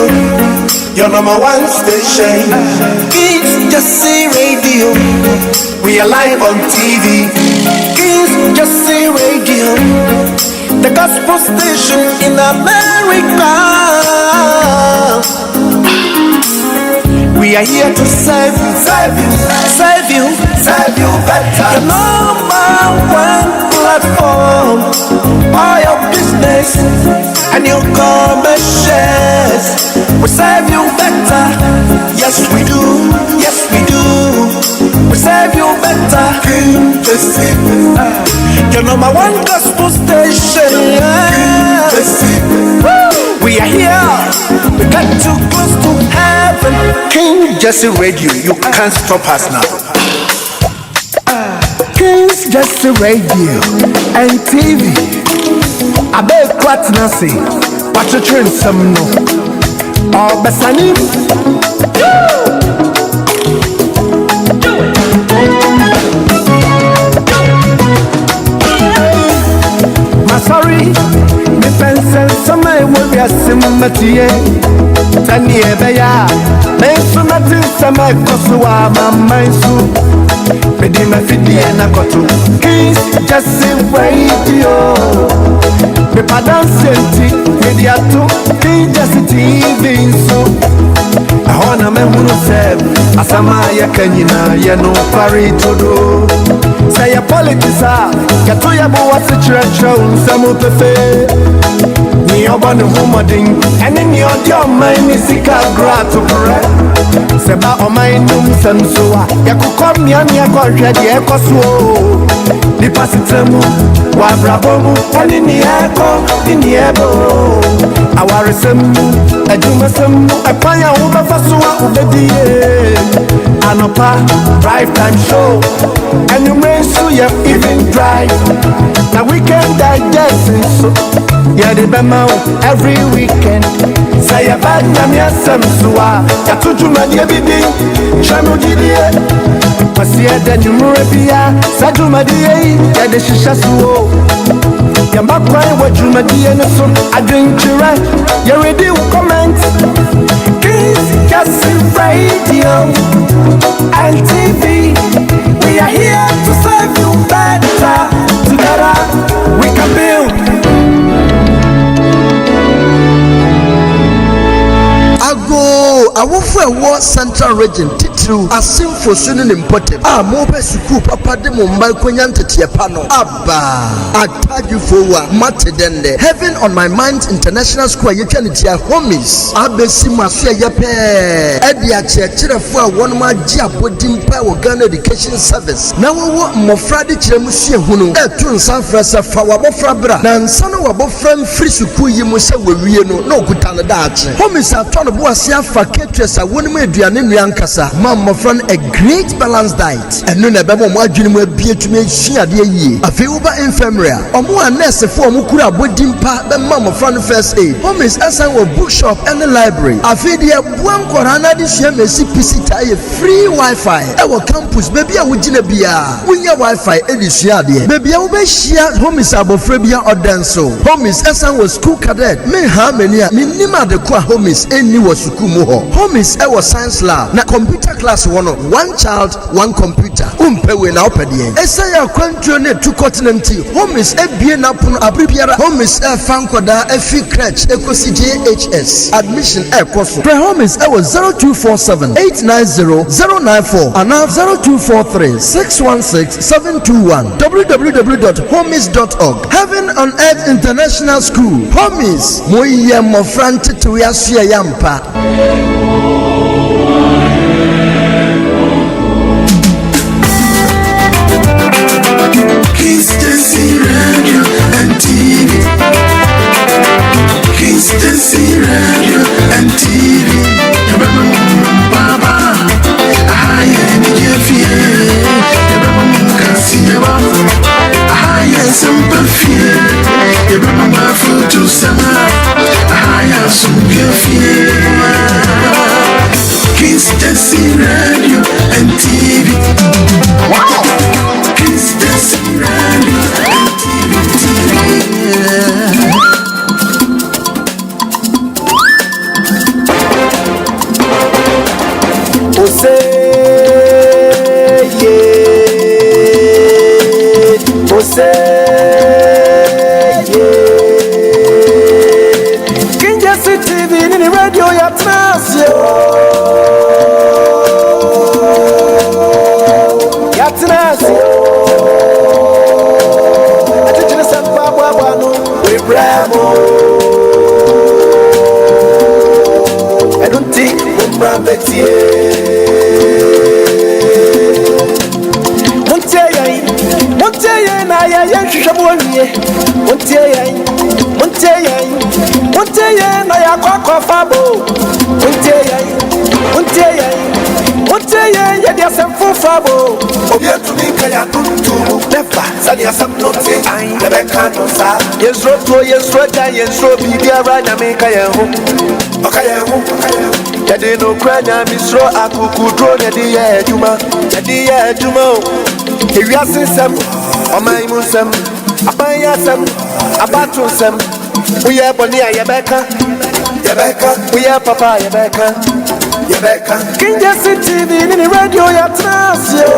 Radio, your number one station. It's Jesse Radio. We are live on TV. It's Jesse Radio, the gospel station in America. We are here to serve you, serve you, serve you, serve you better. The number one platform for your business and your commercials. We serve you better. Yes, we do. Yes, we do. We serve you better. Your number one gospel station. We are here. We got too close to heaven. King Jesse Radio, you can't stop us now. King's Jesse Radio and TV. I beg what Nancy, watch your train some no. Oh, Bessani. My sorry, me pencil some I will be a sympathy. Tani ebeya, me sumati some I kosua my soup. Medi me fidi na koto. Kings Jesse Radio. Me padan senti mediato. King Jesse TV so. Ahona me hunu seb. Asama ya kanyina ya no pari todo. Say ya politics ya to ya bo wase church unsamu pefe. Ni obanu humoding ene ni odio man ni sika grato correct. Seba o mind dum sansoa ya kukom ni ani akohwe de ekoso ni pasitemu wa brabomu ani ni eko ni ebo awaresemu ajumasemu epanya wo befasoa ubedie anopa drive time show and you may so you even drive now we can digest so yeah the bema every weekend say about nyamia samsoa ya tujuma die bibi chamo didie pasia da nyumure bia sajuma die ya de shisha suo ya makwai wajuma die no so adwenture you ready comment Kings Jesse Radio and TV. We are here to serve you better. Together we can build. Awofo ewo Central Region titru asimfo sunu important mo be suku papa de mo mba kwanya ntete pa no aba ataju fowa matedende Heaven on My Mind International School yetwa ne tia homies abesi maso ye pe edi a chekirefo a won ma gi abodim pa wo Ghana Education Service na wo mmofra de kiremu hunu etu nsan fresa fa wa bofra bra na nsan wa bofra mfiri suku yi mu se wawie no na okuta ne daache homies atwa no bo asia fa ketresa wonum aduane nuankasa mammofran a great balanced diet enu na be mo adwene mu abietumi ahyiade yie afi uba infirmary omo a nurse fo omo kura bodimpa be mammofran first aid homies asan wo bookshop and library afi de buan korana de hia mesi pisita ye free wifi e wo campus baby a wogina bia wonya wifi e de hyiade baby a wo be hia homies abofra bia odanso homies asan wo school cadet me ha mani a minima de kwa homies eni wo suku mu ho homies e wo science lab na computer class one child one computer umpewe na opedie esa ya kwantro ne two continent homies e bie na pono abribiara homies e fankoda e fi crèche ekosi JHS admission e koso pre homies e wo 0247890094 and 0243616721 www.homies.org Heaven on Earth International School homies moye mo frante to yasia yampa. Kings Jesse Radio and TV. Kings Jesse Radio and TV. Baba, I am Jeffy. I am some perfume. Remember food to summer. I am some perfume. Kings Jesse Radio and TV. Wow. Kings Jesse Radio and TV. Ose ye Ose ye Kinja TV in the radio ya trasio ya trasio Atijina sampa bwa no we bramo I don't think Mumbra Betie Monteye na ya Shabonye Monteye na ya Kwakwa Fabo Monteye ya dia semfu Fabo Obia to me kaya tuntu Never Sanya sam note Ain Rebecca no sa Yesro Bibia Rana me kaya home Okay, Yadi no crana, Miss Ro, Akuku, drone, Yadi, Juma, if you are some, or my Musam, Abayasam, Abatusam, we are Bonia Yabeka, we are Papa Yabeka, King Jesse TV in the radio, Yatrasio,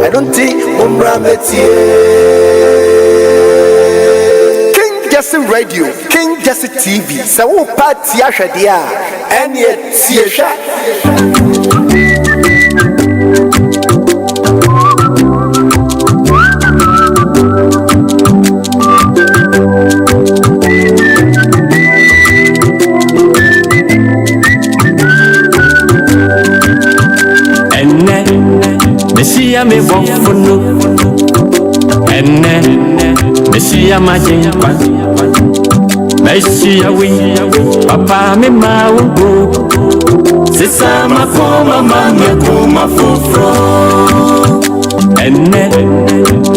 I don't think Mumbra Betie King Jesse Radio, King Jesse TV. So party ashadia, and yet see a shot. Messiah me walk for no, and Messiah my jingpa. Messiah we, Papa me ma go. Sisa ma koma mama koma fufro. And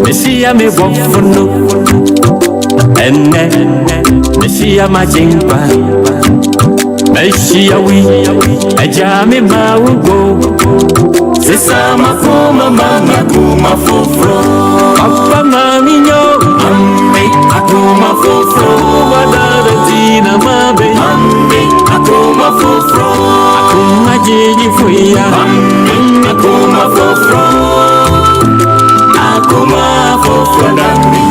Messiah me walk for no, and Messiah my jingpa. Messiah we, Aja me ma go. Sisa makuma mama kuma fufro Papa mami nyo Mami akuma fufro Wadada tina mabe Mami akuma fufro Akuma jiji fuya Mami akuma fufro Akuma fufro dami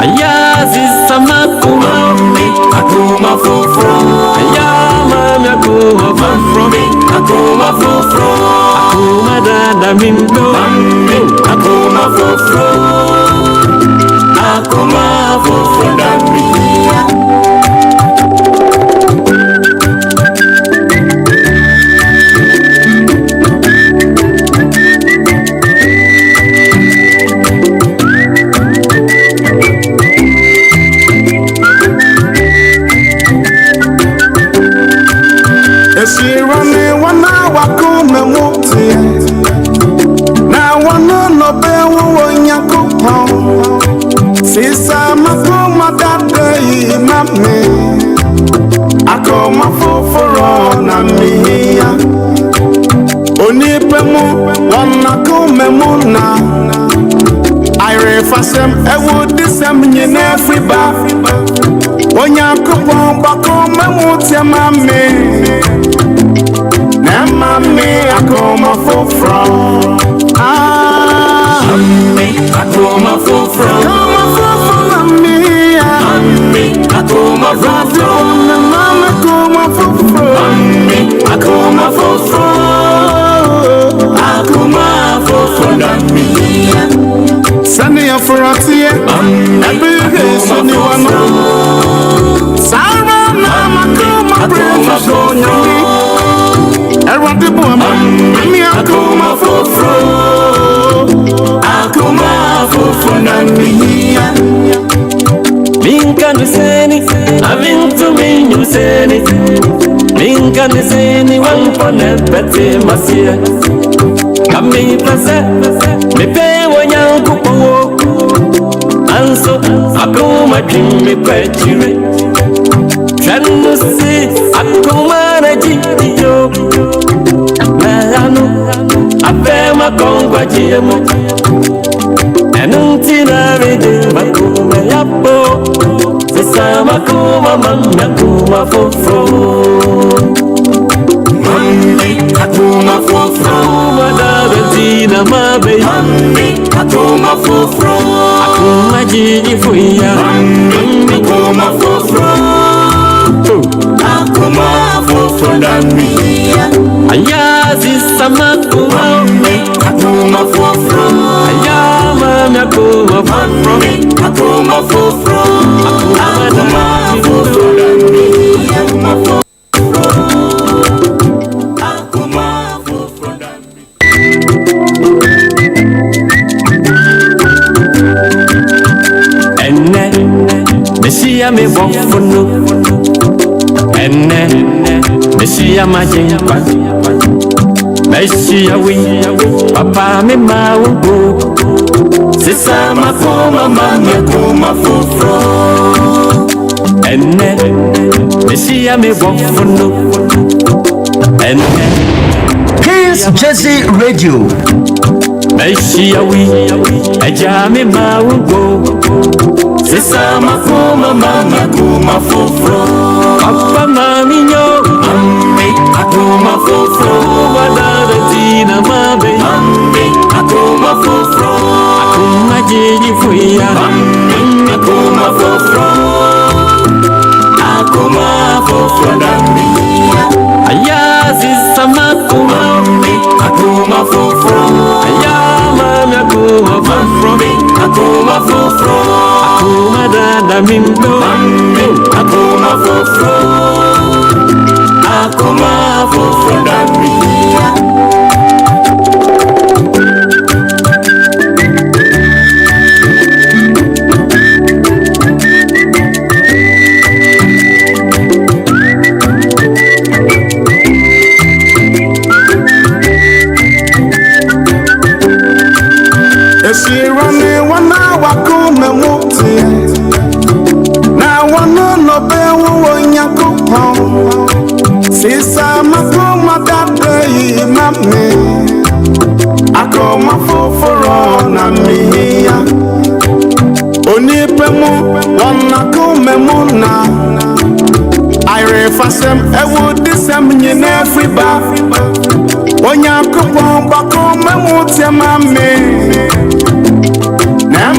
Aya sisa makuma Mami akuma fufro Aya mami akuma fufro Akuma fufro Madada mindo akoma fofro dami Esirane wana wakume muti na wana no bewo wonyakupo sisa makuma dade mame akoma foforo na miya onipemu wana kume muna ire fasem ewo disem nyine friba onyakupo bakoma muti mame Mami, akoma fufro. Mami, akoma fufro. Mami, akoma fufro. Mama, akoma fufro. Mami, akoma fufro. Akoma fufro dami. Sani afuratie. Every Sani wano. Sara mama akoma fufro. Everybody boy, mami akoma fufro. Akoma fufro dami. Minka nuseni, avintu minyuseni. Minka nuseni, wampone pete masia. Kami plase, mepe wanyanku powo. Anso, akoma jimi pechire. Chanusi, akoma na jiyo. Mayanu, ape kongwa jiemu enuntina rede makuma yapo sisa makuma mamma kuma fofro Mami akuma fofro madaretina mabe Mami akuma fofro akuma jiji fuya Mami akuma fofro Akuma fofro dami ayazi samakuma Mami akuma fofro ayama makuma fofro Akuma fofro Akuma fofro dami Akuma fofro Akuma fofro dami enne mesia me bofunu enne mesia majinkwa mesia wi papa me mawu sisa makoma mama Akuma fofro enne mesia me bofunu enne Kings Jesse Radio. mesia wi aja me mawu sisa makoma mama Akuma fofro papa mami nyo Mami akuma fofro madaretina mabe Mami akuma fofro akuma jiji fuya Mami akuma fofro Akuma fofro dami ayazi samakuma Mami akuma fofro ayama akuma fofro Mami akuma fofro akuma dada mindo Mami akuma fofro Akuma fofro dami Esirane wana wakume muti na wana no bewu onyakupo sisa makuma dade mami akoma foforo na miya onipemu wana kume muna ire fasem ewu disem nyine friba onyakupo bakoma muti mami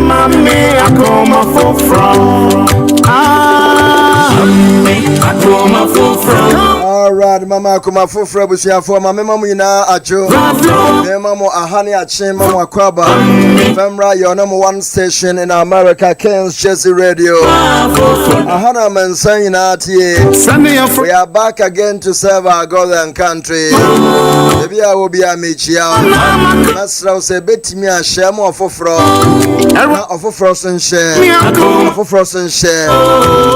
Mami akoma fofro Mami akuma fofro Alright, Mama Kuma Fufra Busiafo, my memo yina ajo. Memo ahani ache, Mama Kwaba. Femra, your number one station in America, Kings Jesse Radio. Ahana Mensan Yinati. We are back again to serve our God and country. Maybe I will be a Michia. Nasra say bet me a share more for fro. Not of frozen share. Of frozen share.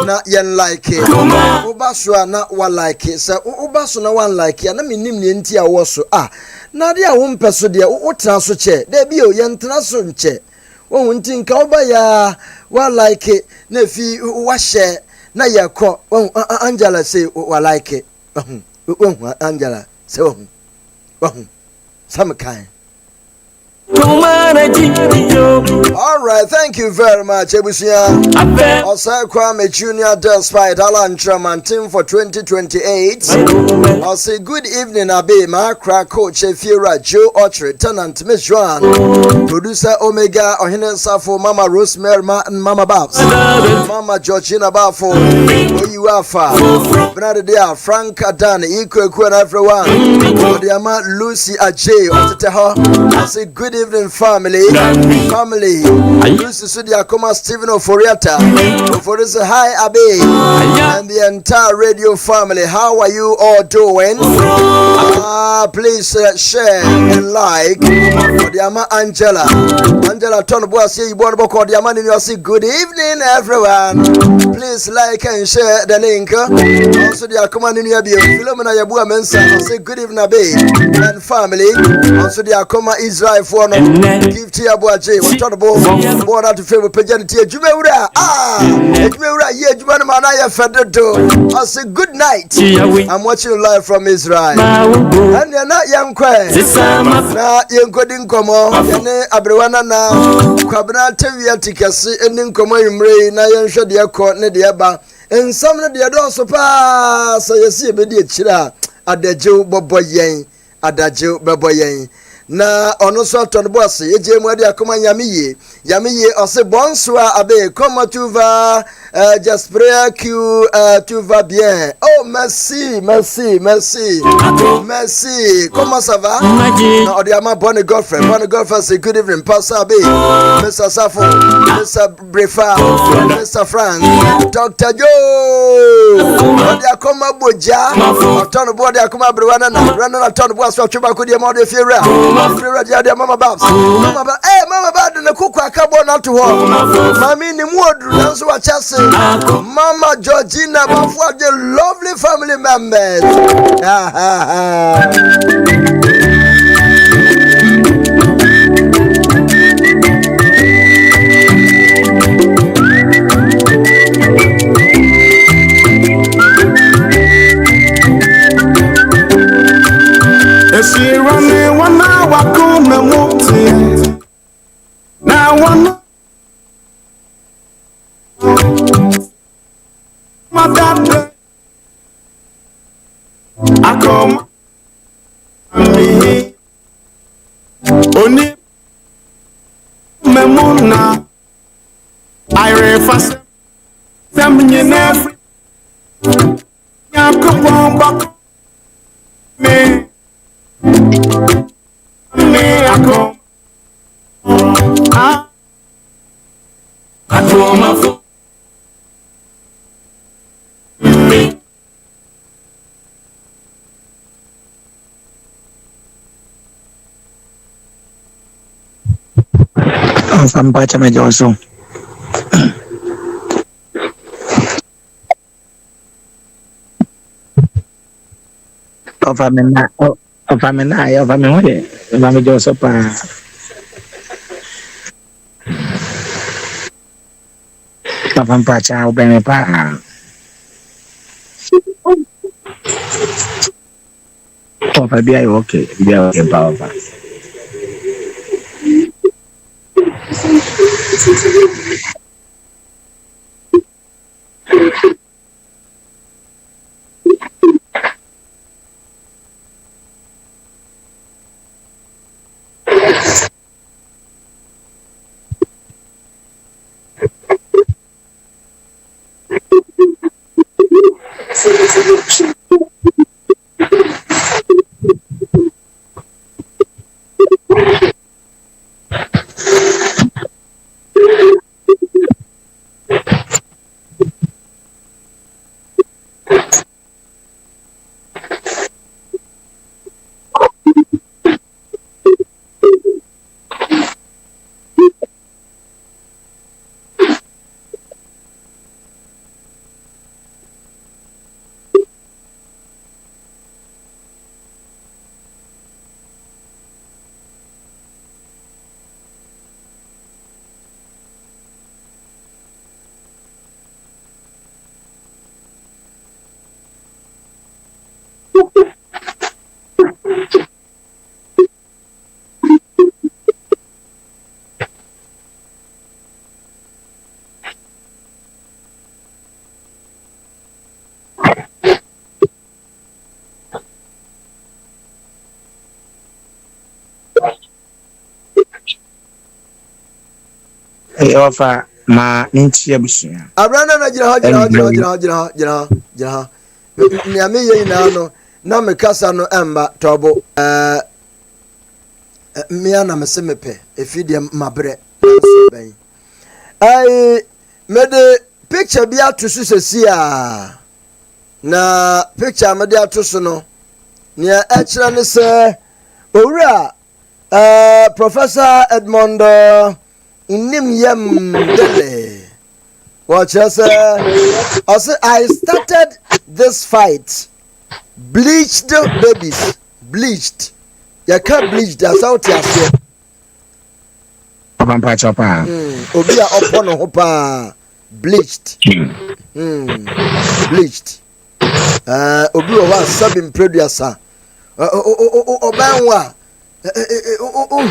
Not yen like it. Ubasua not one like it. So Ubasu na one like it. Na mi nim ni nti a woso. Na dia wo mpeso dia wo tra so che. De bi o yen tra so nche. Wo nti nka oba ya wa like it. Na fi wa share na ye ko. Angela say wa like it. Angela say some kind. Alright, thank you very much, Ebusia. Also, Kwame Junior despite Alan Traman team for 2028. I'll say good evening, Abe, my crack coach, Efira, Joe Autry, tenant, Miss Joan, producer Omega, Ohine Safo, Mama Rosemary, and Mama Babs, Mama Georgina Bafo, where you are far. Benadia, Frank Adan, Equal and everyone. Odiama Lucy Ajay, I say good evening, family. Lucy Sudia Koma Stephen Oforiata. For this hi Abe and the entire radio family. How are you all doing? Please share and like. Odiama Angela Tonboa say you born about Odiama and you say good evening, everyone. Please like and share the link. Also, the Akoma Niniabio, Philomena Yabua Mensa, say good evening, Abe and family. Also, the Akoma Israel for no give to abuaje what on bo born out to favor pajanity adwumawura adwumawura ye adwuma no ma na ya fedodo. I say good night. I'm watching you live from Israel. And you're not young kwe na yenkodi nkomo yene abrewana na kwabna tewia tikasi eni nkomo yimre na yenhwe de ekọ ne de eba ensam ne de do so pa so yesi ebedi ekira adagye bebo yen na ono so ton boss eje mu ade akoma yamiye ose bonsoir abe comment tu vas j'espère que tu vas bien. Oh merci comment ça va na ode ama bonne girlfriend say good evening pastor abe Mr. Safo Mr. Brefa Mr. Frank Dr. Joe ode akoma boja ton bo ode akoma brewana na ton bo so tweba ko de ma ode fiera Mama Babs. Mama Bad na kuku akabo na to ho. Mami ni mu odru na so wa chase. Mama Georgina before the lovely family members. She running one hour come moti now one my dad I come me only memona I refast them in every ya come back me Sampacha mejoso. Ofamena oye. Mejoso pa. Sampacha ubeme pa. Ofa bia okay pa ofa. Offer ma ninti abusia abrana na gira mi amiye ina no na me kasa no emba tobo mi ana mesemepe efidie mabre ben ai mede picture bi atusu sesia na picture mede atusu no ne ekira ne se owura Professor Edmond Nim yem dele. Watch us. I started this fight. Bleached babies. Bleached. You can't bleach. That's out here. Papa Chopper. Obi a upon hopa bleached. Bleached. Obi o wa sabin producer. Obanwa.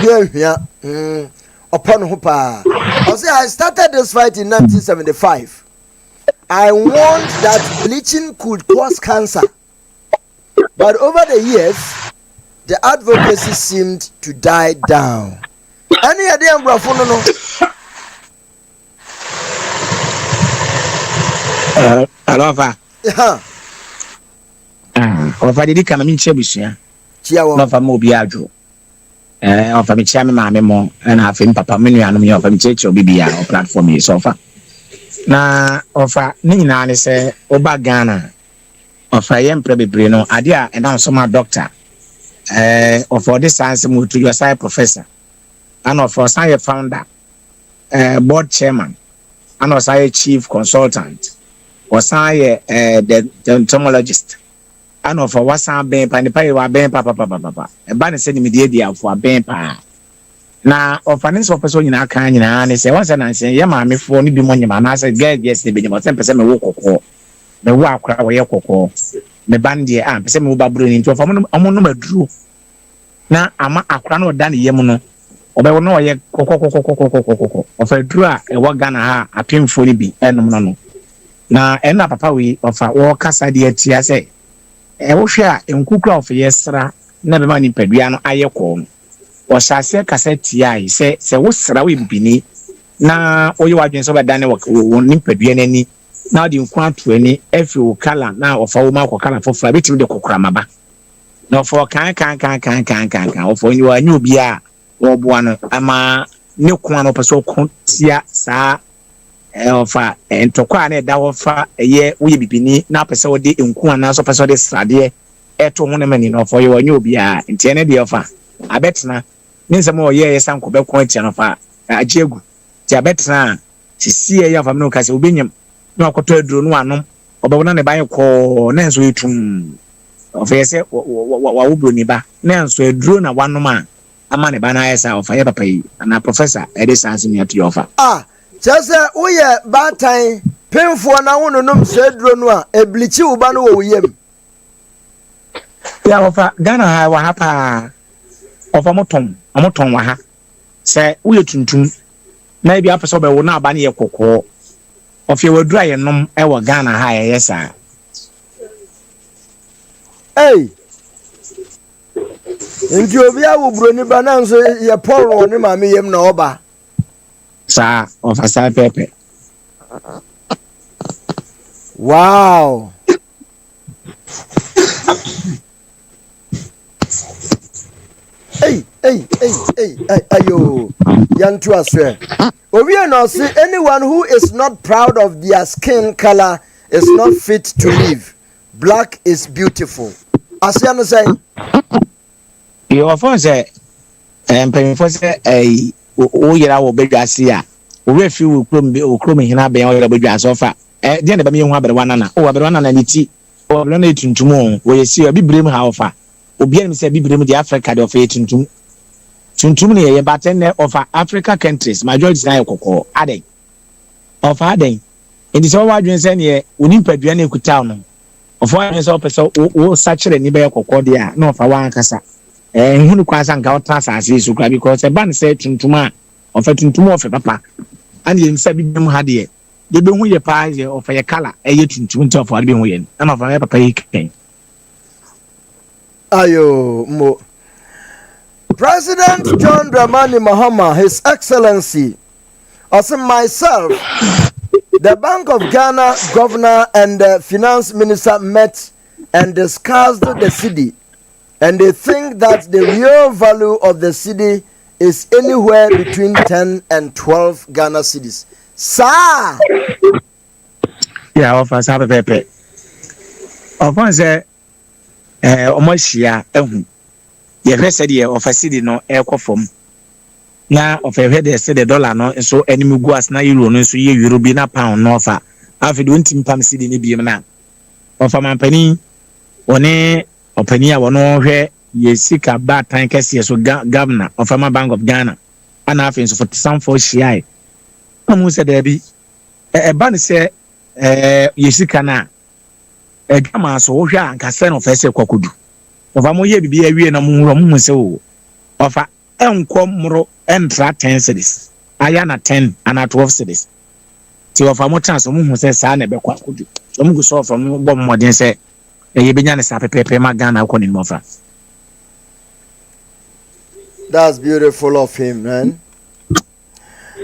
Here. Upon hopa. I started this fight in 1975. I warned that bleaching could cause cancer. But over the years, the advocacy seemed to die down. Any idea, bro? No. Alofa. Ofa didi kama mi chebusia. Chiawo. No fa mo bi adwo. Ofa mi chia me ma me mo na afi papa me nua no me ofa mi cheche obi o platform yi so fa. Na ofa ni nyina ne se oba Ghana. Ofa yem prebebre no ade a na so ma doctor. Of this science mo to your side professor. And of science founder. Board chairman. And also chief consultant. Or say the entomologist. And of what's our ben pa nipa wa ben papa. E ba ne se ni media for ben pa. Na of finance officer nyina kan nyina ne se once na se ye ma me fo ni bi mo nyima na se get yes ne bi nyima 10% me wo kokko. Me wo akra wo ye kokko. Me bandie pese me wo babro ni nti of amono maduro. Na ama akra na oda ne yem no. Obewo no ye kokko. Of aduro a e wo Ghana ha apemfo ni bi enom no. Na ena papa we of wo kasa de atia se e wo hwe a enkukura of yesra na be ma ni padua no aye ko no wo hyase kasa tia yi se wo sra we bini na oye wadwen so beda ne wo ni padua nani na de nku ato ani efi wo kala na of wo ma ko kala fofra betimi de kokura maba na of kan of ni wa nyu bia wo boa no ama ne ko ano peso ko tia saa ofa entokwa na da wofa ye woye bibini na pese wo de nku ana so pese wo de srade eto ho ne mani no fo ye wanyo obi a ntie ne de ofa abetna minsem wo ye sanko be ko tia no fa ajiegu ti abetna sisi ye ofa me ka se obenyam na akoto aduro no anom obewona ne ban ko na enso etum ofa ye se wa wobro ni ba na enso aduro na wanom a ama ne ba na ye sa ofa ye papa yi na professor e de sanse mi ato ofa Just we bad time, painful na one no said no eblichi uba no wo yem. Ya ofa Ghana ha wa hapa ofa moton wa ha. Se wo yetuntum na bi apese obe wo na aba ne ye kokko. Ofa we dura ye nom e wo Ghana ha ye yesa. Hey. Nti obi a wo bro ni ba na nso ye Paul ni ma me yem na oba. Sa officer pepe. Wow. Hey, ayo. Yantu aswe. Obi no say anyone who is not proud of their skin color is not fit to live. Black is beautiful. Asiano say. You often say for say o yera wo bedwase a o refi wo krom hina ben o yera bedwase ofa de na ba me hu aberwana na o aberwana na niti o aberwana na tuntum o yesi bibrem ha ofa obi an se bibrem di Africa de ofa tuntum ne ye baten ne ofa Africa countries majority na kokko aden ofa aden enti so wadwen se ne oni padua na ekuta no ofa wadwen se opese o sachere ni be kokko de a na ofa wan kasa hunu kwasa nka otrasa asisu kwa because ban say tuntuma of tuntuma of papa and ye nsa bibem ha de be hu ye pa ye of ye kala ye tuntum nti of be hu ye na of papa ye ken ayo mo President John Dramani Mahama, His Excellency, also myself, the Bank of Ghana governor and the finance minister met and discussed the city. And they think that the real value of the city is anywhere between 10 and 12 Ghana cedis. Sir! Yeah, offers have a pepe. Offers almost here. You have said here of a city no air form. Now, of a head, they said the dollar no, so enemy go as na euro no, so you be na pound no offer. After doing Tim city in the BM of a man penny, one openia wono hwe ye sika ba tan kese so governor of Bank of Ghana ana afin so for some for share amu se there be ba ne se yesika na gama so wo hwa anka se no fa se kwakodu ofa mo ye bibi awie na mo mu se wo ofa enko mro entra 10 cities aya na 10 ana 12 cities ti ofa mo chance mo hu se sa na be kwakodu so mo go so from bo modern se ye benya ne sa pepepe ma Ghana ko ni mo fa. That's beautiful of him, man.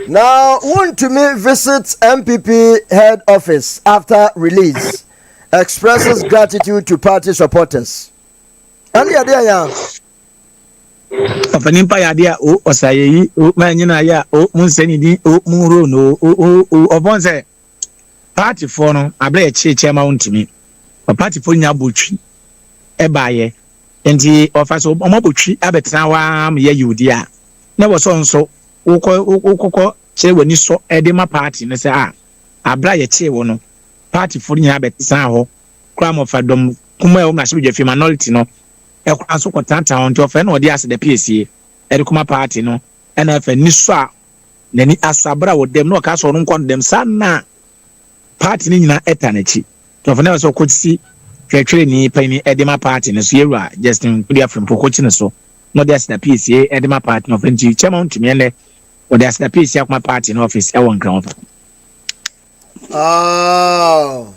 Now, want to me visit MPP head office after release. Expresses gratitude to party supporters. And the idea, Ofanimpa ya dia o osayeyi o manyina ya o munseni di o muro no o obonse party for no abla eche ma wontimi. O party for nya botwi e baaye. Enti ofaso omabotwi abetena wa me ya yudi a na wo so nso ukoko che wani so edema party ne se abra ye che wo no party for nya abetena ho kra mo fadom kuma e wo na shebe fi minority no e kwa so kwatanta on to fe na odi ase de PSA e kuma party no e na fe ni so a nani asabra wo dem no ka so no nkon dem sana party ni nyina etanachi to fe na so kwotisi twetwere ni pani edema party ne so yewura Justin Kudia from Pokochi ne so no dey na PSA edema party no fenti chairman to me ne o dey na PSA kuma party no office e won ground. Oh,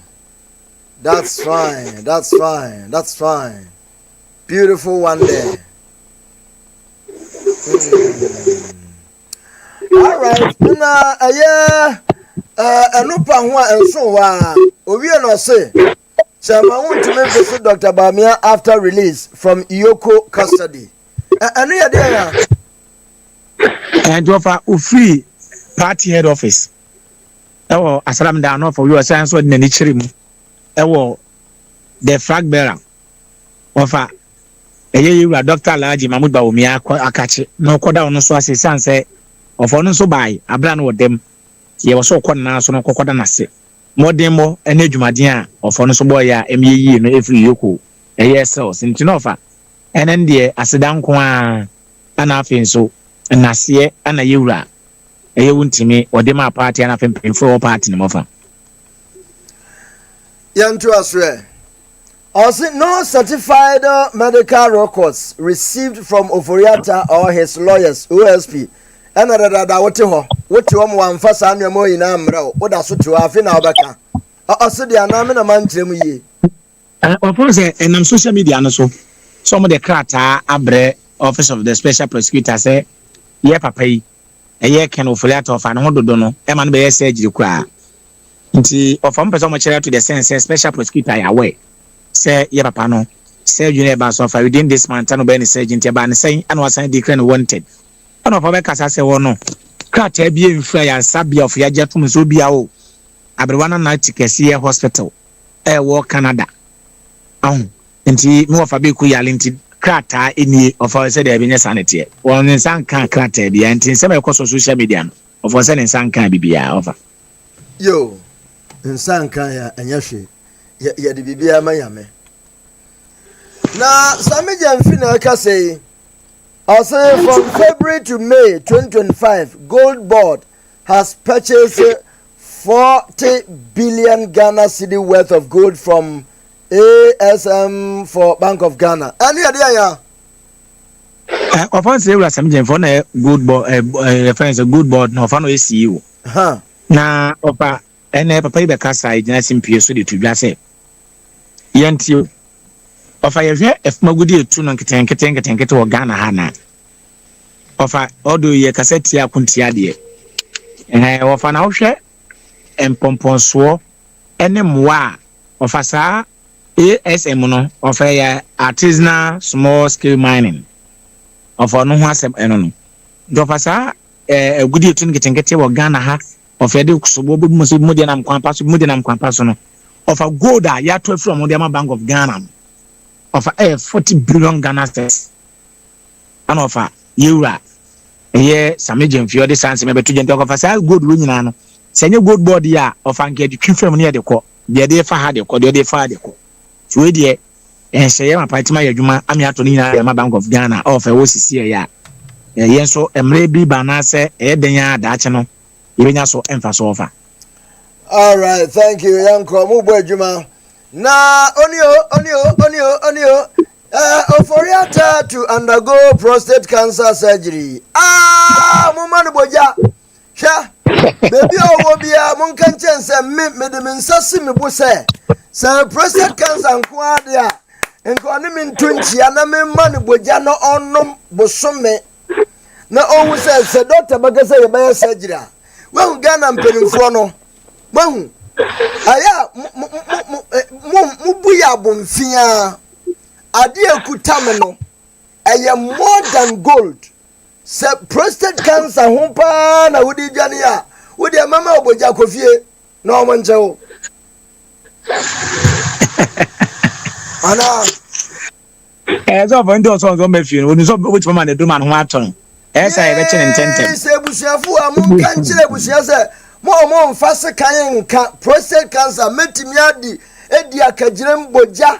that's fine. That's fine. Beautiful one day. All right. Na anupa ho enso wa owie no say Chama want to make visit Dr. Bamia after release from Iyoko custody. Anu ya dia. And offer free party head office. Ewo asalam da no for you science so na ni chiri mu. Ewo the flag bearer. Offer yewura Dr. Alhaji Mahmoud Bawumia akache no koda ono so asesan se ofo no so bai abra no dem ye wo so konna so no kokoda na se modern mo ene adwumaden a ofo no so boy a emyeyi no efri yoko cells ntino fa enen de asedanko a ana afin so nase ana yewura wuntimi odema party ana afin for party no mofa yantu asre also no certified medical records received from Oforiata or his lawyers OSP and da wote ho mo amfasa anwemo yina mra wo da so to afi na obeka also dia na me na mantrem yi of say enam social media no so some of the krata abre office of the special prosecutor say ye papa yi eye ken Oforiata of an hododo no e man be ye surgery kra nti of am person mo chere to the sense special prosecutor ya we say ye papa no surgery e ba so fa within this month no be ni surgery nti ba ni say an wasan declare wanted ana fa be kasa se wo no krata bi enfra ya sabia of ya jetum so bia o abrewana na tikesi hospital wo Canada nti me wo fa be ku yale nti krata eni of say there be sanity won nsan kan krata bia nti nsem e koso social media no of say nsan kan bibia ofa yo nsan kan ya anyahwe ya de bibia mayame na Samija Mfina ka say also from February to May 2025, Gold Board has purchased 40 billion Ghana cedi worth of gold from ASM for Bank of Ghana. Any idea? Of course, there was some for a good board, reference a good board, no fun with you. Na opa, and a paper casa, Jensen Pierce to Jase. Yantiu. Of I have if Magudi to Nankatank to Ghana Hana. Of I order ye cassettia puntiadie. And I offer an outshare and pompon swore any moi of a sa ASM no of a artisanal small scale mining. Of a no has a no. Dofasa a goodie to get or Ghana ha of a duke so Mudianam Quampaso of a gold ya 12 from Modiama Bank of Ghana. Of a 40 billion Ghana cedis. An offer Yura. A year, some agent for the sons maybe to gentle of a good winning. Send your good body ya of an get you from near the court. The day for had the court, the day for the court. To and say, my party, my Juma, I'm Yatonina, my Bank of Ghana, of a OCC. yen so emre bi ba na se e den ya daache no yebenya so emfa so ofa. All right, thank you, Yanko. Mu boy Juma. Na onio. Oforiata to undergo prostate cancer surgery. Mumani boja. Sha. Baby owo bia mun kan chense me de min sasi me bo se. Sa prostate cancer nko ade a. Nko ne min tunchia na me mani boja no onom bosome. Na owu se doctor bagase ye ba surgery. Wen Ghana mpenimfo no. Mahu aya mu buya bomfia ade ekuta no eye more than gold. Se prostate cancer ho pa na wodi dwane a wodi mama oboja kofie na o monche wo ana so for ndo so mafie no so which mama na do man ho aton say e be chene ntentem se busuafo am kan kire busuya se mo mfase kan nka prostate cancer metimi adi edi akagirem boja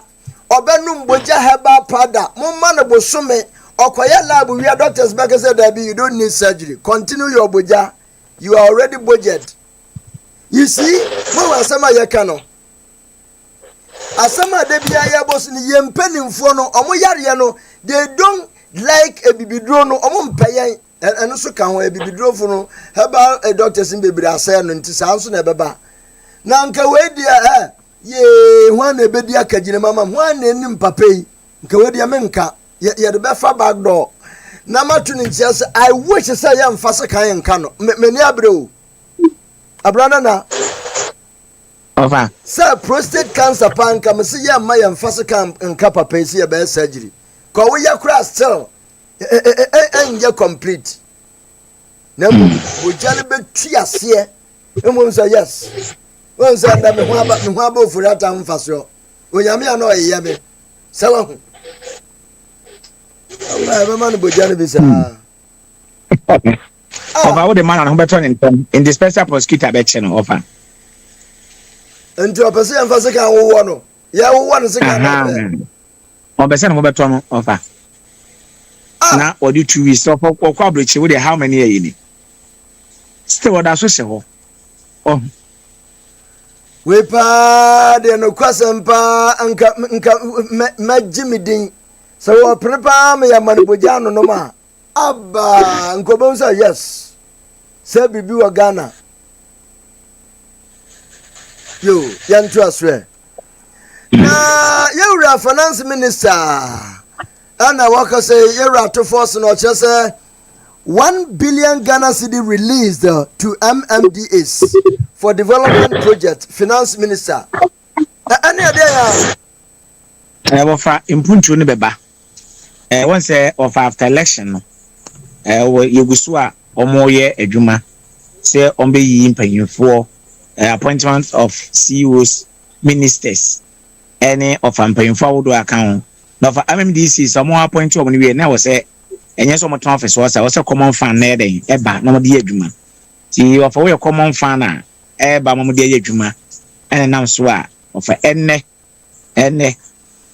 obenum boja heba pada mo man bosome okoye lab we doctors back say that you don't need surgery, continue your boja, you are already budget. You see mo asama yekano asama de bia ya boss ni yempenimfo no omo yare no they don't like a bibidro no omo mpayen eno so kan ho e bibidro fu no heba doctors in bebira asay no nti sanso na beba na nka we dia ye hwan na bedi akagine mama hwan na nim papei nka we dia menka ye de befa back door na matu ni ntia I wish say ya mfase kan nka no meni abre o abrana na ofa say prostate cancer panka me say ya ma ya mfase kan nka papei say ya be surgery ko we ya kura still enye complete na mo bojale betu ase emo say yes won say nda me ho aba ofurata mfaso onyame ya no ye me sawa hu Allah be man bojale bi sa ofa wo de man na ho beto in the special prosecutor be che no ofa enti opese mfase kan wo no ya wo no se kan na obese no ho beto no ofa na odi 2 weeks so for kwabrechi we dey how many year ni still oda so se ho oh we pa de no kwasempa nka majimidin so wo prepare me ya manboja no ma aba nko say yes say bibi wa Ghana yo yantu asre na yewra finance minister ana waka say yewra to force no che say 1 billion Ghana cedi released to MMDAs for development project. Finance minister any idea ya for impuntu ne beba once of after election no yegusu a omoye adwuma say ombe yi mpanyinfo appointment of CEOs, ministers any of mpanyinfo wodo account no for MMDC some more appoint omo we na wo say enye so moton office wo say common fan na eden eba na mo de adwuma ti of we common fan na eba mo de adwuma ene nam so a of enne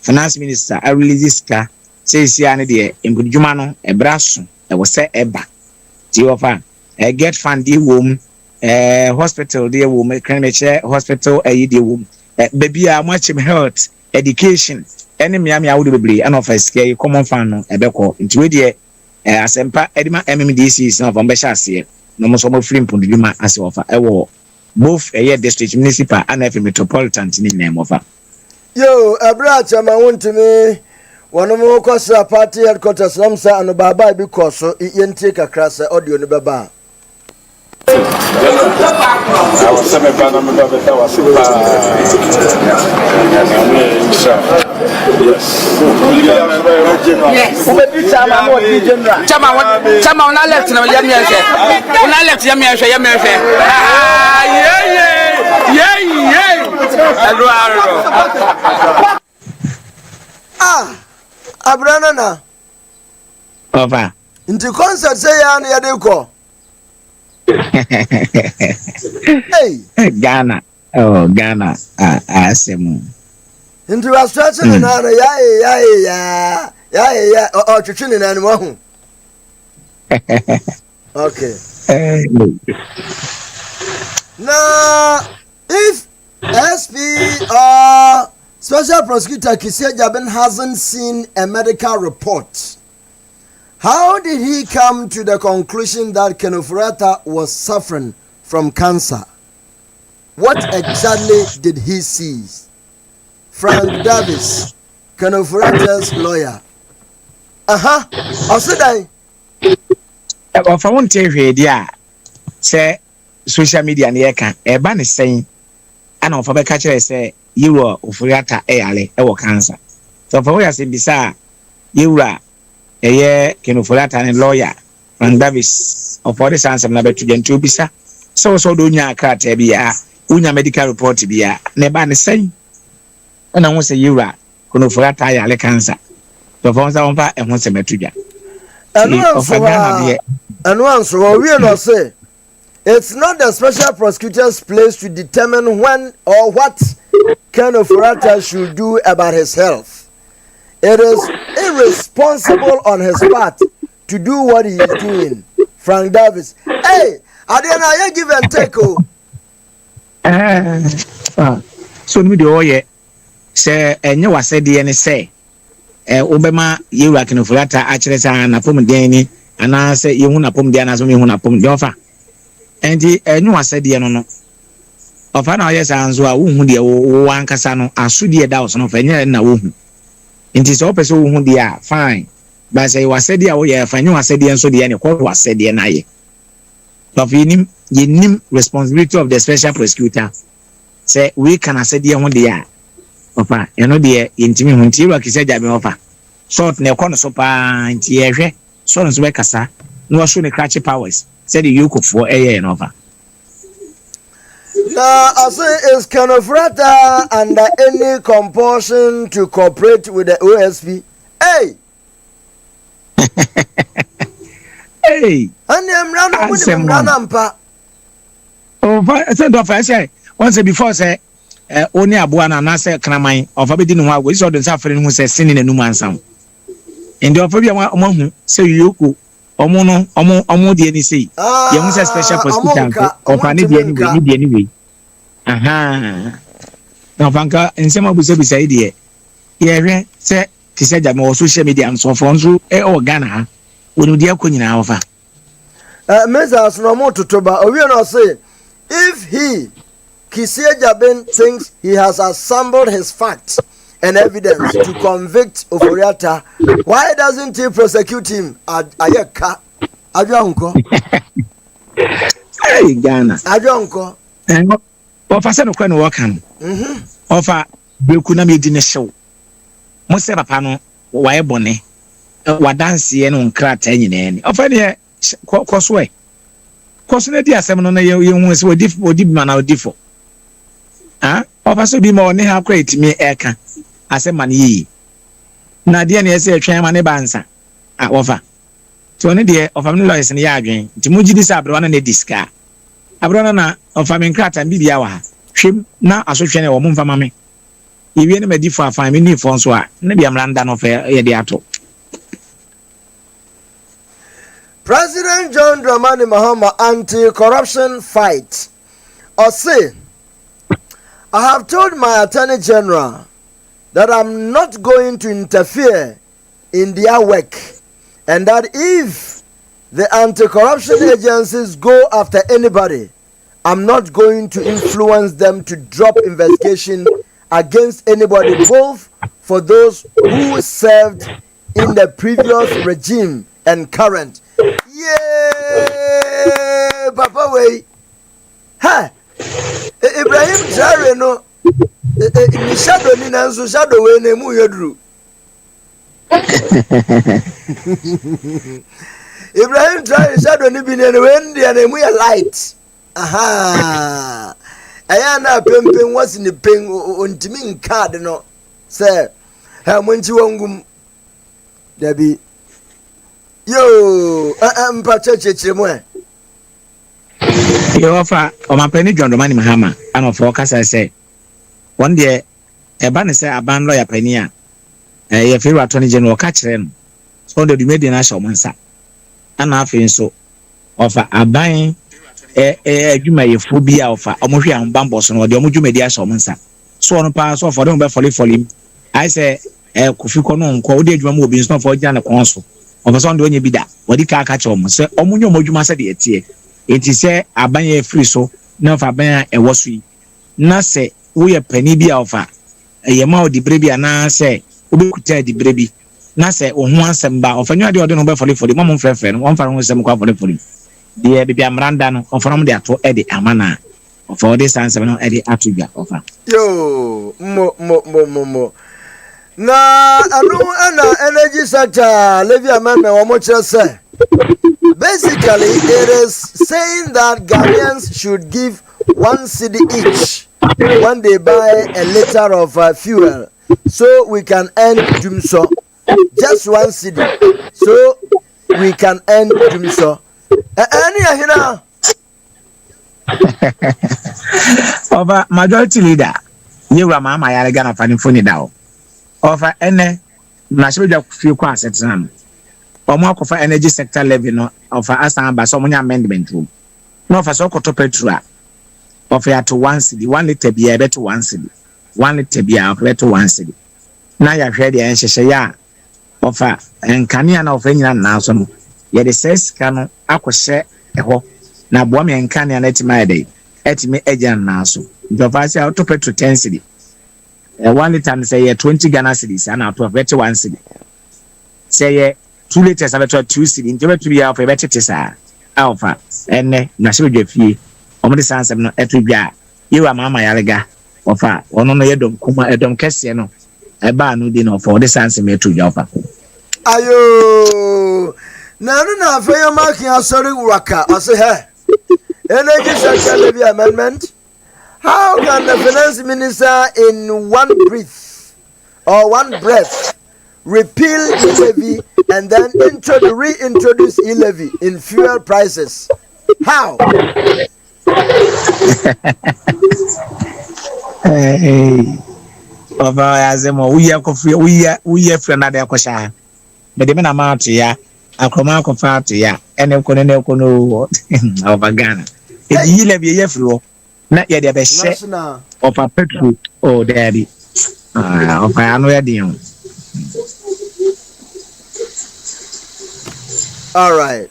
finance minister I release this car say ane de impudwuma no ebraso e wo say eba ti of get fund di wom hospital de wom clinic hospital de wom baby a much health education any miami awudu bebre and of scare common fan no ebeko nti we de asempa edima MMDC is na from Beshase no mo so mo free mpunduma ase ofa ewo both district municipal and metropolitan ni name ofa yo abra chama wontumi wono mo kosa party headquarters namsa anu baba bi koso yenti kakra se audio no baba I was saying about that was yes. Chama una left na abrana na ofa inti concert say ya na yade ko hey Ghana asem inti was stretching na ya twetwe ni na ni mo hu Okay. Now, if SP or Special Prosecutor Kisia Jaben hasn't seen a medical report, how did he come to the conclusion that Kenofurata was suffering from cancer? What exactly did he see? Frank Davis, Kenofurata's lawyer. Osidai. Of I won't tell you, dear, say social media near can a ban is saying, and of a catcher say, you were Ufuriata early, cancer. So for us in Bisa, you were a year Kenofurata and lawyer, Frank Davis, of all the sons of Nabe to Bisa. So do ya cat bia, unya medical report bia, never say. And I won't say you are Kenofurata cancer. So for us, and once a metuja. And once we will say it's not the special prosecutor's place to determine when or what kind of Furata should do about his health. It is irresponsible on his part to do what he is doing. Frank Davis. Hey, Adena, you give and take. So me do ye say enye wase de ne say obema yewa Kenofurata actually say na pom de ni ana say yehu na pom de ana so mehu na pom de ofa enti enye wase de no ofa na oye say anzo a wo hu de wo ankasa no aso de da so no fa enye na wo hu enti so opese wo hu de a fine but say wase de a wo ye fa enye wase de enso de ne ko wase de na ye of yenim responsibility of the special prosecutor say we can say de hu de a ofa eno de intimi hu nti wa kise jabe ofa short na ekono so pa nti yehwe so no so be kasa no so ne crash powers said the yokofo eye no ofa. Now I say is Kenofurata under any compulsion to cooperate with the OSP? Hey. Hey. And them run oh, I said ofa say once before say only abuana na say kraman of abedi no wa so den safere no say sini na numa ansam indi of bia omo say yoko omo no omo de ni say ye hu say special prosecutor of ani de ni aha na fanka nsema abusa bisa ide ye hwe say tisaja me social media so for nso Ghana ha wonu de akonyina ofa Mesa no mo totoba owi no say if he Kisia Jaben thinks he has assembled his facts and evidence to convict Oforiata, why doesn't he prosecute him at Ayaka? Ajonko. Hey, Ghana. Ajonko. Ofa se no kwa no workan. Ofa beku na me di ne show. Mo se papa no wa e bone. Wa dance ye no nkrata nyina ni. Ofa ne koso e. Koso na di asem no na ye hu se odi bi na odi fo. Ofa bi ma oni ha kwet mi eka ase man yi na de na ese atwan ma ne bansa ofa to ne de ofa me lawyers ne ya adwen nti mugidi sa abro na ne diska abro na ofa me nkrata bibia wa ha hwem na asotwe ne wo mfa ma me iwie ne madi fo afan me ni fo nso a ne bia mranda no fa ye de ato. President John Dramani Mahama anti-corruption fight or say I have told my Attorney General that I'm not going to interfere in their work and that if the anti-corruption agencies go after anybody, I'm not going to influence them to drop investigation against anybody, both for those who served in the previous regime and current. Yeah, Papa Way. Ha! Ibrahim Jare no ni shadow ni nanso shadow we na mu yedru Ibrahim Jare shadow ni bi na we ndi na mu ya light aha aya na pempen wasi ni pen ontimi nkade no say ha monchi wangum dabi yo mpa chechechire mu You offer or my penny John Romani Mahama, and of forecast I say. One day, a banner say a band lawyer penny, a favorite attorney general catch them. So the made the national mansa. ana afi nso ofa aban adwuma yefo bi a ofa omohwe ambambo so no de omodwuma di aso omonsa so ono pa so for dem be foli I say kofi ko no nko odi adwuma mo obi nso for gya ne kon so ofa so ndo onye bi da wodi ka aka che omo se omunyo omodwuma se de etie enti se aban ye free so na ofa aban e wo so yi na se wo ye pani bi a ofa ye ma odi bre bi ana se obi kuta di bre bi na se o ho ansem ba ofa nyu de odi no be foli mo mfrefre no won fa ho nsem kwa foli de bibia mranda no ofanom de ato e de amana ofa odi sansem no e de atugwa ofa yo mo na anu ana energy sector levi ameme wo mo kire say basically it is saying that Ghanaians should give 1 cedi each when they buy a liter of fuel so we can end jumso just 1 cedi so we can end jumso any ahina over majority leader yewa mama yare Ghana fanifo ni dawo over ene na shebja fie kwa asetan omo akofa energy sector levy no over asan ba so omo amendment room no over so koto petrol over at 1 cedi 1 liter bia be to 1 cedi 1 liter bia over to 1 cedi na ya hwe de enhyehyɛ ya over enkania na over nyina na so no ye de ses ka no akohye eho na boa me enkania na etima ede etime agyan na so ndofasi auto petrol 10 cedi 1 liter say 20 Ghana cedis and out of 1 cedi say 2 liters about 2 cedi into to be out for better tesa alpha enne na se dwa fie omo de sansem no etudwa yewa mama yalega ofa ono no yedom kuma edom kese no eba no di no for de sansem etudwa ofa ayo na no na fa ya marking asori waka o say he energy sector levy amendment. How can the finance minister in one breath or one breath repeal e-levy and then reintroduce e-levy in fuel prices? How? We friend na de akosha me de na ma to ya akroma akofa to ya ene ko ne ko no over Ghana e-levy ye free na ye de be she of a petrol oh daddy of I know ya all right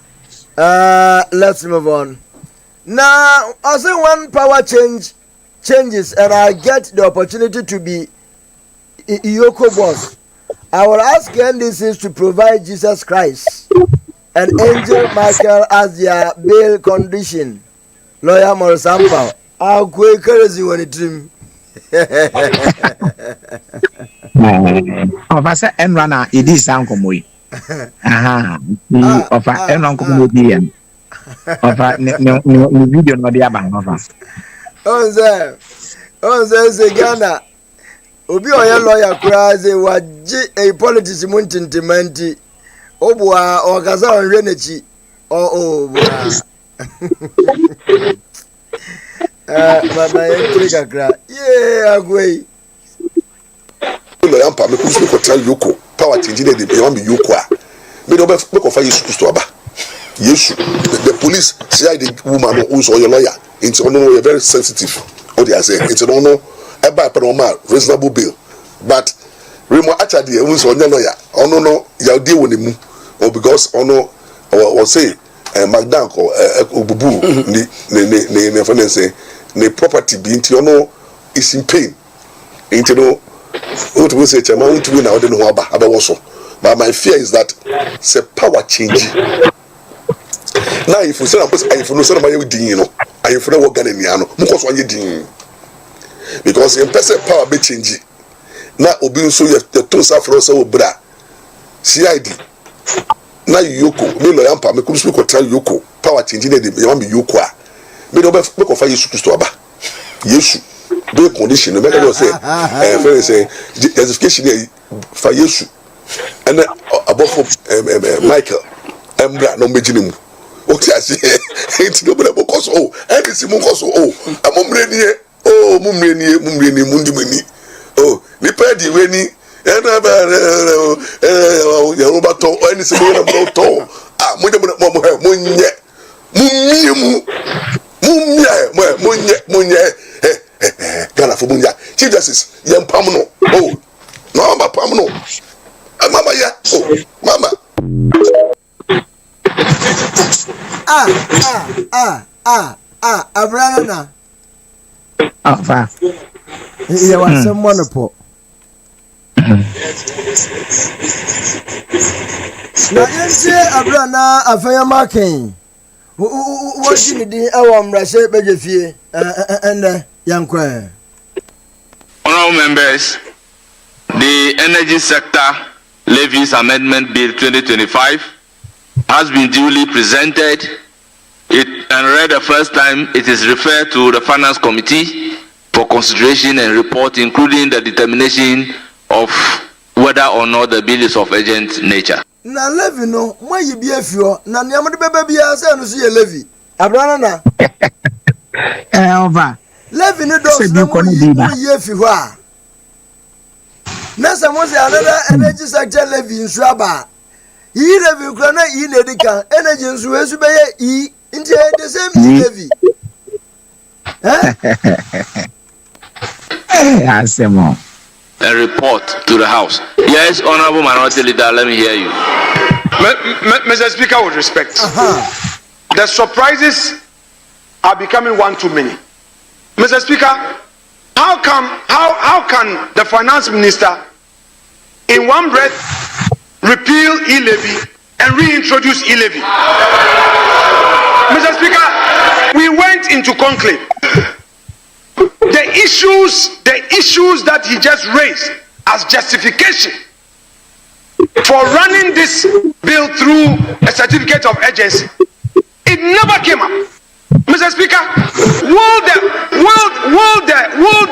let's move on now. As when power changes and I get the opportunity to be Yoko boss, I will ask NDCs to provide Jesus Christ and Angel Michael as their bail condition. Lawyer Morsampa, I'll go crazy when it dream. Of us and runner, it is Uncle Moy. Aha, of an Uncle Moy. Of a video, no, the Abang of us. Oh, there's Ghana. Obi oya lawyer crazy waji a politics muntintimenti. Obwa okaza onwe nechi. Mama yentrika kra. Yeah, agwei. Lawyer me kusi ko tell Yoko. Power change dey dey wan be Yoko a. Me no be ko fa Yesu Kristo aba. Yesu. The police say the woman who so your lawyer. It's on no very sensitive. What they are saying. It's on no eba pe no ma reasonable bail. But remo actually who so your lawyer. Ono no ya dey woni mu. Or because ono or say Magdan ko obubu ne finance ne property bi nti ono is in pain. Nti no what we say chama won't win na ode no aba abawo. But my fear is that say power change. Now if we say if no say na you din no, if no work Ghana no, mo ko so anye din. Because in person power be change. Na obi nso ye to sa fro say obra. CID. Na Yoko, me lawyer mpa me kusu ko tell Yoko, power change dey dey wan be Yoko a. Me no be ko fa Yesu Kristo aba. Yesu be condition no make you say very say justification dey fa Yesu. And above Michael Embra no mejinimu. Oti ase enti no bele bokos o eni si munkoso o amomrenie o mumrenie mundimani o ni pedi weni ena ba Yoruba to eni si mo na to ah mo de mo Abrana. Oh, fa. You want someone to put. Na yense Abrana afaya makin. What you did awam rashe bejefie and yankwe. Honorable members, the Energy Sector Levies Amendment Bill 2025 has been duly presented and read the first time. It is referred to the Finance Committee for consideration and report, including the determination of whether or not the bill is of urgent nature. Na levy no, why you be a few? Na niamu de baby say no see a levy. Abrana na. Over. Levy no do no ye fi ho a. Na some say another energy sector levy nsu aba. Yi levy kura na yi na dika energy nsu esu be ye into the same levy. A report to the House. Yes, Honorable Minority Leader, let me hear you. Mr. Speaker, with respect, the surprises are becoming one too many. Mr. Speaker, how can the Finance Minister in one breath repeal e-levy and reintroduce e-levy? Mr. Speaker, we went into conclave. The issues that he just raised as justification for running this bill through a certificate of urgency, it never came up. Mr. Speaker, will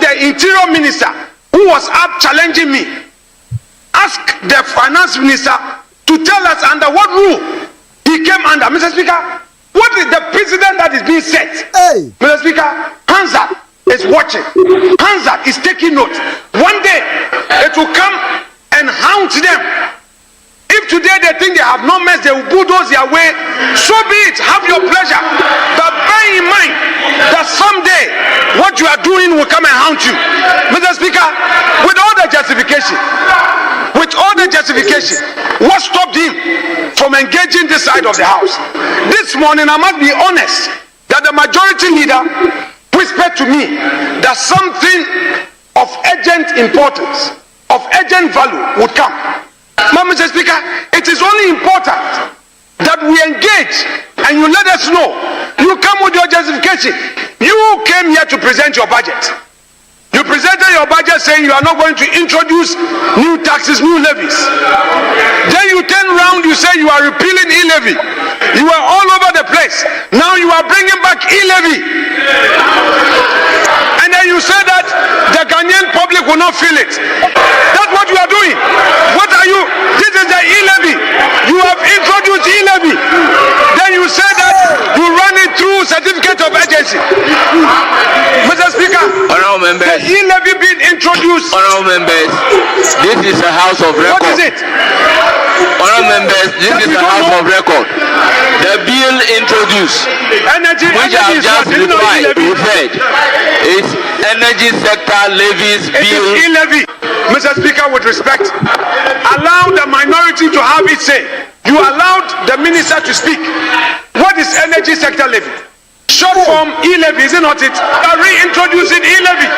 the Interior Minister, who was up challenging me, ask the Finance Minister to tell us under what rule he came under? Mr. Speaker, what is the precedent that is being set? Hey. Mr. Speaker, hands up is watching. Hansa is taking note. One day it will come and hound them. If today they think they have no mess, they will bulldoze their way. So be it. Have your pleasure. But bear in mind that someday what you are doing will come and haunt you. Mr. Speaker, with all the justification, what stopped him from engaging this side of the House? This morning, I must be honest that the majority leader whispered to me that something of urgent importance, of urgent value would come. Mr. Speaker, it is only important that we engage and you let us know. You come with your justification. You came here to present your budget. You presented your budget saying you are not going to introduce new taxes, new levies. Then you turn around, you say you are repealing e-levy. You are all over the place. Now you are bringing back e-levy. And then you say that the Ghanaian public will not feel it. That's what you are doing. What are you? This is the e-levy. You have introduced e-levy. Then you say that you run it through certificate of urgency. Mr. Speaker, the e-levy being introduced. Honorable members, this is a house of record. What is it? Honorable members, this is a house of record. The bill introduced, which I have just referred, is Energy Sector Levies Bill. E-levy. Mr. Speaker, with respect, allow the minority to have its say. You allowed the minister to speak. What is Energy Sector Levy? Short form e-levy, is it not it? You are reintroducing e-levy.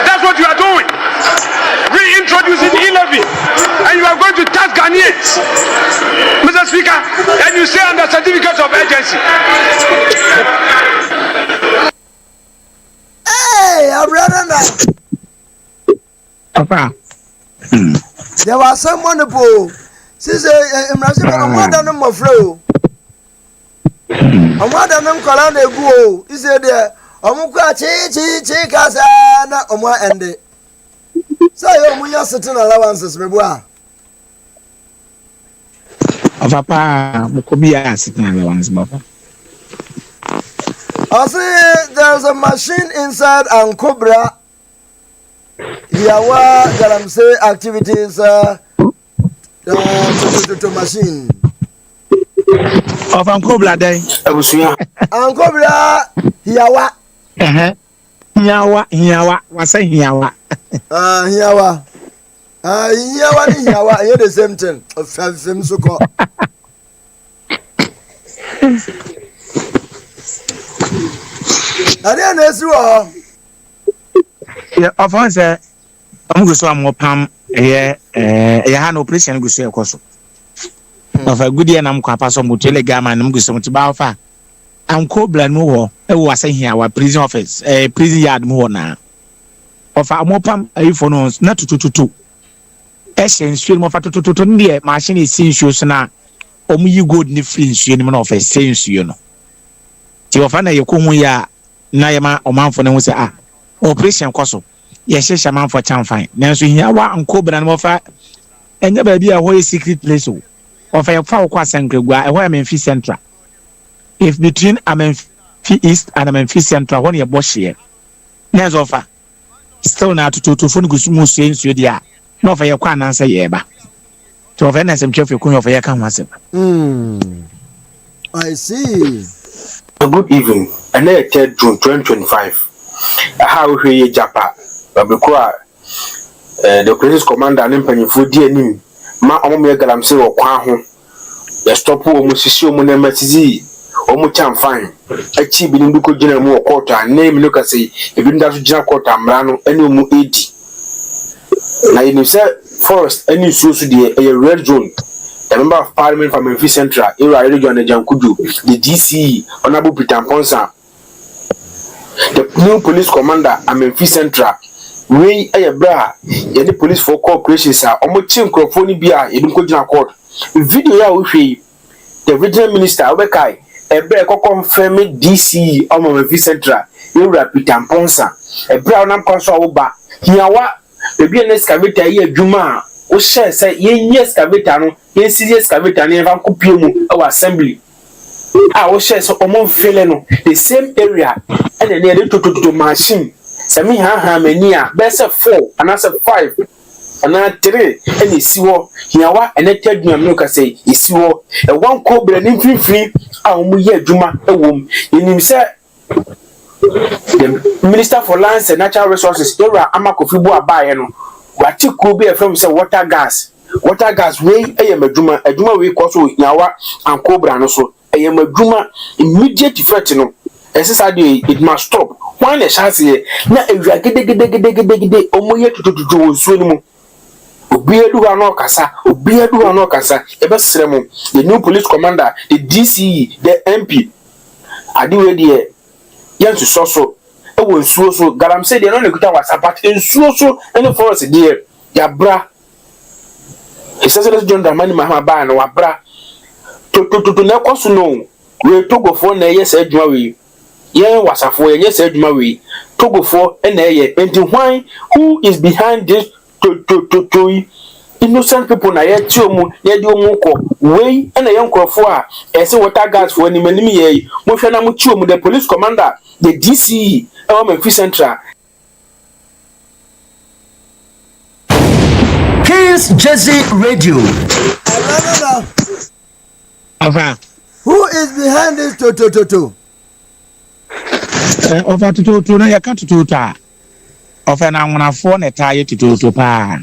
That's what you are doing. Reintroducing e-levy. And you are going to tax Ghanaians. Mr. Speaker, and you say under certificate of urgency. Hey, I'm running Papa. There was someone who says, I'm more than a fro. I'm more than a colonel go. He said, I'm quite cheap, Casana, or more ended. So you are certain allowances, my boy. Papa, Mukobia sitting allowance, Papa. I say there's a machine inside and Cobra. Yawa Galamse activities to machine. Of Ancobra Day. Ancobra Yawa. Yawa, what's saying Yawa? Yawa. Yawa, you're the same thing. Of film so called. Ade na esi wo. Yeah, of once I'm go so am pam ha no operation go so ekoso. Of a good year na mko apa so mo telegram na mgo so mti ba ofa. Am ko bla no wo e wo asa hia wa prison office prison yard mo na. Of a mo pam for no na tutututu. Nsuo mo fa tutututu ne machine esi nsuo so na omu yi gold ni free nsuo ni mo na office say nsuo no. Ti ofa na ye ko hu ya na ye ma omanfo ne hu se operation koso ye hye man for chamfan nanso hia wa anko bra no fa enya ba bi a ho secret place o fa ye fa kwa sankragua e ho Amenfi Central if between Amenfi East and Amenfi Central when ye bo hye nanso fa still na to fo ngusu mu so nsuo dia no fa ye kwa nan se ye ba to fa na sem chef ku fa ye ka ho asem. I see. Good evening. And 3rd June 2025. How we Japa Babikwa the police commander and Pennyfu DNM Ma Omega Galamse or Kwahu the stop Musisio Munematizi Omucham fine a cheap in Buko General Quarter name Lucasi if you does General Quarter Mrano any mu 80 now you say forest any Susudi a red zone. The member of Parliament from Amenfi Central Ira Region Jankudu the DC Honorable Peter Ponsa. The new police commander Amenfi Central we bra the police for corporations are almost microphone bia edunko gina court video ya we the regional minister obekai bra confirm DC Amenfi Central Ira Peter Ponsa bra na mkwanso oba hiawa bebi na excavator ye adwuma o share say ye excavator no ye serious excavator na van kopie mu our assembly o share so omon fele no the same area and then they to machine sami ha mania best 4 and as 5 and 3 and isi wo hiawa and tedua me ka say isi wo e wan ko bra ni free a omu ye adwuma ewom yenim say the Minister for Lands and Natural Resources era amakofibu abaye no wati ko be from say water gas we adwuma we ko so hiawa an cobra no so madwuma immediate threat no esisade it must stop when the chance na ewia gede omoye tututu wonsuo ni mu obi eduwa no kasa ebesere mu the new police commander the DCE the MP adiwe de yansu soso wonsuo so garam say de no nekuta wasapat ensuo so any forest de ya bra esese John Dramani Mahama ba na wabra to na kwaso no we togofo na yes adwuma we ye wasafo ye yes adwuma we togofo na ye enti hwan who is behind this to innocent people na ye tiomu ye di omu ko we na ye nkrofo a ese water gas for ni manim ye mo hwe na mo tiomu the police commander the DCE Amenfi Central Kings Jersey Radio. Who is behind this to? Over to na yaka to Over na ngunafo na taye to pa.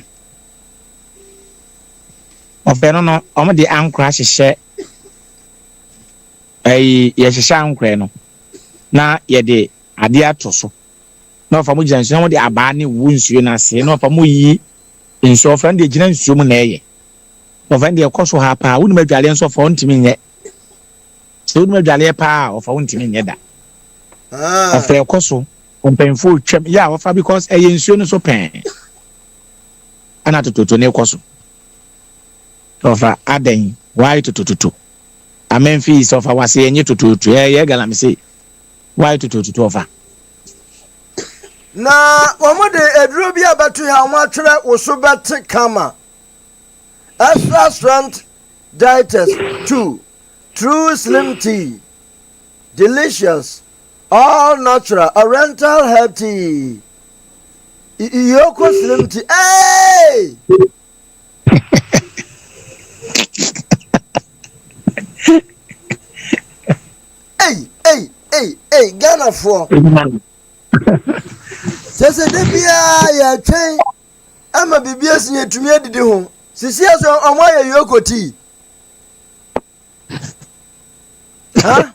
Over no omo de ankra hyehyɛ ye hyehyɛ ankra no na ye de ade ato so na ofa mo gyanso mo de aba ne wu nsuo na se na ofa mo yi nsuo ofa de gina nsuo mu na eye ofa de ekoso ha pa wonu madwale nso ofa ontimi nye so wonu madwale pa ofa ontimi nye da ofa ekoso ompenfo twem ya ofa because eye nsuo no so pen ana tototo na ekoso ofa aden why tototo Amenfi is ofa wase enye tototo ye galam say why tototo ofa na wamode eduro bi abatu ha nwatwere wosobete kama extra strength dieters 2 true slim tea delicious all natural oriental healthy yoko slim tea hey hey Ghana for sese de bia ya twen ama bibia sin etumi adidi ho sisi aso omo ya yokoti ha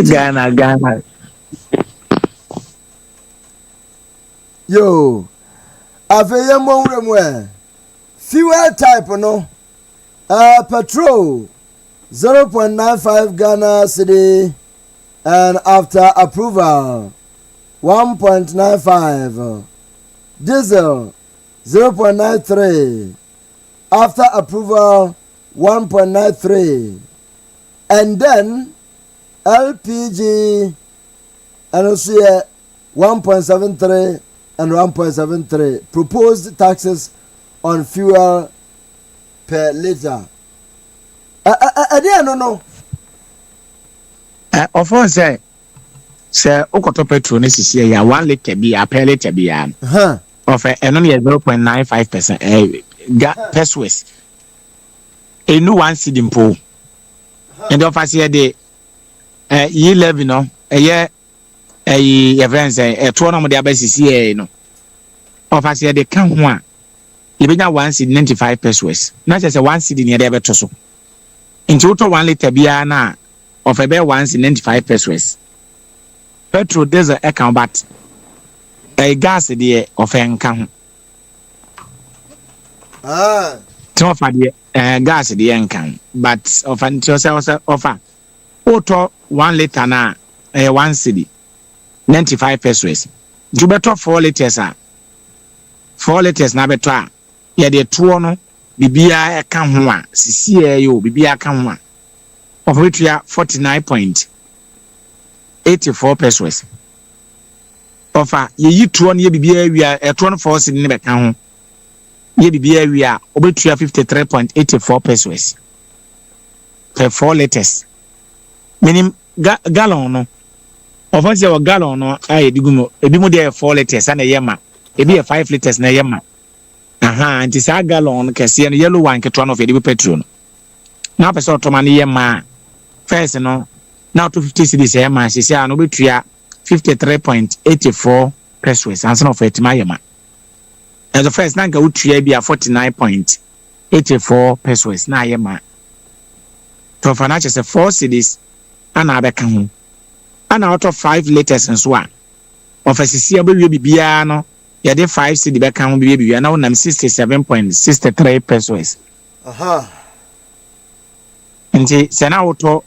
Ghana. Yo, afeye mo fuel type no. Petrol 0.95 Ghana cedi, and after approval 1.95. Diesel 0.93 after approval 1.93, and then LPG and also 1.73 and 1.73. Proposed taxes on fuel per liter. No. Of course, say Okoto petrol ne sisi ya 1 liter bi a per liter bi ya. Of eno ne 0.95%. Pesos. Enu 1 cedi mpo. And of us here de ye levy no ye friends to no mo de abasisi no. Of us here de kan ho a ye benya 1 cedi 95 pesos. Na say 1 cedi ne de beto so. Into 1 liter bia na of ebe 1 cedi 95 pesos. Petrol diesel account but gas de of enka ho. Tofa de gas de enka, but of until say offer auto 1 liter na 1 cedi 95 pesos. You better 4 liters 4 liters na beto a ye de tuo no bibia eka ho a sisi yo bibia aka ho a of which we are 49.84 pesos. Offer ye tuo no ye bibia wi a tuo no 4 cedi ne beka ho ye bibia wi a obetua 53.84 pesos per 4 liters. Meaning gallon no of us your gallon no ay digumo ebi mo de 4 liters na yema ebi 5 liters na yema. Anti sa gallon kese no yellow one ketwa no of the petrol. Now person automani yema first no now 250 cedis yema sisi no betua 53.84 pesos ansa of etima yema. As the first nanka utua bia 49.84 pesos na yema. To financial say 4 cedis ana abeka ho. Ana out of 5 liters nso a of sisi abewie bibia no ya de 5 cedi beka ho bibia na wonam 67.63 pesos. Nti sena auto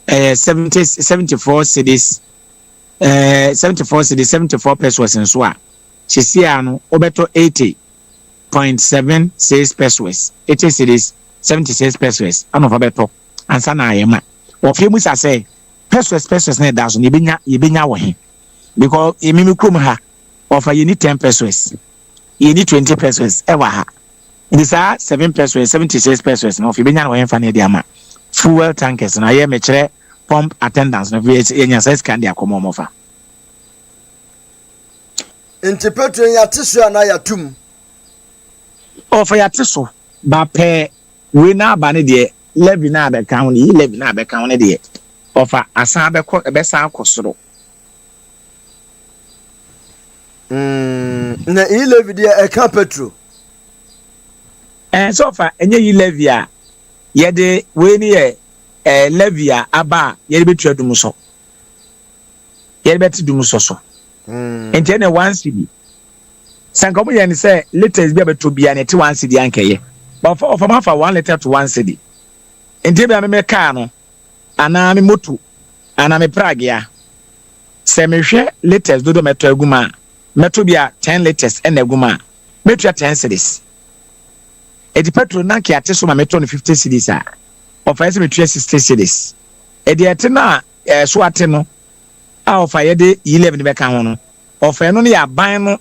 74 cedis 74 pesos nso a sisi ano obeto 80.76 pesos. 80 cedis 76 pesos ano fa beto ansa na ayema. Ofie mu sa say pesos na da so ne yebenya wo he because emimi krom ha offer you need 10 pesos, you need 20 pesos ever ha. This are 7 pesos 76 pesos no fi benya wo he fa na dia ma fuel tankers na ye mekere pump attendants no fi enya size kan dia komo mo fa. Enti petrol ya tisu na ya tum Offer ya tisu ba pe we na ba ne de levy na be kan ni levy na be kan ne de offer asan be san kosoro. Na levy de e kan petrol. So offer enye yi levy a ye de we ni levy a aba ye be tua dum so. Ye be ti dum so so. Enti na 1 cedi. Sanka mo ye ni say liters bia beto bia na ti 1 cedi ankeye. But for ma fa 1 liter to 1 cedi. Enti bia me car no ana me moto ana me prague ya. Se me hwe liters dodo meto aguma. Meto bia 10 liters en aguma. Meto 10 cedis. Edi petrol na ki ate so ma meto no 50 cedis a. Ofa se meto 60 cedis. Edi ate na so ate no a ofa ye de 11 be kan ho no. Ofa no ne ya ban no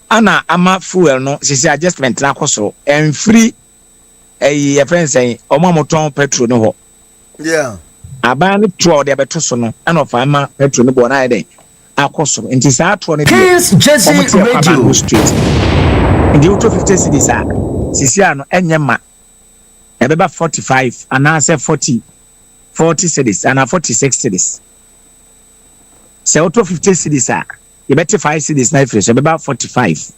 ana ama fuel no sisi adjustment na koso en free your friends say omomoton petrol no ho. Yeah. Aban no to de beto so no ana ofa ama petrol no bo na ide akoso nti sa to ne Kings Jesse Radio Street. Ndi uto 50 cedis a sisi ano enye ma ebeba 45 ana say 40 cedis ana 46 cedis. Se auto 50 cedis a you bet 5 cedis na fresh about 45.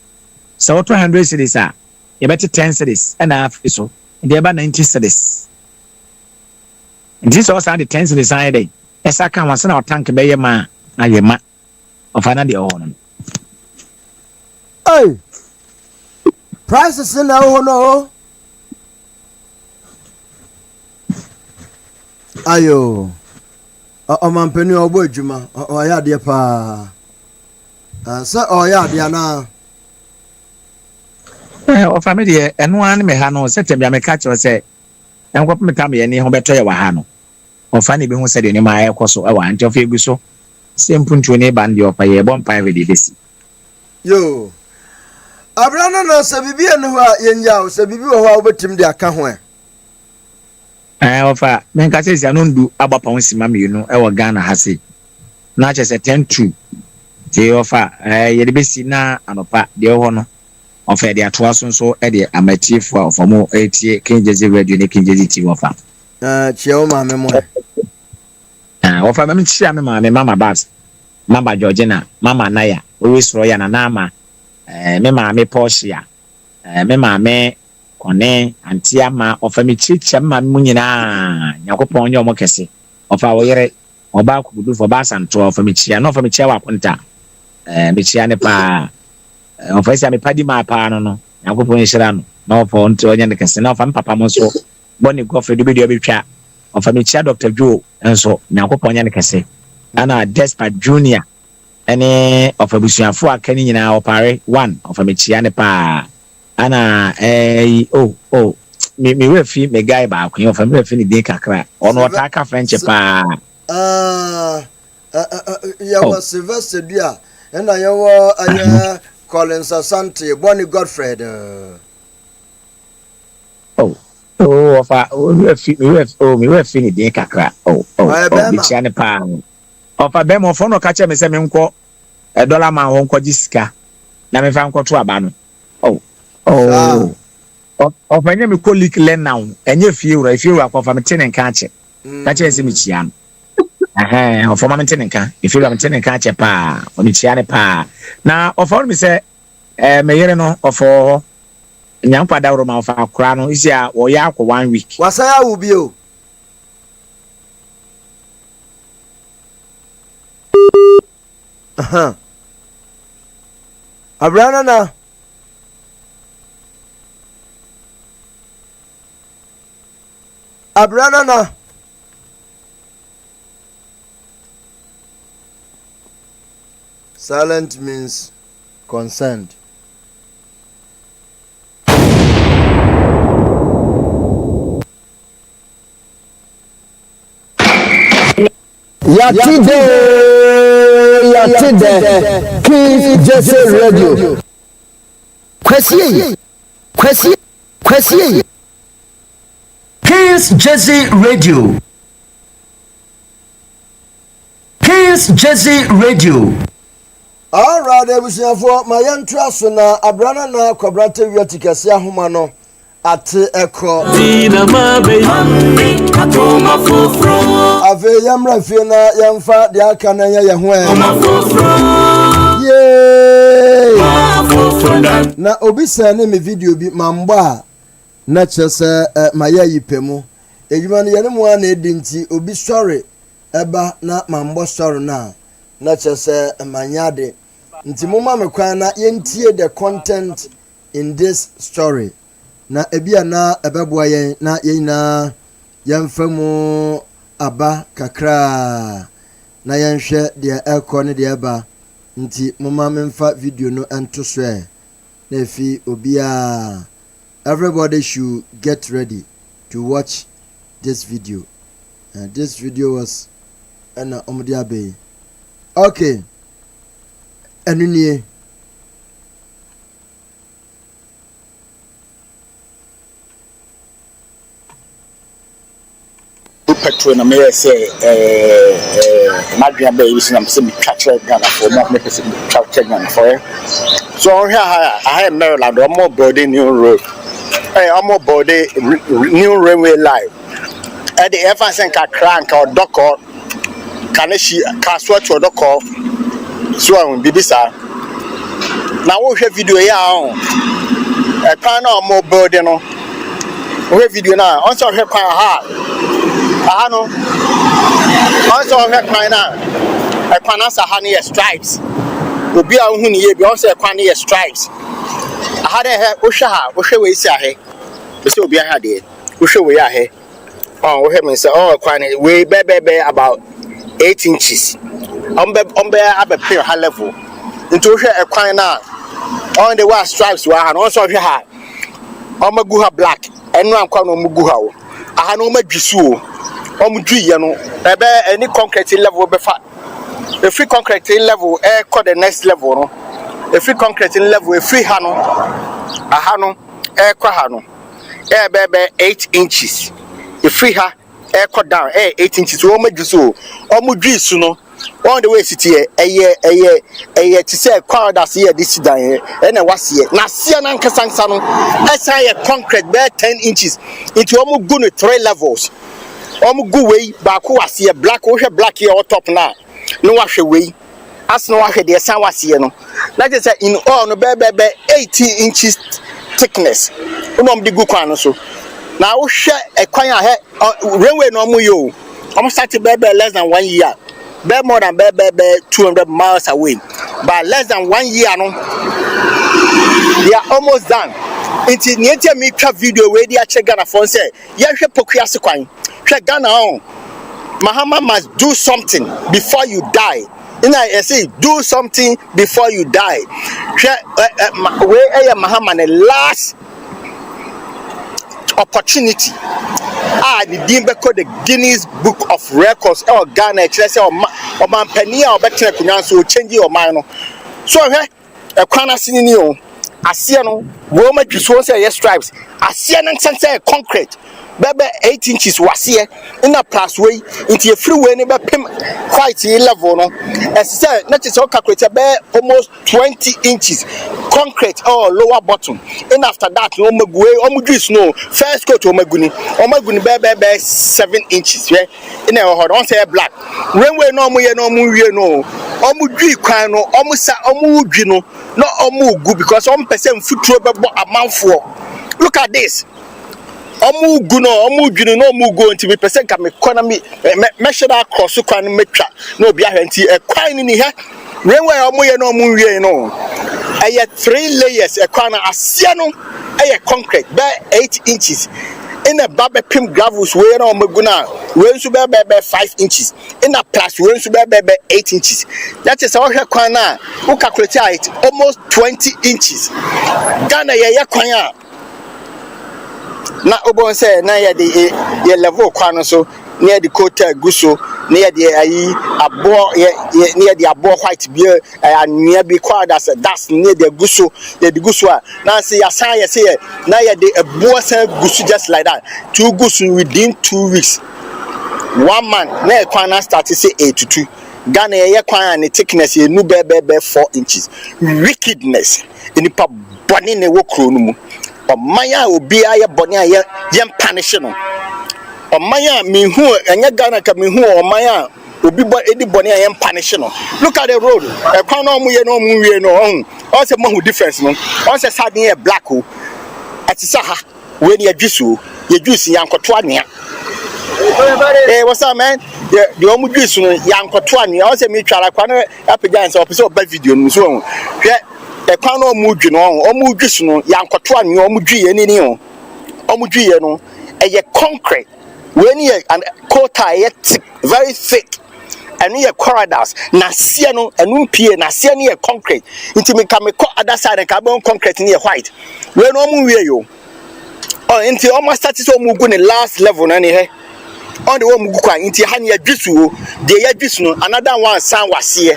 Se auto 100 cedis a you bet 10 cedis and half so and about 90 cedis. And this also the 10 cedis a day esa ka wasa na tank be yema na yema ofana de ono Hey, prices na ho no. Ayo. Omampeni ogbo ejuma oya de pa. Say oya de na. Ofa me de eno an me ha no setem ya me ka che se enkop me tam ye ni ho beto ye wa ha no ofa ne bi hu se de ni ma ekoso e wa antofa ebu so sempuntu ne ba ndi opa ye bon pa we de desi Yo. Abrana no se bibi enu ho yenya o se bibi wo ho obetim de aka ho ofa men ka se sia no ndu agbapa ho sima me no e wo Ghana ha se na che se 10-2 te ofa ye de besi na anopa de ho no ofa de atoa so e de amatifo of mo etie Kinjezi radio ne Kinjezi TV ofa cheo ma me mo ofa me chia me ma me mama Bas mama Georgina mama Naya always roya na nama me ma me Portia me ma me Kone antia ma ofa me chicha ma mu nyina yakopon nye omo kese ofa wo yere oba kudu fo ba santo ofa me chia no ofa me chia wa ponta me chia ne pa ofa sia me padi ma pa no yakopon hira no na ofa onto onye ne kese na ofa me papa mo so boni gofre do be do be twa ofa me chia Dr. Joe enso yakopon onye ne kese ana Despa Junior ene ofa busuafo akani nyina opare 1 ofa me chia ne pa ana me we fi me guy ba akun ofa me fi ni din kakra ono otaka French pa ya was Sylvester Dia and I was Collins Asante Bonnie Godfred ofa me we fi ni din kakra me chia ne pa ofa be mo fo no ka che me se me nko $1 ma ho nko gisika na me fa nko to aba no ofa nye me colleague len now enye fie wura kwa fa me tene nka ache ka che se me chia no ofa ma me tene nka fie wura me tene nka ache pa o me chia ne pa na ofa me se me yere no ofa nyankwa da wuro ma ofa akura no isi a wo ya akwa 1 week wasaya wo bio Abrana na silent means consent. Yatide King Jesse Radio Kwesi King's Jesse Radio All right, for my young trust na abrana na kwabrate wiati kase ahoma no ate eko ave yamra fie na yamfa de aka na ye ho na obi sane me video bi mambo na chese maya yipemu edwuma no yene mo na edinti obi story eba na mambo story na chese manyade nti moma me kwan na yentie the content in this story na ebia na ebeboa yen na yina yemfamu aba kakra na yenhwe de ekọ ne de eba nti moma me mfa video no ento so na fi obia everybody should get ready to watch this video. This video was ana omudia be okay anunie petrol na me say madria be use na me catcher Ghana for more me person catcher Ghana for so here I am Maryland or more building new road I'm more building new railway line at the Everson ka crank or docker can she kaswa to docker so on bibisa na wo hwe video ya on e pan na more building no wo video na on so hwe pan ha no Also on her kwana a kwana sa ha ne stripes obi a hu ne ye bi on say kwana ye stripes aha de he wo hwe we si ahe be say obi aha de wo hwe we ahe wo hwe me say kwana we be about 8 inches on be abe ha level into hwe e kwan na on the way stripes wa ha no so hwe ha on magu ha black enu ankwa no mugu ha wo aha no madwisu o on dwi ye no ebe any concrete level be fa a free concrete level call the next level no a free concrete level a free ha no aha no kwa ha no be 8 inches a free ha call down 8 inches o madwisu o mudwisu no on the way city eye to say crowd as here this down here and was here na sia na nkasansa no esa ye concrete be 10 inches into omu go no 3 levels omu go way back was here black o hwe black here on top na no wa hwe way as no wa hwe de san was here no that is in all no be 18 inches thickness omu di go kwan no so na wo hwe ekwan a he railway no omu yo omu start be less than 1 year. Be more than 200 miles away, but less than 1 year no, they are almost done. Until near me video where they are check Ghana for say, yeah, she pokuya kwan. Check Ghana on. Mahama must do something before you die. You know, I say do something before you die. Where Mahama the last opportunity. The Dimbeco the Guinness Book of Records or Ghana or Mampania or Better so change your mind. So a corner senior Asiano, Roma just say yes stripes, Asian and Sansa concrete. Bebe 8 inches was here in a plus way into a freeway neighbor quite level. No, as I said, not is all calculated almost 20 inches concrete or lower bottom. And after that, no Omagui snow first go to Omaguni bebe 7 inches. Yeah, in a hot on say black. Rainway no more no Omugui kwano omusa omugui no omugu because 1% foot trouble a mouthful. Look at this. Omugu no omugu nti me pese ka me economy measure that cross kwan metwa no obi ahenti e kwan ni he rainway omuye no omuwie no eye 3 layers e kwan asia no eye concrete be 8 inches in a babe pim gravels we no omugu na we nso be 5 inches in a plus we nso be 8 inches that is how kwan na we calculate it almost 20 inches Ghana ye kwan a na obon say na ye de level kwan so near the coat guso near the abo near the abo white beer near be called as that's near the guso the guso na say asan ye say na ye the abo say guso just like that 2 guso within 2 weeks 1 month na kwan na start say 8 to 2 Ghana ye kwan and thickness ye nu be 4 inches wickedness in pa boni ne wo kro no mu Omaya obi aye boni aye yem punish no Omaya mihu enye Ghana ka mihu omaya obi edi boni aye punish no look at the road e kwan no mu ye no mu wie no on say mahu difference no on say sardine e black o atisa ha we ne adwisu ye juice yankoto anea what's up man the omu juice no yankoto anea on say me twara kwan apega say opese oba video no so hwe e kwan no omudwi no omudwi no yankoto anwe omudwi ye ni o omudwi ye no eye concrete when ye and quota ye thick very thick and ye corridors na sia no enu pie na sia ne ye concrete nti me ka me ko other side ka be concrete ne ye white we no omuwie yo nti almost start so omugu ne last level na ne he on the one kwa nti ha ne adwisu de ya adwisu no another one san wase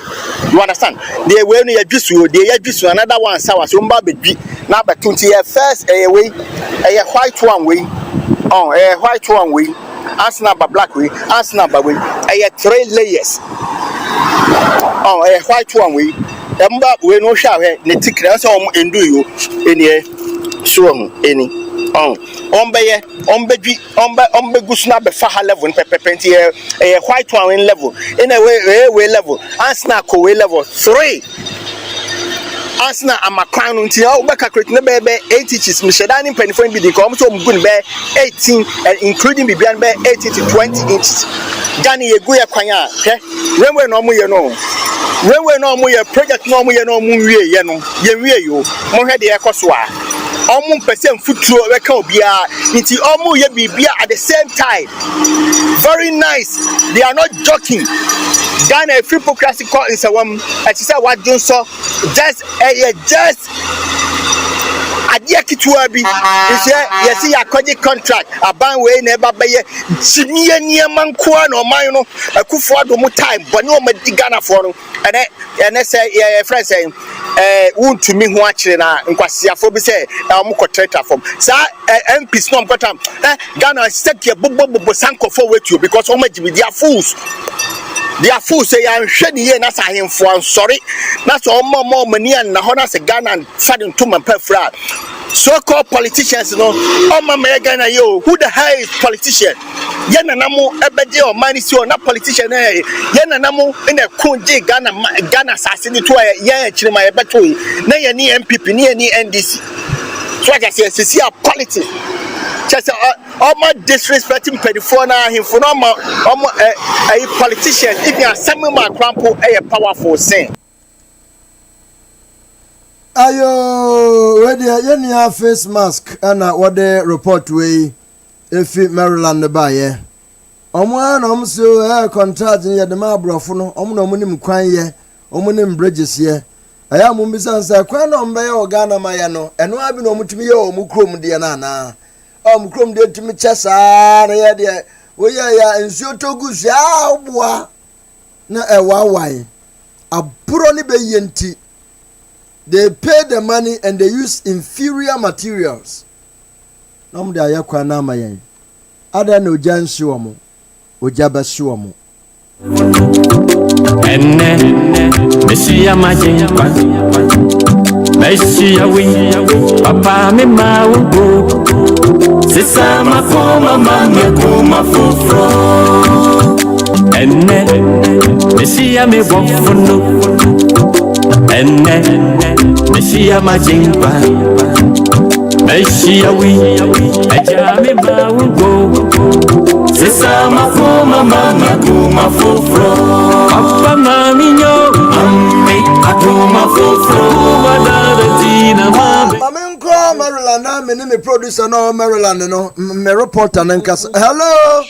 you understand the way no ya adwisu de ya adwisu another one san wase mba bedwi na betu nti ya first way white one way white one way asna ba black way asna ba way 3 layers white one way mba we no hwa he ne tikira so endu yo eni so eni ombegusna be fa level pepenti white one level in a way level ansna ko way level 3 asna amakwan no ntia wo beka create na be 8 inches msheda ni penifo bi di ko so mgun be 18 and including bibian be 18 to 20 inches Ghana yegu ya kwan a hwe no mo ye no we no mo ye project no mo ye no mo wie ye no ye wie yo mo hwe de ekoso a omo mpese mfuturo we ka obia nti omo ye bibia at the same time very nice they are not joking Ghana a free hypocrisy call in sawam at say what do so just adia kitua bi ise yesi yakwaje contract aban we na eba beye chimie niema nkoa na oman no akufo adomo time bone o madi Ghana for no ene say your friend say wuntumi ho akire na nkwasiafo bi say omo contractor form sa MPs no mkotam Ghana seke bobo sankofo wetuo because o magimi dia fools. They are fools say I'm shedding ye na sahemfo am sorry na so omo mani an na ho na se Ghana fadin to man pefra so-called politicians no omo me Ghana yo who the hell is politician ye na namo ebede o man si o na politician ye na namo ina kunje Ghana sase ni to ye akire ma ye beto na ye ni MPP ni NDC so I say see a politics just almost disrespecting pedifo na himfo no a politician if you are some ma crampo a powerful thing ayo we dey yenia face mask na what the report we efi Maryland ba ye omo na omo so contract ye de ma abrofo no omo na omo nim kwan ye omo nim bridges ye aya mo mbisa nsa kwan na omo be ye Ghana ma ye no eno abi na omo tumi ye omo krom de na krom de tumi chesa na ye de we ya nsuo togusu oboa na wawai aburo ni be yenti. They pay the money and they use inferior materials. Nom de ayakwa na amayen. Ada na ojan shiwomo. Ojaba shiwomo. Enne Messiah majinpa Messiah wi Papa me maugo Sisa makoma mama kuma fufro Enne Messiah me bofuno Enne Messiah majinpa Messiah wi Aja me maugo Sisa makoma mama kuma fufro Papa mami nyo Mami akuma fufro Wadada tina mami Mami nko Maryland na me producer no Maryland no me reporter na nkasa. Hello.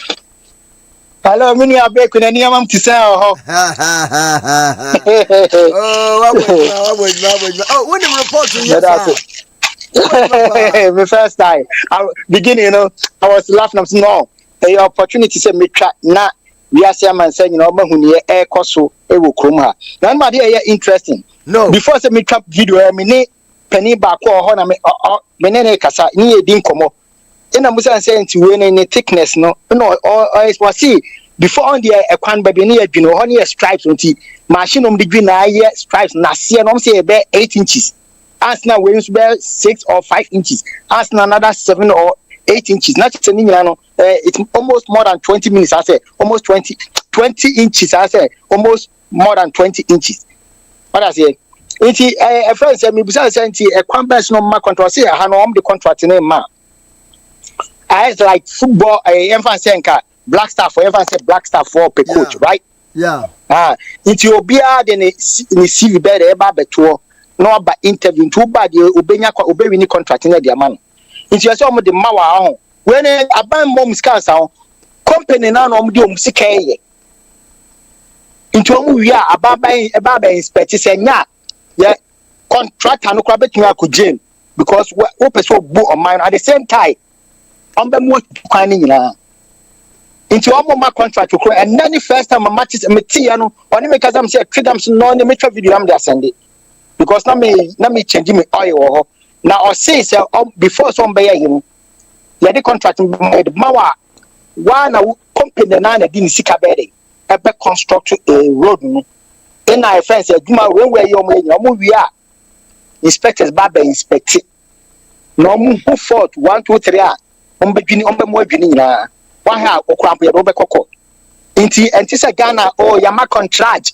Hello, mini abeku na ni amam tisa ho. Oh, what when the reporting yes. The first time beginning, I was laughing. I'm saying, no, the opportunity say me try na we are saying man saying, mahuni e koso e wo krom ha. Na ma dey interesting. No. Before say me trap video, me ni penny back ho na me ne kasa ni e din komo. Ina musa say nti we ne thickness no or see before on the ekwan baby ni adwino ho ne stripes nti machine om degree na aye stripes na se no say be 8 inches. As now we be 6 or 5 inches. As now another 7 or 8 inches. Not just it's almost more than 20 minutes. I say almost 20 inches. I say almost more than 20 inches. What I say? A friend said me besides saying a convention no ma contract say I know the contract name ma. I like football. Everyone saying black star for everyone say black star for per coach, right? Yeah. Into obia then ni CV be the eba beto. No ba interview to ba de obenya obewini contract na dia man nti yase omo de mawa ho when aban mom scans ho company na no omo de omo sika ye nti omo wi a aba inspect say nya ye contract no kwa betumi akogem because wo person bu on mine at the same time on be mo kwan ni nyina nti omo ma contract ko and then the first time match me tia no oni make am say tridam no ni me twa video am dey send it. Because na me change me oil now or say before some buy him ya the contract with mawa one company na di sika bede e be construct a road no in our friends say duma when we you we are inspectors ba inspect no mu who fault 1 2 3 on be dwini on be mo adwini nyina one ha okrampo ya do be kokko enti say Ghana oh ya ma contract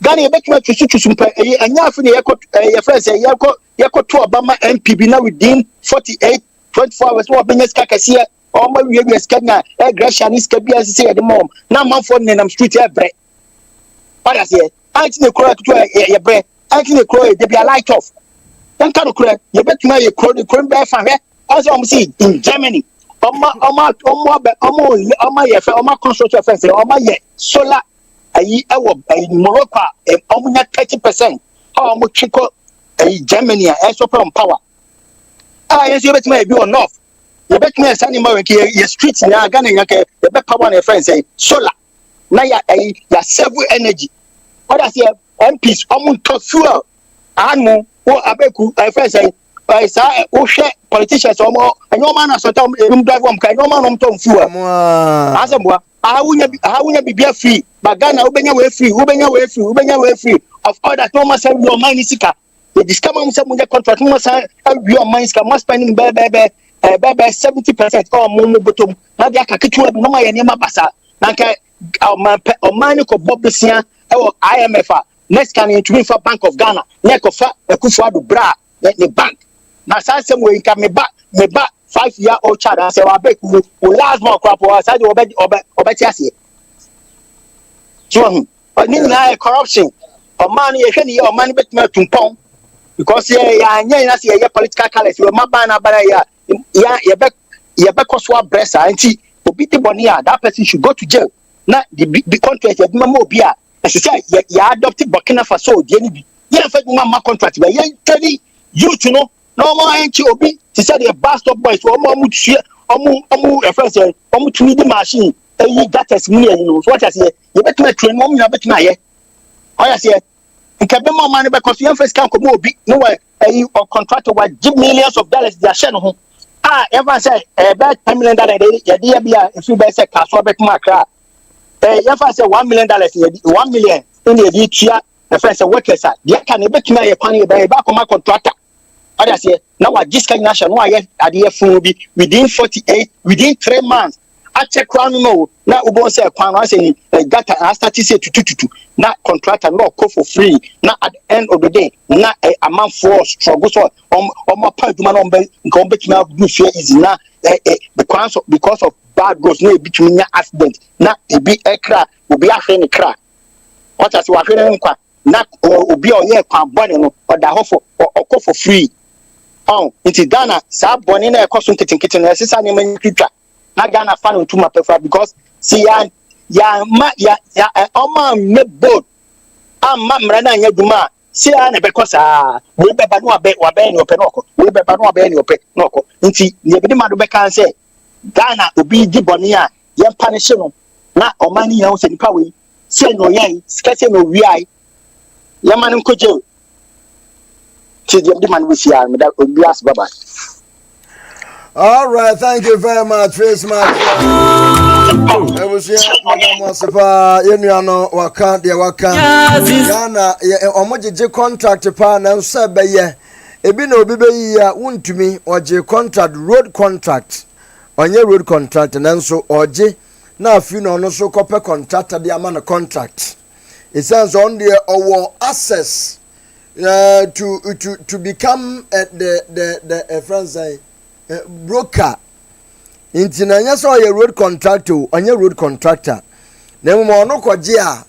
Ghana yɛbɛtumi atusu mpa ɛnyɛ afi ne yɛfrɛ sɛ yɛkɔto Obama MPB na within 48 24 hours na wɔbɛnya sika kɛseɛ ɔma wie sika na ɛgrɛhyia ne sika bi asese yɛde ma wɔm na amanfoɔ nenam street ɛbrɛ ɔda seɛ anti ne kuro akutu yɛbrɛ anti ne kuro de bia light off yɛnka no kuro yɛbɛtumi ayɛ kuro ne kuro bɛɛ fa hwɛ ɔsɛ ɔmo si in Germany ɔma yɛfɛ ɔma construction fɛnsɛ ɔma yɛ solar ayi ɛwɔ Morocco a ɔmo nya 30% a ɔmo twe kɔ Germany a ɛsɔ from power a yɛn so yɛbɛtumi ayɛ bi wɔ north yɛbɛtumi ayɛ sani ma wɛn kɛ yɛ street nyinaa Ghana nya kɛ yɛbɛ power na yɛfɛ nsɛ solar na yɛ save energy ɔda sɛ MPs ɔmo ntɔ fuel anu wɔ abɛku ɛfɛ nsɛ saa wohwɛ politicians ɔmo ɛnyɛ ɔmo ana sɔtɔ ɛnum drive wɔm ka ɛnyɛ ɔmo ana ɔmo tɔ fuel asɛmboa ahawunya bibia free but Ghana wobɛnya wɔ free of all that no must have your money sika the discover mo sɛ mo contract mo sa awie ɔman sika mo spending bɛɛ 70% ɔmo botom na de aka ketewa bi na ma yɛ nneɛma basa na nka ɔman ne kɔ bɔ besia ɛwɔ IMF a next kan ntumi fa Bank of Ghana na ɛkɔfa Akufo-Addo bra ne bank na saa sɛm wɔ nka me ba 5-year-old child and say wabeku will last more crap or say obeti asie so ni na corruption o man ye hwe ni o man betuma tumpon because ya anya na say ye political colors we maba na bara ya ye be koso abresa anti obi te boni a that person should go to jail na the contract ye ma obi a say ya adopt Burkina Faso die ni bi ye fa ma contract be ye tell you to know no more anti obi to say the bastard boys omu friends omu tuni di machine that is me you know so what I say you better train mom you better aye I say nka be mama ne be cause you first can come obi no way or contractor wa give millions of dollars they share no ho ever say about $10 million ye dey bia if you be say kaso be kuma kra you first say $1 million 1 million in the tua the first workers they can be tuma ye kwan ye be come contractor I say now what this kind national why within 3 months I check crown no now we say crown I say got I start to say to na contractor no call for free now at the end of the day na a man for struggle so my part man on be now do fear is now because of bad roads no between accident na e be ekra obi ahwe ne kra what as we ahwe ne nkwa na obi o ye kwan bone no or da ho for free into Ghana, sa boni na ekoso nketinketi na sisa ne manyitwa na Ghana fa no ntuma pefa because see ya oma me board amma mra na anya duma see ya na bekosa we beba no wabe ni ope noko we beba no wabe ni ope noko nti ne bi ma do beka say Ghana obi di boni a ye punish no na omani ya wo se nipa we say no yan skase no wi ai ya man nkoje all right, thank you very much. Face match. I was here, Madam Wasipa, Yenuano, Waka, Ghana, Omoji contract pan and Sabaya. Ebino Bibe, won't to me, or J contract, road contract, on your road contract, and so or J. Now, if you know, no so copper contract, the amount of contract. It says on the our access. To become the friends broker into na so your road contractor on your road contractor na mo no koje a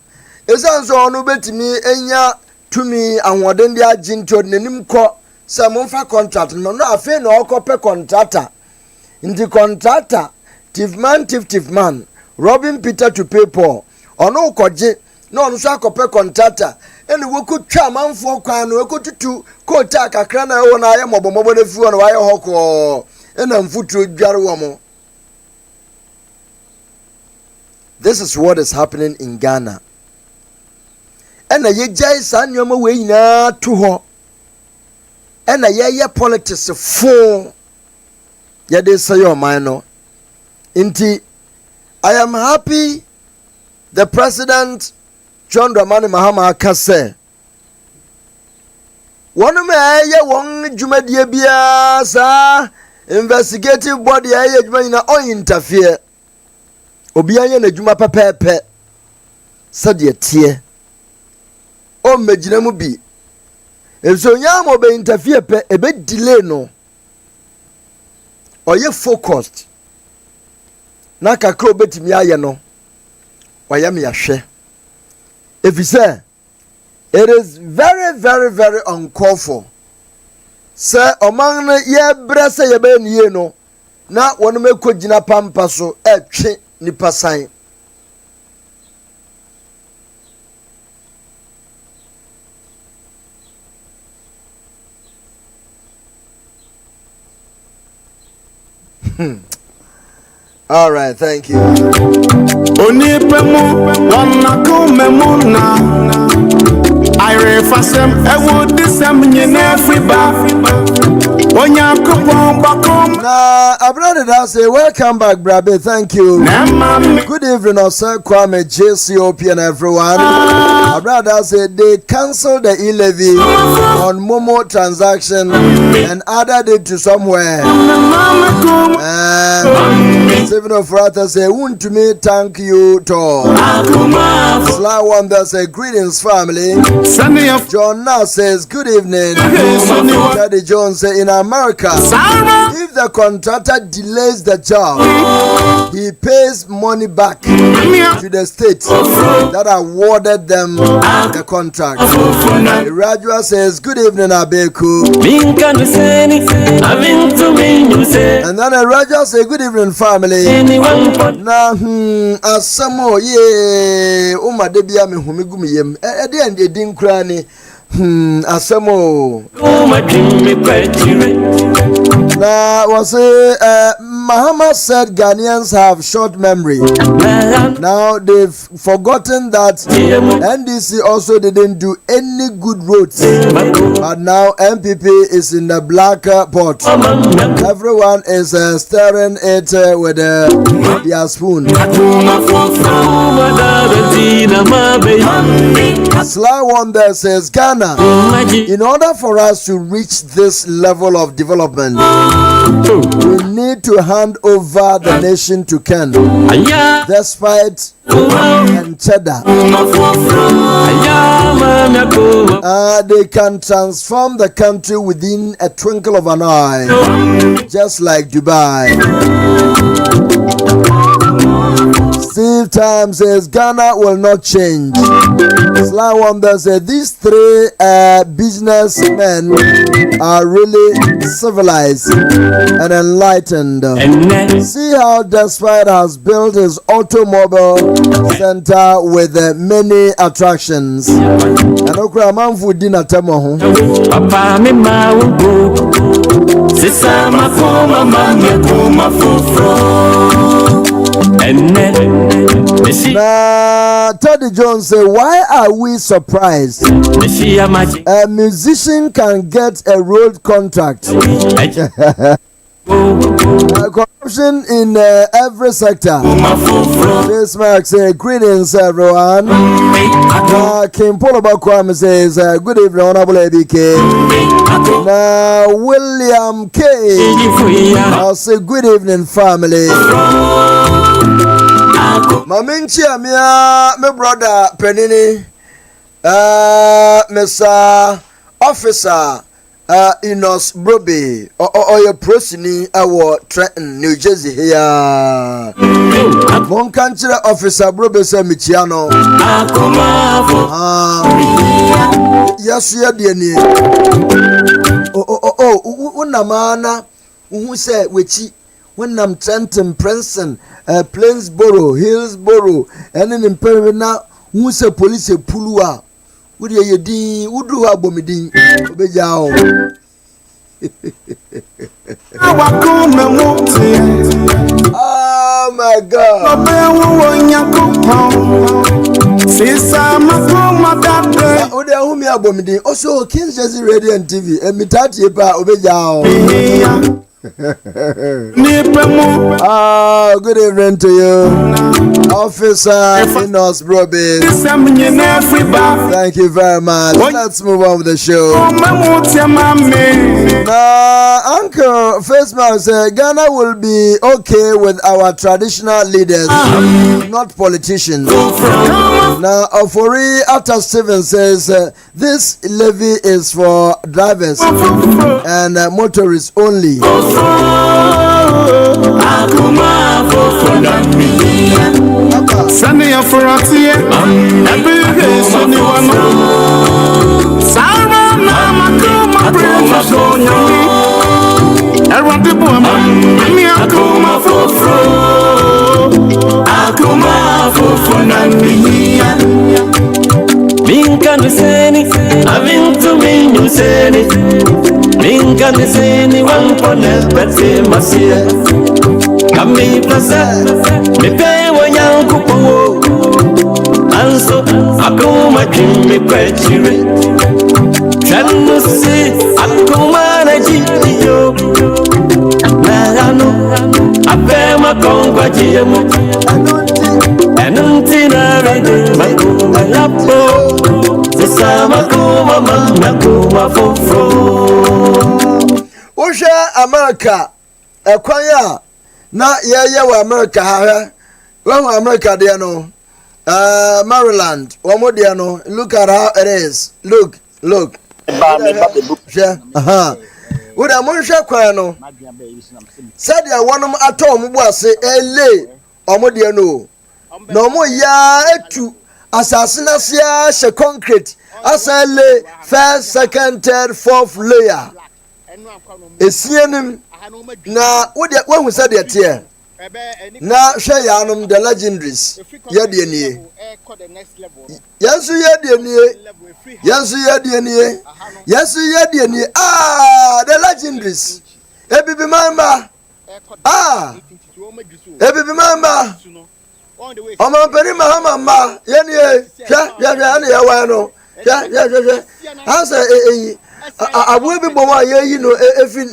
esan so no betimi enya tumi anwoden dia ginto nanim ko se mo fa contract no afi na okope contractor into contractor thief man robbing Peter to pay Paul ono koje no so akope contractor ene woku twa manfo kwan no woku tutu kota kakra na wo na aye mobomobo na fiwo na waye hoko ena mfuturo dware wo mo. This is what is happening in Ghana. Ena ye jai san nyoma we nyina to ho. Ena ye politics fo. Ye dey say your man no. Inti I am happy the president John Dramani Mahama kase wonu me ye won dwumadie bia sa investigative body ye dwuma na on interfere obi anya na dwuma pepepe sade tie o mejina mu bi enso nya mo be interfere pe e be delay no oye focused na kakra obetimi aye no oye me yahwe efise it is very very very uncalled for say oman no ye brese ye be niye no na wono mekogina pampa so etwe nipa san all right, thank you. Oni pemu wana kumemuna. I refasem ewo disem nyine friba. Onya kupon bakom. Na brother that say welcome back, Brabe. Thank you. Good evening, sir. Kwame JCOP and everyone. Brother say they cancelled the e-levy on Momo transaction and added it to somewhere. Seven of Rata say, "Won't to me thank you to." Sly Wonder say, "Greetings, family." John now says, "Good evening." Daddy John say, "In America, if the contractor delays the job, he pays money back to the state that awarded them the contract." Rajwa says, "Good evening, Abeku." And then Rajwa says, "Good evening, family." Na asamo ye uma debia me humigumi yem ede and edin kra ni asamo na was Muhammad said Ghanaians have short memory. Now they've forgotten that NDC also didn't do any good roads, but now MPP is in the black pot. Everyone is stirring it with their spoon. Sly Wonder says, Ghana, in order for us to reach this level of development, we need to hand over the nation to Ken, despite and cheddar. They can transform the country within a twinkle of an eye, just like Dubai. Steve Time says Ghana will not change. Sly Wonder said these three businessmen are really civilized and enlightened. See how Despite has built his automobile center with many attractions. And okra manfu dinner temo. Papa me ma wo sisa makoma mama kuma fofro. Now, Teddy Jones say, why are we surprised? A musician can get a road contract. Corruption in every sector. This Mark say, greetings everyone. Kim Polobakwam says, good evening, Honorable ABK. Now, William K. I'll say, good evening, family. Maminchi amia, my brother Penini, Mr. Officer Inos Broby, or your prosini, our Trenton, New Jersey here. Monkanchira Officer Broby Semichiano. Yes, you are dear. Unamana, who said, which when I'm Trenton, Princeton, Plainsboro, Hillsboro, and in Imperial now, who's a police a pulua. Would you do abomidin? Obejao. Oh my God. Ode ahumi abomidin. Also Kings Jersey Radio and TV. Emitati pa obejao. Hello, good evening to you, Officer Enos Brobis. Thank you very much. Let's move on with the show. Now, Uncle Faceman said Ghana will be okay with our traditional leaders, not politicians. Now, Ofori Atta Stevens says this levy is for drivers and motorists only. Sunday for us here, every day, Sunday one. Sarah, Mama, my breakfast on you. I want the woman, me, I come for Minka niseni, avintu minyu seni. Minka niseni, wampone pete masie. Kami plasa, mi pe wanyangu po. Anso, akuma jimi kwechire. Chanusi, akuma na jiyo. Nagano, apema kongwa jiyemu. Enunti na rede, makuma yapo. Sisa makuma makuma fofro. Usha America, Ekwanya. Na wa America ha. Wa America there no. Maryland, one there no. Look at how it is. Look. Yeah. Uda monsha kwa no. Said ya wanum atom boase ele omo there no. No mo ya etu asasina sia she concrete. Asale first, second, third, fourth layer. Esienim na when we said that here na share yanum the legendaries yede nie Yesu yede nie the legendaries ebibi mamba Oma peri mahama yenie ya ne ya wa no asa abu bi bo wa ye yi no efi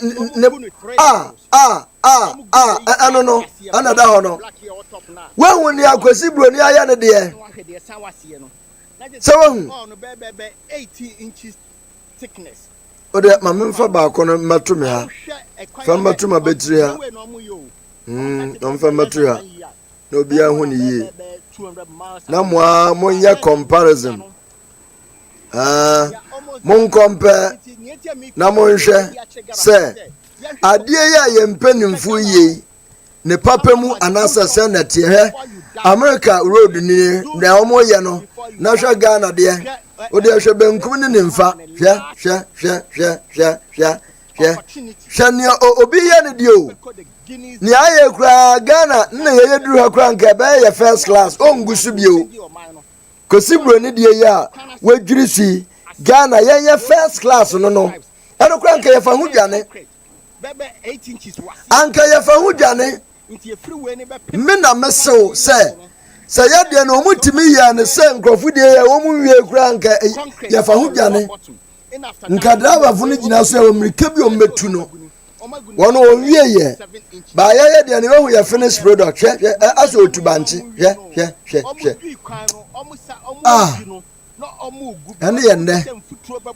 no anada ho no wa hu ni akwasi bro ni aya ne de so wa hu 80 inches thickness o de ma memfa ba ko no matumi ha fa matuma betri ha fa matri ha no bia hu ni ye na mo nya comparison mon compare na mon hwe se adie ya ye mpanimfu ye ne papa mu anasa senate he America road ni na omo ye no na hwe Ghana de o de hwe benkum ni nimfa hwe ni obi ye ne de o ni aye kura Ghana na ye duru ha kura nka ba ye first class o ngusu bi o kosibro ni de ya wadwiri si Ghana ye first class no eno kura nka ye fa hu dwane anka ye fa hu dwane me na mesew se ye de no mutimi ya ne se nkrofu de ya wo mu wie kura nka ye fa hu dwane nka driver fu ni gina so ya America bi o metu no wono o wie ye ba ye de ne wo ye finish product aso otubanchi and yende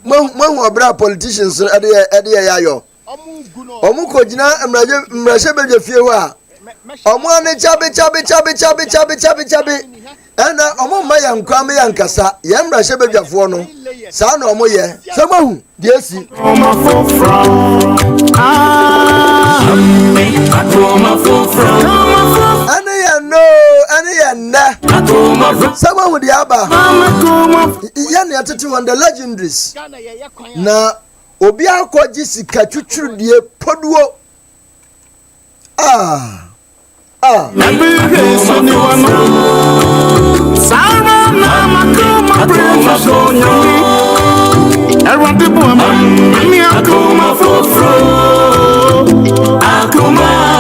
mo obra politicians ade ya yo omu ko gina mraje beje fie ho a omu ane chabe ena omu ma ya nkwa me ya nkasa ya mraje bejafo no sa na omu ye se mahu die si ane ya na se mahu die aba ya ne atete on the legendaries na obi akwaji sika twutwuru die poduo na be so ni wano Sarah na makoma breakfast on you everyone the boy me akoma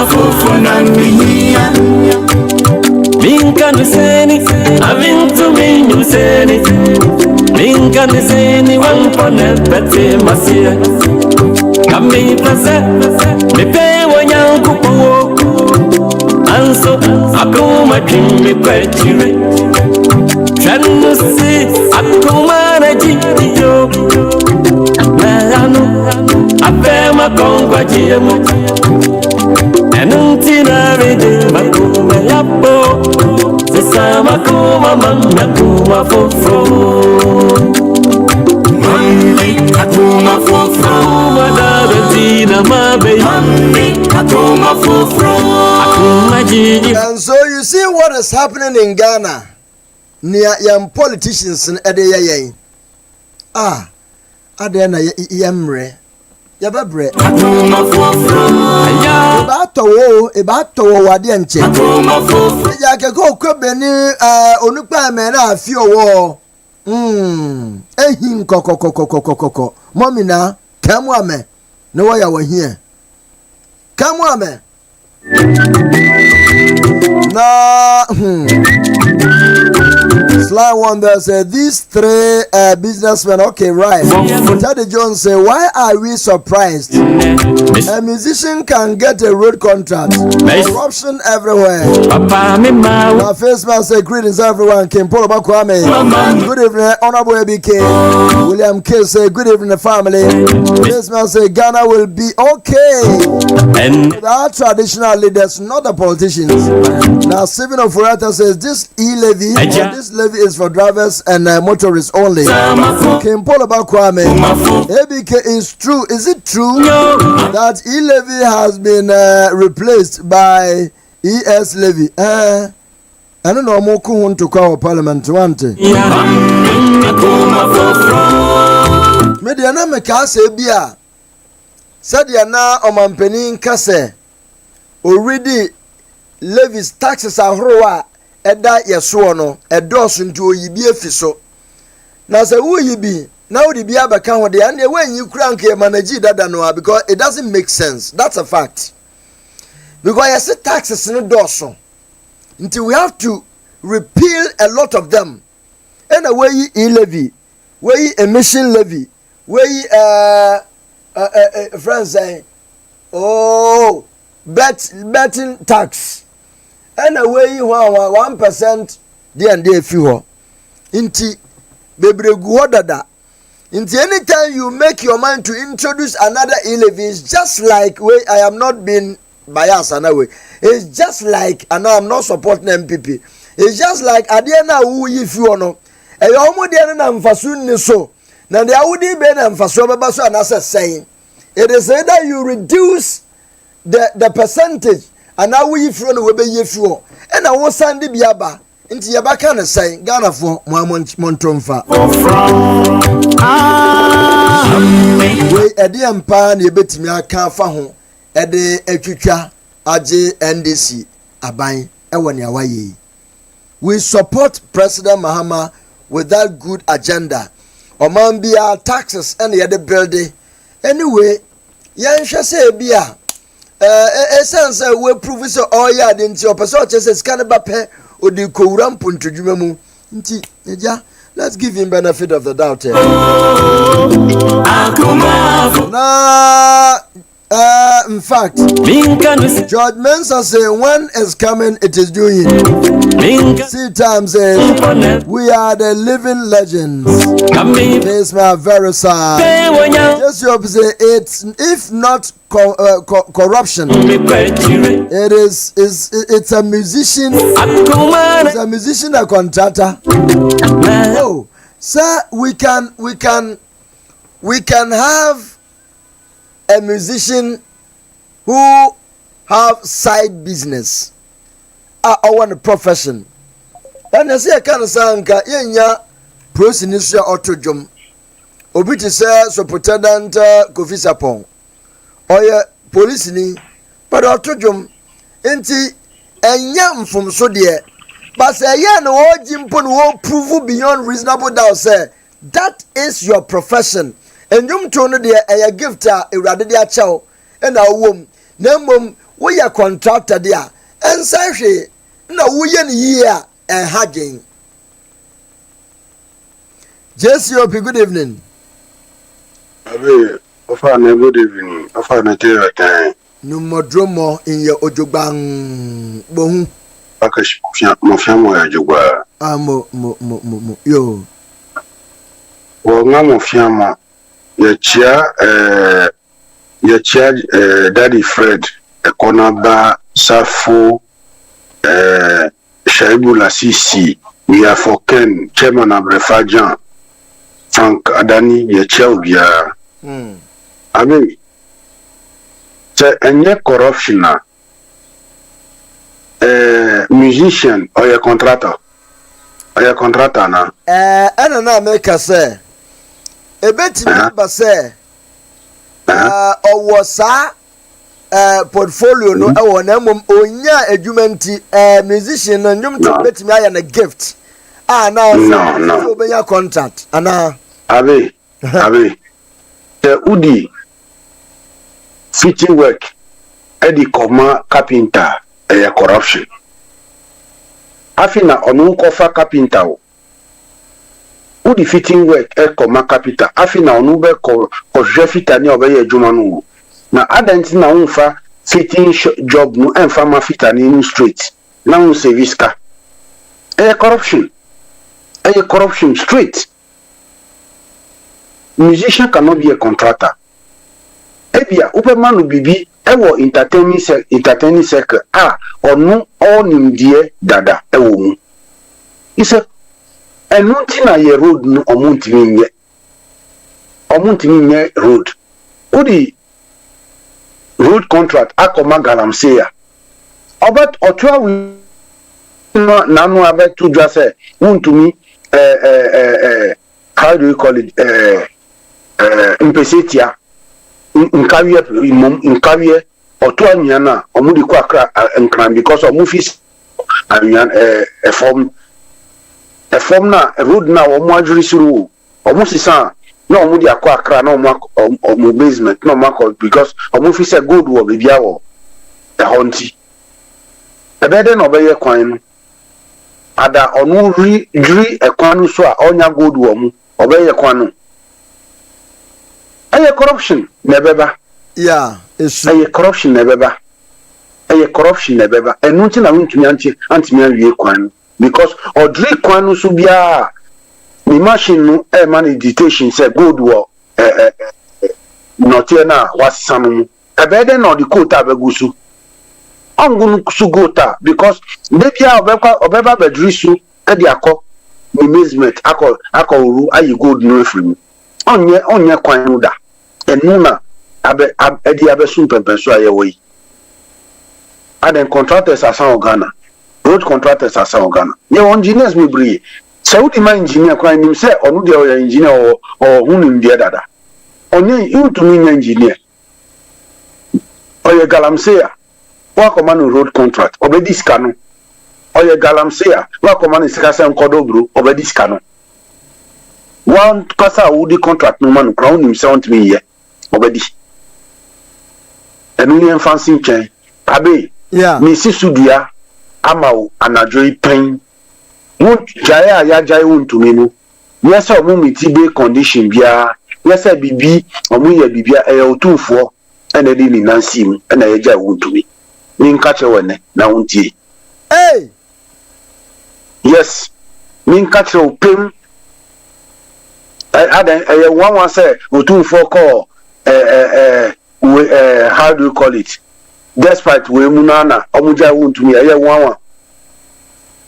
fofro na miya Minka niseni avintu minyu seni Minka niseni wampone pete masie Kami plase mi pe wanyangu po Anso Akuma dream kwetire. Trying see akuma na jiyo. Nayano apema kongwa jiyemo. Enuntina rede makuma yapo. Sisa makuma makuma fofo. Mami akuma fofo. Madarentina mabe. Mami akuma fofo. Akuma jiji. And so you see what is happening in Ghana. Near young politicians in Edeyayen. Ah, Adena Yemre. Yababre. Ebato wadianche. Yakako kwebeni onukpa mena fio wo. Ehin kokokokokokoko. Momina, come ame. No way you here. Come ame. Now, Sly Wonder said these three businessmen, okay, right. Teddy Jones said, why are we surprised? A musician can get a road contract. Corruption everywhere. Now, Faceman said, greetings everyone. Kim Polo Bakwame. Good evening, Honorable ABK. William K said, good evening, family. Faceman said, Ghana will be okay. And our traditional leaders, not the politicians. Now, Stephen of Furata says, this e-levy, this levy is for drivers and motorists only. Kimpola Bakwame, ABK is true. Is it true that e-levy has been replaced by ES levy? I don't know more cool to call Parliament. Mediana Mekase Bia said Yana Omampeni Kase already levies taxes are roa. Eda yeso no edoso nti oyibi efiso na se wo yibi na wo di bia beka ho de and when you crank your manage dada no because it doesn't make sense. That's a fact. Because yes taxes no doso nti we have to repeal a lot of them. And a way e-levy, way emission levy, way friends say oh betting tax. And away 1% D&D fuel. Inti bebre guodada. Inti anytime you make your mind to introduce another e-levy, it's just like way I am not being biased anyway. It's just like and I'm not supporting MPP. It's just like adiana who if you know. E yomo de na mfasu ni so. Na de awudi be na mfasu beba so anasa saying. It is either you reduce the percentage and now we from the webe yefuo and I want Sandy Biaba into Yabaka and say Ghana for Montromfa. We Edian Pan, you bet me a car for home. Ede Echucha, Aje NDC, Abai, Ewanya. We support President Mahama with that good agenda. Omambia taxes and the other building. Anyway, Yan shall say Bia. Essence we prove so all ya didn't your person says Canabape or the Kuram Puntujumu. Let's give him benefit of the doubt here. In fact, George Mensah say when is coming, it is doing. See time says we are the living legends. This my very sad. Just you say it's if not corruption. It's a musician. It's a musician, a contractor. Oh, sir, we can have a musician who have side business or a profession. And I say I can't say yenya proceedings autojum. Obi to say Superintendent Kofi Sapon or ya police ni but autojum enti enyam from so there. But say yeah no jimpon wo prove beyond reasonable doubt say that is your profession. And you told a gift a raddia chow and a womb. Nembum, we are contractor there. And say, no, we year and hugging. Jesse, good evening. Good evening. I find a time. No more drummer in your Ojobang. Boom. package mo fiamo ya jogwa mo yo wo nga mo fiamo ya chia Daddy Fred ekona ba Safo Shaibu Lasisi ya Foken Chairman Abrefajan Frank Adani ya chia obia abi c'est un corruption na musician or your contractor na ana na America say ebeti ba say owo sa portfolio no e won na mom onya adwumanti musician no ndum to beti me aya na gift na so obenya contract ana abi the udi fitting work edi koma carpenter corruption afina onu kofa carpenter o udi fitting work koma carpenter afina onu be ko jefita ni obeye adwuma no na adenti na unfa fitting job no enfa ma fita ni in street na un service ka corruption straight. Musician cannot be a contractor. Ebia upemanu bibi ewo entertaining circle onu onimdie dada ewo mu. Ise enunti na ye road no omuntimi nye road. Udi road contract akoma galamseya. Obat otwa wi no nanu abetu dwa say wuntumi how do you call it impesetia nkawie oto anya na omudi kwa akra nkran because omu fis anya form na road na omu ajuri suru omu sisa na omudi akwa akra na omu basement na omu because omu fis good wo bibia wo e honti ebede na obeye kwan no ada onu ri ekwanu so a onya good wo mu obeye kwanu corruption nebeba corruption nebeba enunti na wuntumi antimi awie kwan because odri kwanu so bia ni machine no man dictation say good wo notie na wasanu mu ebede na odi quota abegusu angunu sugota because debia obeba bedrisu edi akọ amazement akọ uru ayi good no free onye kwan da enuna edi abesun pempenso ayewe aden contractors asan Ghana road contractors asan Ghana ye engineers me bri saudi man engineer kwan nim say onu de o engineer o hunim de dada onye intumi engineer oye galamseya wa command road contract obedi skanu oye galamseya wa command sikasa nkodo bro obedi skanu one kasa udi contract no man crown nim say want me here obedi enu yen fancy chen abe mi sisudia amawo anadwo pen won jaya ya jaya won tumi no yes omu mitibe condition bia yes bibi omu ye bibia otunfo ene di ni nansi mu ene ye jaya won tumi min kache wene na wontie yes min kache opem adan one say otunfo call how do you call it despite we munana omuja wuntumi one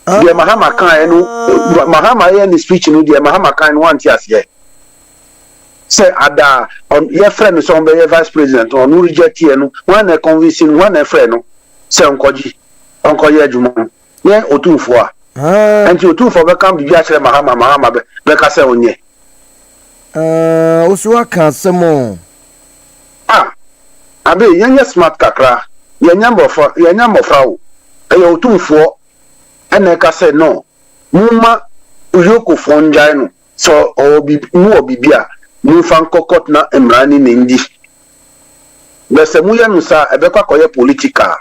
the mahama kan no mahama here in speech no the mahama kan want yes here say ada on your friend so be vice president on no reject here no one e convincing one e friend no say onkoye adwuma ye otunfo a anti otunfo be kan bibia kire mahama be ka say onye osuwa kan semo abe yenye smart kakra yenya mbofra o eye otunfo ene ka say no muma uyoko fonjai no so obibia mu fan kokot na emrani nendi bese mu yanu sa ebekwa koye politika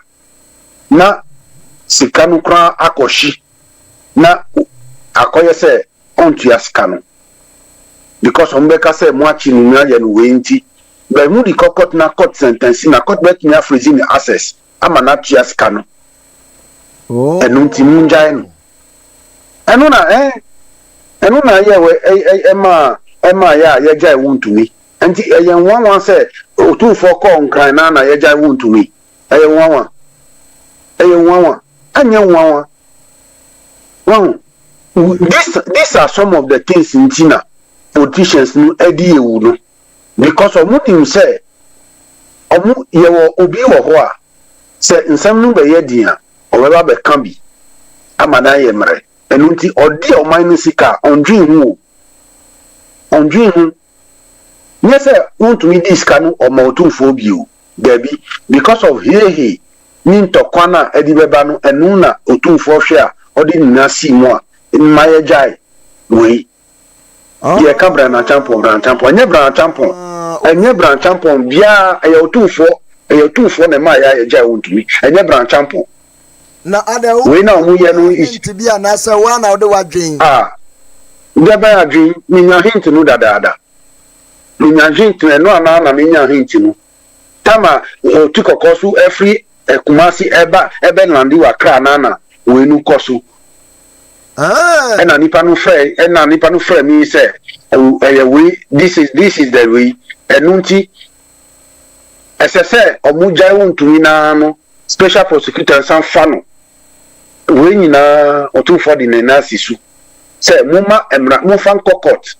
na sikanu kra akoshi na akoye se ontu ya sikanu because ombeka se mu achi nu ya no wenti be mu di kokot na court sentence na court bet me freezing access ama na tia sikanu oh ɛno nti mungyae no ɛno na yɛ wɔ ɛma yɛ a yɛgyae wo ntumi nti ɛyɛ nwanwa sɛ otumfoɔ kɔɔ nkran na yɛgyae wo ntumi ɛyɛ nwanwa anyɛ nwanwa wow these are some of the things in China politicians no edi ewu no because of mutim say omu yewo obi wo ho a say nsam no be yedi a obeba be kan bi amana ye mre enu nti odi oman no sika ondwin hu nye say untumi di sika no o ma otumfo bi o debi because of he ni ntokwa na edi beba no enu na otumfo hwe a odi nina si mu a mmaye jai we ye ka brana tampon enye brana tampon bia e otufo na ma ya jai wontumi enye brana tampon na ada we na omu ye no hint bia na say wa na de wadwen de ba adwen mi nya hint no dadaada mi nya hint no ana na mi nya hint no tama otukokosu every kumasi ebe landi wa kra na we nu koso ena nipa no frɛ mi sɛ we this is the way enunti ɛsɛ sɛ ɔmo gyae wo ntumi na no special prosecutor san fa no we nyinaa ɔtumfo de ne na sisu sɛ moma emra mo fan court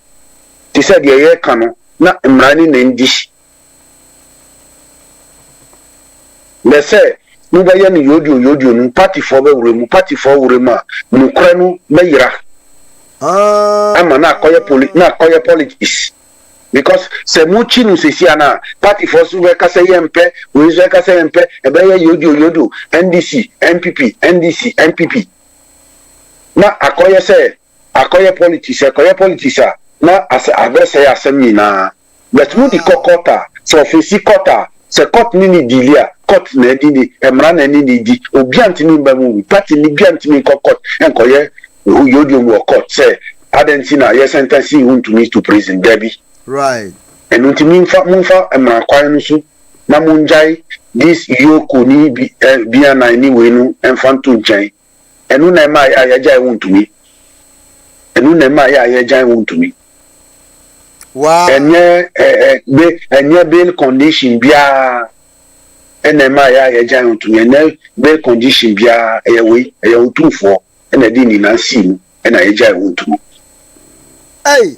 ti sɛ de yɛ ka no na emra ni na ndi le sɛ no ba ye no yodio no party for be wure mu a no kra no be yira ama na akoye politics because se mu chi no sesi ana party for so be ka se yempe we so ka se yempe e be ye yodio NDC NPP na akoye politics a na as abrese ya asem nyina but mu di kokota so fisi kota se court ni dilia court na di emra na ni di obi antimi ba mu party ni bi antimi court enkoye yodio mu court say adentina ye sentence you to me to prison debi right enu ntimi mfa emra kwan no so na munjai this yoko ni bi ana ni we no emfanto nchen enu na ma ayajai wontumi wow enye bail condition bia enema ya jan otu enye bail condition bia eyewe otufo ena di ni na sim ena ya jan otu hey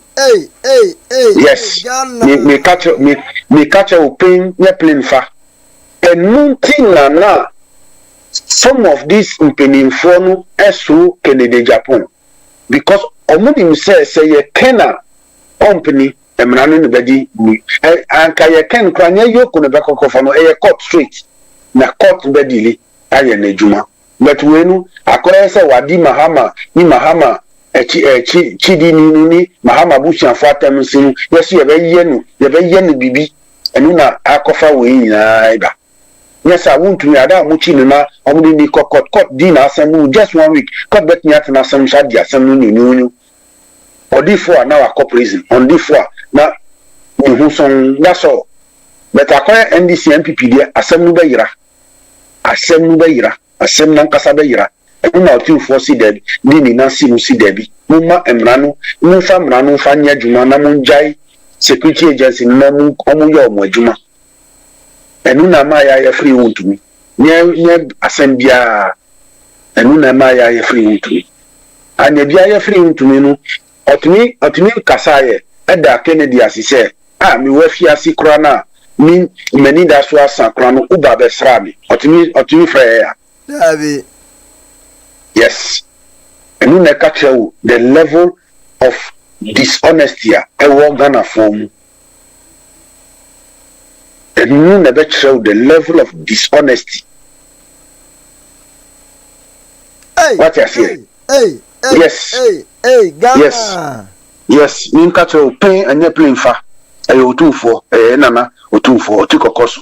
yes me catch open ne plain fa enunti na some of these mpeninfo no eso Canada Japan because omudi say ye kena company emrano ne bedi anka ye ken kranya yoko ne bekokofo no e court straight na court bedili aye na adwuma but we no akoye se wadi mahama chidi ni mahama busianfo atam sinu yeso ye be ye no bibi enu na akofa we nyina ida yes I want to ada mu chi na omudi ni court di na asem just 1 week court bet ni atena asem sha di asem no odifo na wa prison on difo na huson that's all but akoya NDC MPP dia asem no be yira asem nan kasa be yira na otifo si debi ni na si mu si debi mumma emrano mumfa mrano fa nya djuma na munjai security agency na mu omuyo omo adwuma enu na ma ya free wontumi nye asem bia enu na ma ya free wontumi anya bia ya free wontumi no otimi kasaye eda Kennedy asise mi wafi asikura na mi mani da so asakura no uba be sra mi otimi frɛ ya Davi yes enu na ka chew the level of dishonesty e wo Ghana form enu na be chew the level of dishonesty what I say yes Ghana yes min ka chew pen anya plain fa ayi otufo nana otufo otikokoso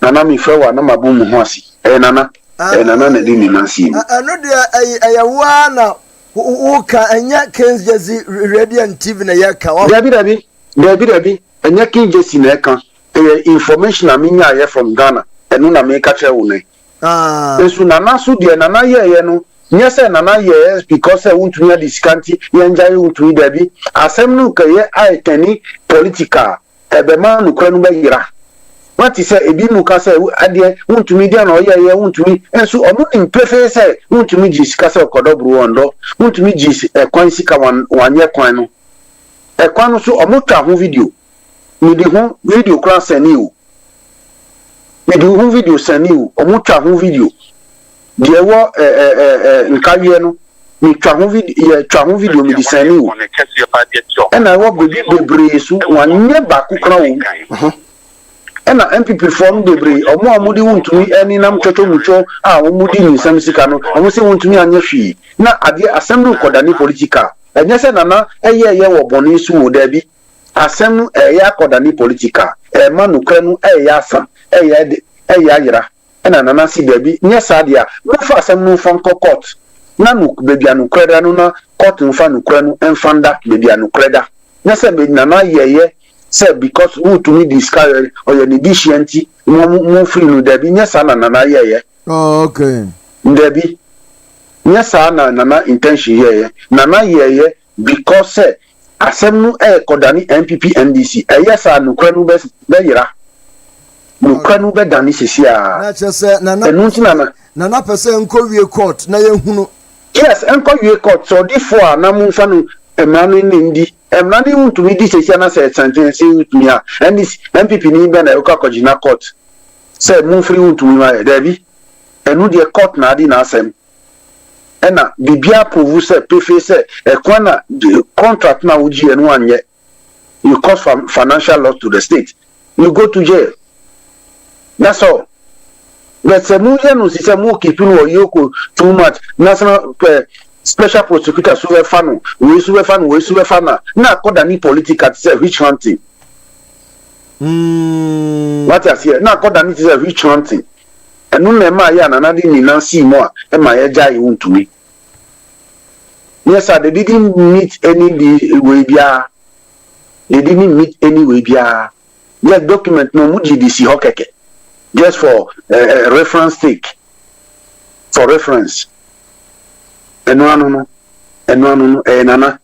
nana mi frɛ wa na mabu mu ho asi nana na di ni nansi ano dia ayawa na wo ka anya Kings Jersey Radiant TV na yaka wa dabi anya King Jersey na ka information na minya ye from Ghana enu na me ka chew ne Nso nana so de nana ye no nye se nana ye because wuntumi adi skanti ye njare wuntumi dabi asem no kaye aitani political ebe ma no kwanu ba yira what is ebi mu ka se ade wuntumi dia na oye wuntumi enso omo impefe se wuntumi ji sika se okodobru wondo wuntumi ji kwan sika wanye kwan no kwan no so omo twa ho video mi di ho video class ani o mi di ho video sani o omo twa ho video de wo nkawie no mi twa ho video mi di sani o na wo bebre so wanye ba kokra wo ena MPP form bebre omo di wuntumi eni nam chocho mucho omo di nsam sika no omo se wuntumi anya hwi na ade assembly kodani political enye se nana eye wo boni su wo da bi asem eye kodani political ma nukra no eye asam eye ayira ena nana si da bi nye sadia no fa asem no fon court na no bebi anu kreda no na court nfa nukra no enfanda bebi anu kreda nye se be nana yeye say because who to me discourage or your deficiency mo free no da bi nye sa nana yeye okay Debbie, yes, nana intention here. Nana yeye because say asem kodani MPP NDC. Yes, no kranu be yira. No kranu be dani sisia. Na chese nana pese enko wie court na yehunu. Yes, enko wie court so therefore na mu fa no emranu ndi. Emranu wuntumi di sisia na say sentence wuntumi a. NDC MPP ni be na ukakojina court. Say mu free wuntumi ma Debbie. Enu de court na adi na asem ena bibia provu se pefe se ekwana contract na uji enu anye you cause financial loss to the state you go to jail that's all but se mu ye no se mu keep no yoko too much national special prosecutor suwe fanu we suwe fana na akoda ni political say rich hunting what I say na akoda ni say rich hunting enu na ma ya na di ni nancy mo a e ma ya jai wuntumi yes they didn't meet any way bia they didn't meet any way bia yes document no mu GDC hokeke just for reference sake for reference enu anu no nana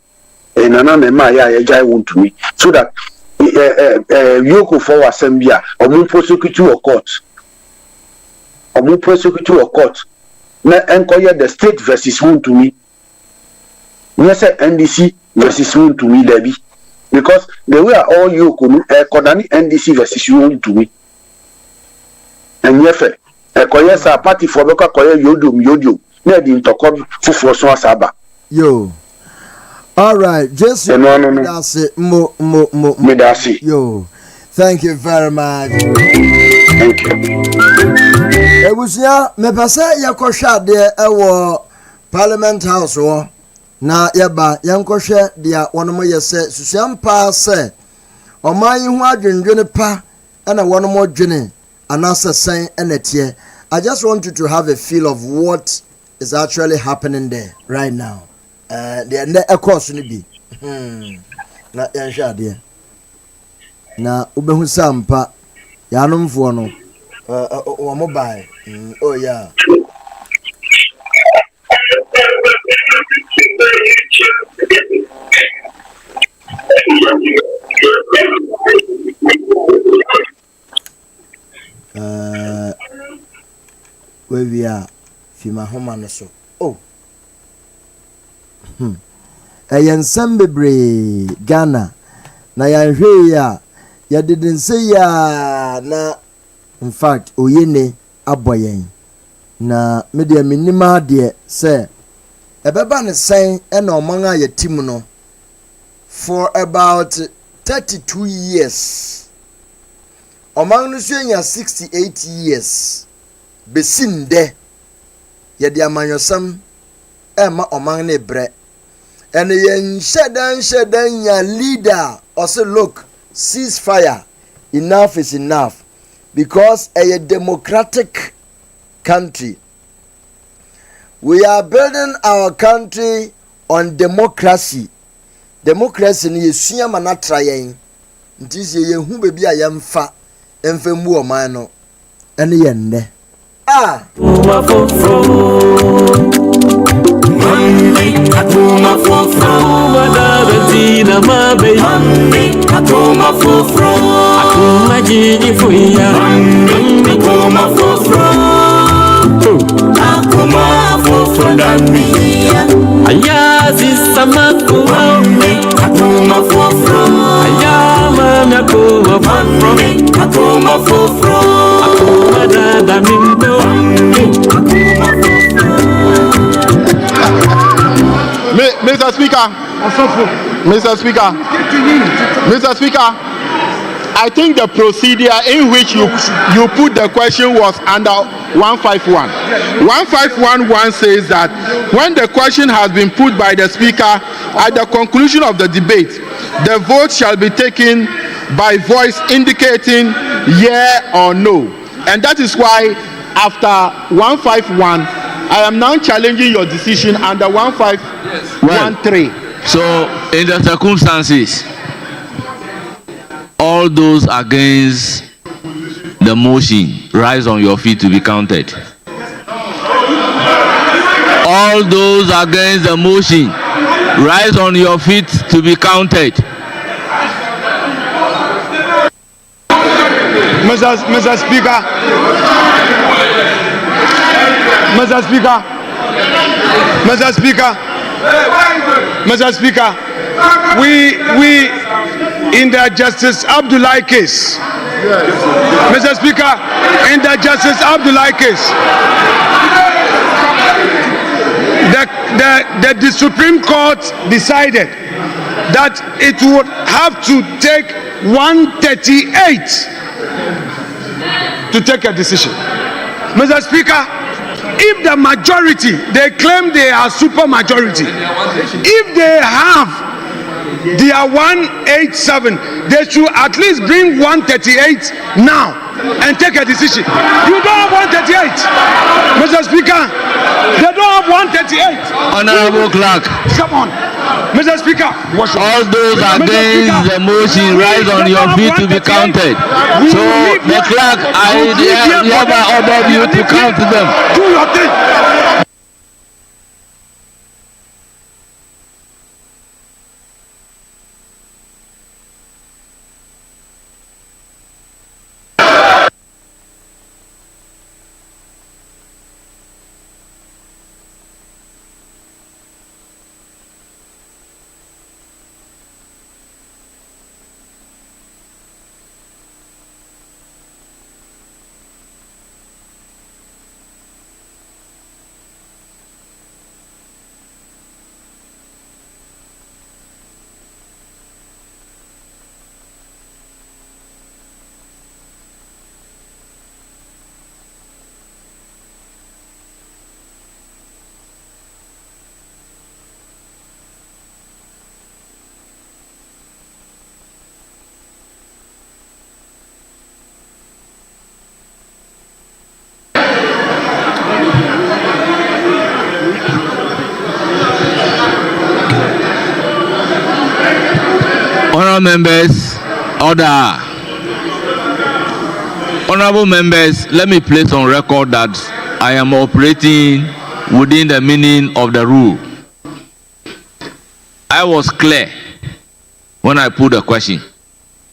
na ma ya jai wuntumi so that yoko for assembly omu prosecute or court omu prosecute or court na enkoye the state versus wuntumi yes NDC versus wuntumi debi because the way all you kunu kodani NDC versus wuntumi enyefe ekoye sa party for beka koye yodom na di ntoko fufuo so asaba yo all right just that's it mo medasi yo thank you very much. Thank you. Ebusia me pese yakohwa de ewo Parliament House wo na yeba yankohwe de wonomo yese susuampa se oman hu adwendwene pa na wonomo dwene anasa sen enetie. I just want you to have a feel of what is actually happening there right now. The course ni bi na yanhwa de na ubehu sampa yanomfo no mobile oh yeah where we are fima homa no so oh ensem bebre Ghana na yanhwe ya ya didn't say ya na in fact oyene aboyen na media minima de say ebeba ne sen e na oman a yatim no for about 32 years oman no so nya 68 years besinde ye de amanyosam e ma oman ne bre ene yen shedan nya leader also look ceasefire enough is enough because a democratic country we are building our country on democracy ni yesua manatra yen ntisi ye hu bebi a yemfa mu oman no ene ye nne Ah. Ayazi samaku akuma fofro ayama myakuma fofro akuma fofro akuma dada mimbo akuma fofro. Mr. Speaker, Mr. Speaker, I think the procedure in which you put the question was under 151. 1511 says that when the question has been put by the speaker at the conclusion of the debate, the vote shall be taken by voice indicating yeah or no. And that is why after 151, I am now challenging your decision under 1513. So in the circumstances, all those against the motion, rise on your feet to be counted. All those against the motion, rise on your feet to be counted. Mr. Speaker, we in the Justice Abdullahi case, Mr. Speaker, in the Justice Abdullahi case, the Supreme Court decided that it would have to take 138 to take a decision. Mr. Speaker, if the majority, they claim they are super majority, if they have their 187, they should at least bring 138 now and take a decision. You don't have 138, Mr. Speaker. They don't have 138. Honorable Clerk. Come on, Mr. Speaker. All those against the motion, rise on your feet to be counted. So the clerk, I hereby order you to count them. Do your thing. Honorable members, order. Honorable members, let me place on record that I am operating within the meaning of the rule. I was clear when I put the question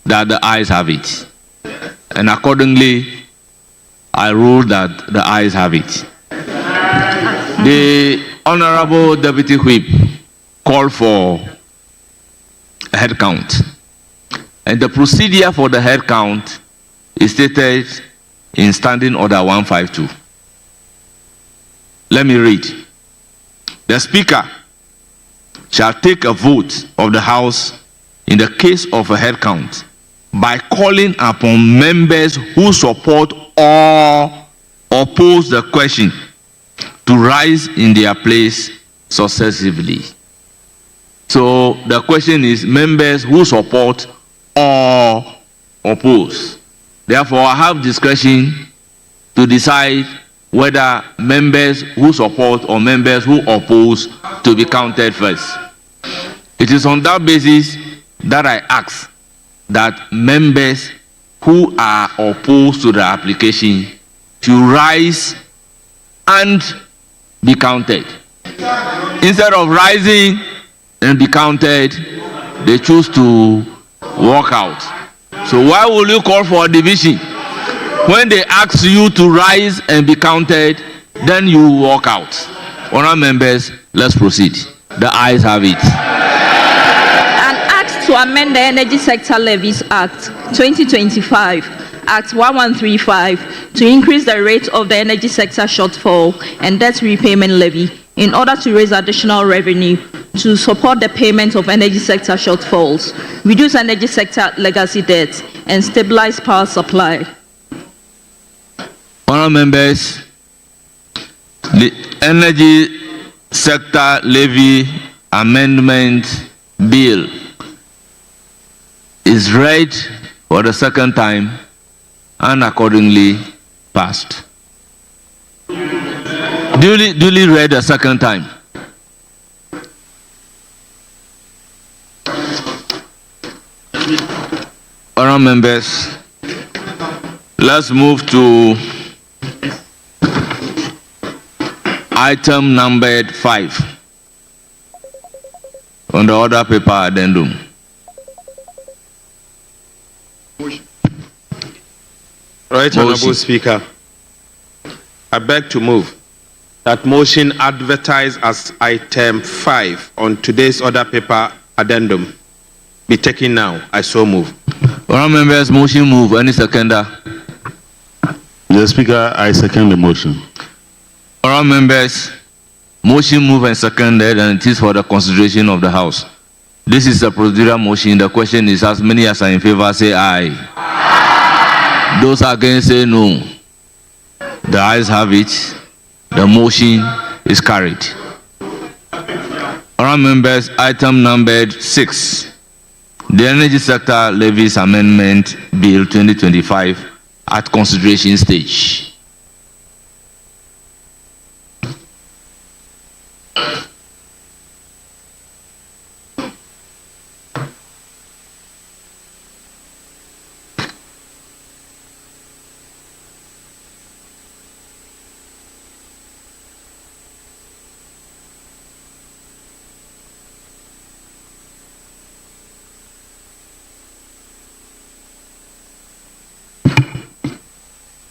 that the ayes have it, and accordingly I ruled that the ayes have it. The Honorable Deputy Whip called for a head count, and the procedure for the head count is stated in Standing Order 152. Let me read. The Speaker shall take a vote of the House in the case of a head count by calling upon members who support or oppose the question to rise in their place successively. So the question is members who support or oppose. Therefore, I have discretion to decide whether members who support or members who oppose to be counted first. It is on that basis that I ask that members who are opposed to the application should rise and be counted. Instead of rising and be counted, they choose to walk out. So why will you call for a division? When they ask you to rise and be counted, then you walk out. Honourable members, let's proceed. The ayes have it. An act to amend the Energy Sector Levies Act 2025, Act 1135, to increase the rate of the energy sector shortfall and debt repayment levy in order to raise additional revenue to support the payment of energy sector shortfalls, reduce energy sector legacy debt, and stabilize power supply. Honourable members, the Energy Sector Levy Amendment Bill is read for the second time and accordingly passed. Duly read the second time. Honourable members, let's move to item numbered 5 on the order paper addendum. Right, Honourable Speaker, I beg to move that motion advertised as item 5 on today's order paper addendum be taken now. I so move. Honourable members, motion move. Any seconder? Mr. Speaker, I second the motion. Honourable members, motion move and seconded, and it is for the consideration of the House. This is a procedural motion. The question is, as many as are in favour say aye. Those against say no. The ayes have it. The motion is carried. Honourable members, item numbered 6. The Energy Sector Levies Amendment Bill 2025 at consideration stage.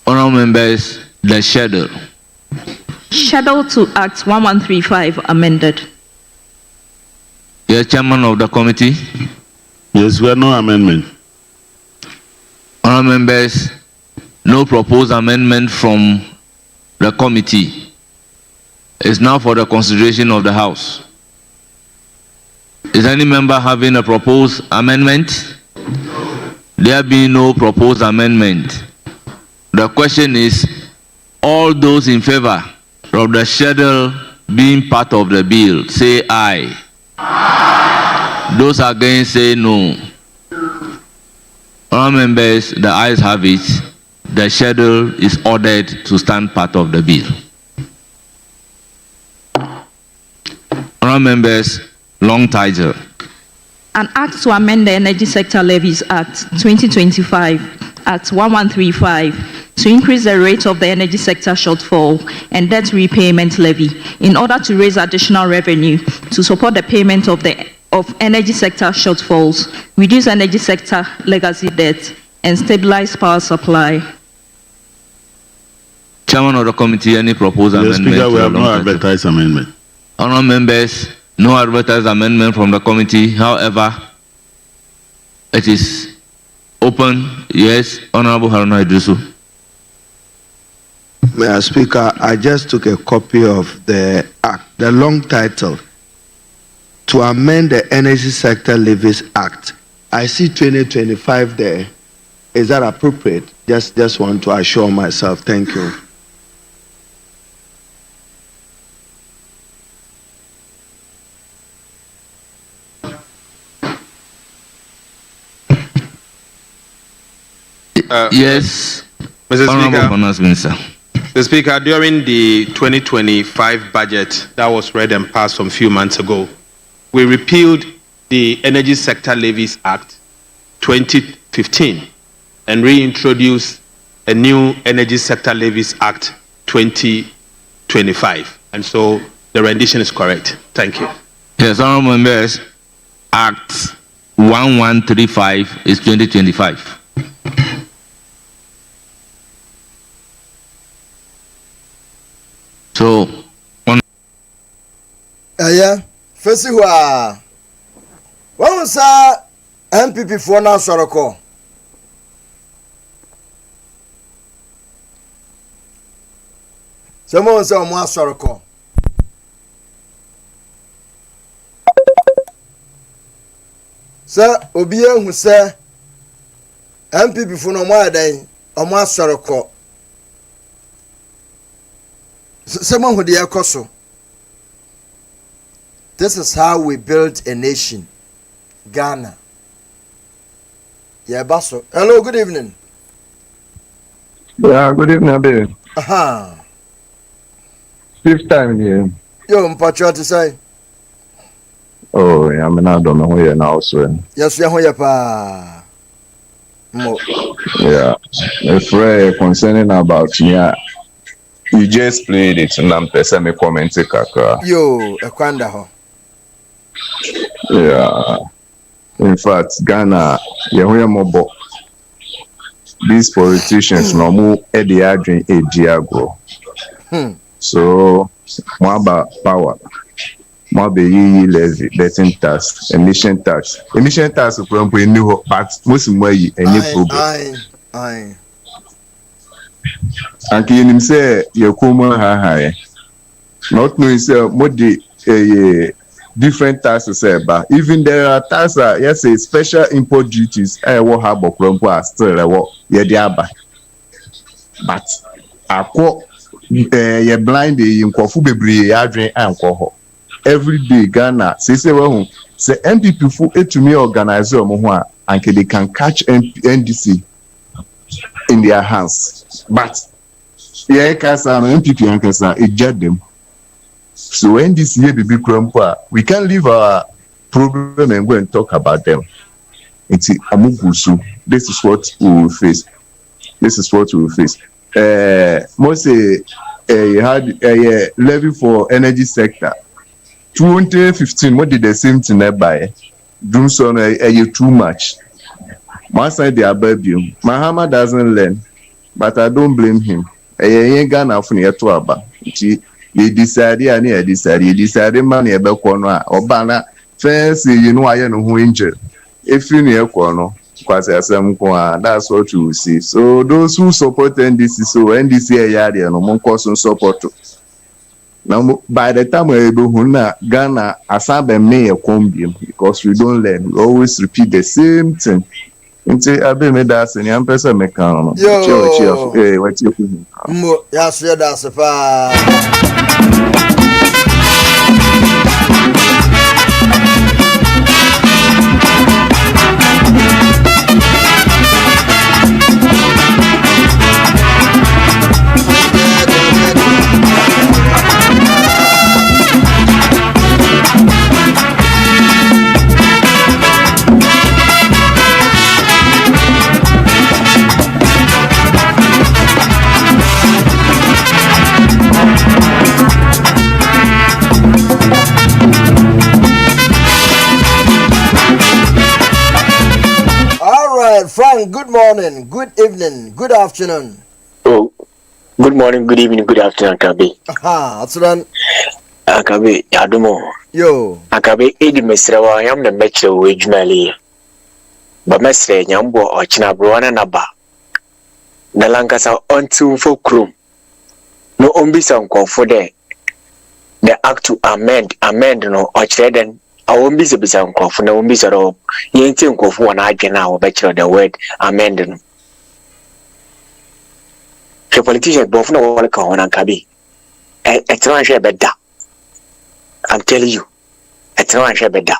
Honourable members, the schedule. Schedule to Act 1135 amended. Yes, Chairman of the committee. Yes, we have no amendment. Honourable members, no proposed amendment from the committee. It's now for the consideration of the House. Is any member having a proposed amendment? There being no proposed amendment, the question is, all those in favor of the schedule being part of the bill, say aye. Those against say no. All members, the ayes have it. The schedule is ordered to stand part of the bill. All members, long title. An act to amend the Energy Sector Levies Act 2025, Act 1135, to increase the rate of the energy sector shortfall and debt repayment levy in order to raise additional revenue to support the payment of energy sector shortfalls, reduce energy sector legacy debt, and stabilize power supply. Chairman of the committee, any proposed amendment? Speaker, we have no advertised amendment. Honourable members, no advertised amendment from the committee. However, it is open. Yes, Honourable Haruna Idrisu. Mr. Speaker, I just took a copy of the act, the long title, to amend the Energy Sector Levies Act. I see 2025 there. Is that appropriate? Just want to assure myself. Thank you. Yes, Mr. Speaker. Mr. Speaker, during the 2025 budget that was read and passed some few months ago, we repealed the Energy Sector Levies Act 2015 and reintroduced a new Energy Sector Levies Act 2025. And so the rendition is correct. Thank you. Yes, honorable members, Act 1135 is 2025. So, on. Yeah, first of all, what was that MPP for now, Soroko? Someone said, I'm more Soroko. Sir, Obia who say MPP for no more than a more Soroko. Someone who the Akoso. This is how we build a nation. Ghana. Yeah, Basso. Hello, good evening. Yeah, good evening, baby. Aha. Fifth time here. Yo, Mpacho to say. Oh, yeah, I'm not don't know who you're now, so. Yes, you're here, pa. Mo. Yeah. If we're concerning about me, you just played it, and I'm person me comment kaka. Yo, a kwanda ho. Yeah. In fact, Ghana, you're more. These politicians no more at the adrin a diago. So, more about power. More be levy, betting tax, emission tax. Emission tax, for example, new, but most of any problem. Aye. And can you say your common high? Not knowing say more the different taxes, but even there are taxes, yes, special import duties. I will have a problem still. I will but I quote you're blind in Kofu Bebri, Adrian and Koho. Every day, Ghana, say, MPP for it to me organizer and they can catch NDC in their hands. But yeah, MPP and Kasa, it jet them. So NDC here be crumpa, we can leave our problem and go and talk about them. It's Amugusu. This is what we will face. Most you had a levy for energy sector. 2015, what did the same thing by? Doom son too much. My side the baby. Mahama doesn't learn, but I don't blame him. Ain't gonna for near to Abba. You decided money about corner or banner. Fancy, you know, I know who injured. If you near corner, that's what you will see. So those who support NDC, so NDC area no more cause support. Now by the time we're able to Ghana asabe me a combi because we don't learn. We always repeat the same thing. Until I be made us and young person make on. Yo, what you yes, that's a Frank, good morning, good evening, good afternoon. Oh, good morning, good evening, good afternoon, Akabe. Aha, that's right. Akabe, Yadumo. Yo. Akabe, Edi Mesrawa, I am the metro wage mali. But Mestre, Yambo, or Chinabruana Naba. Nalankasa until for crew. No umbisan for the act to amend, no, or Cheden. I won't be the bizarre for no miserable. You ain't think of one again now, better the word amending. The politician both know what I call on Kabi. A tranche better. I'm telling you, a tranche better.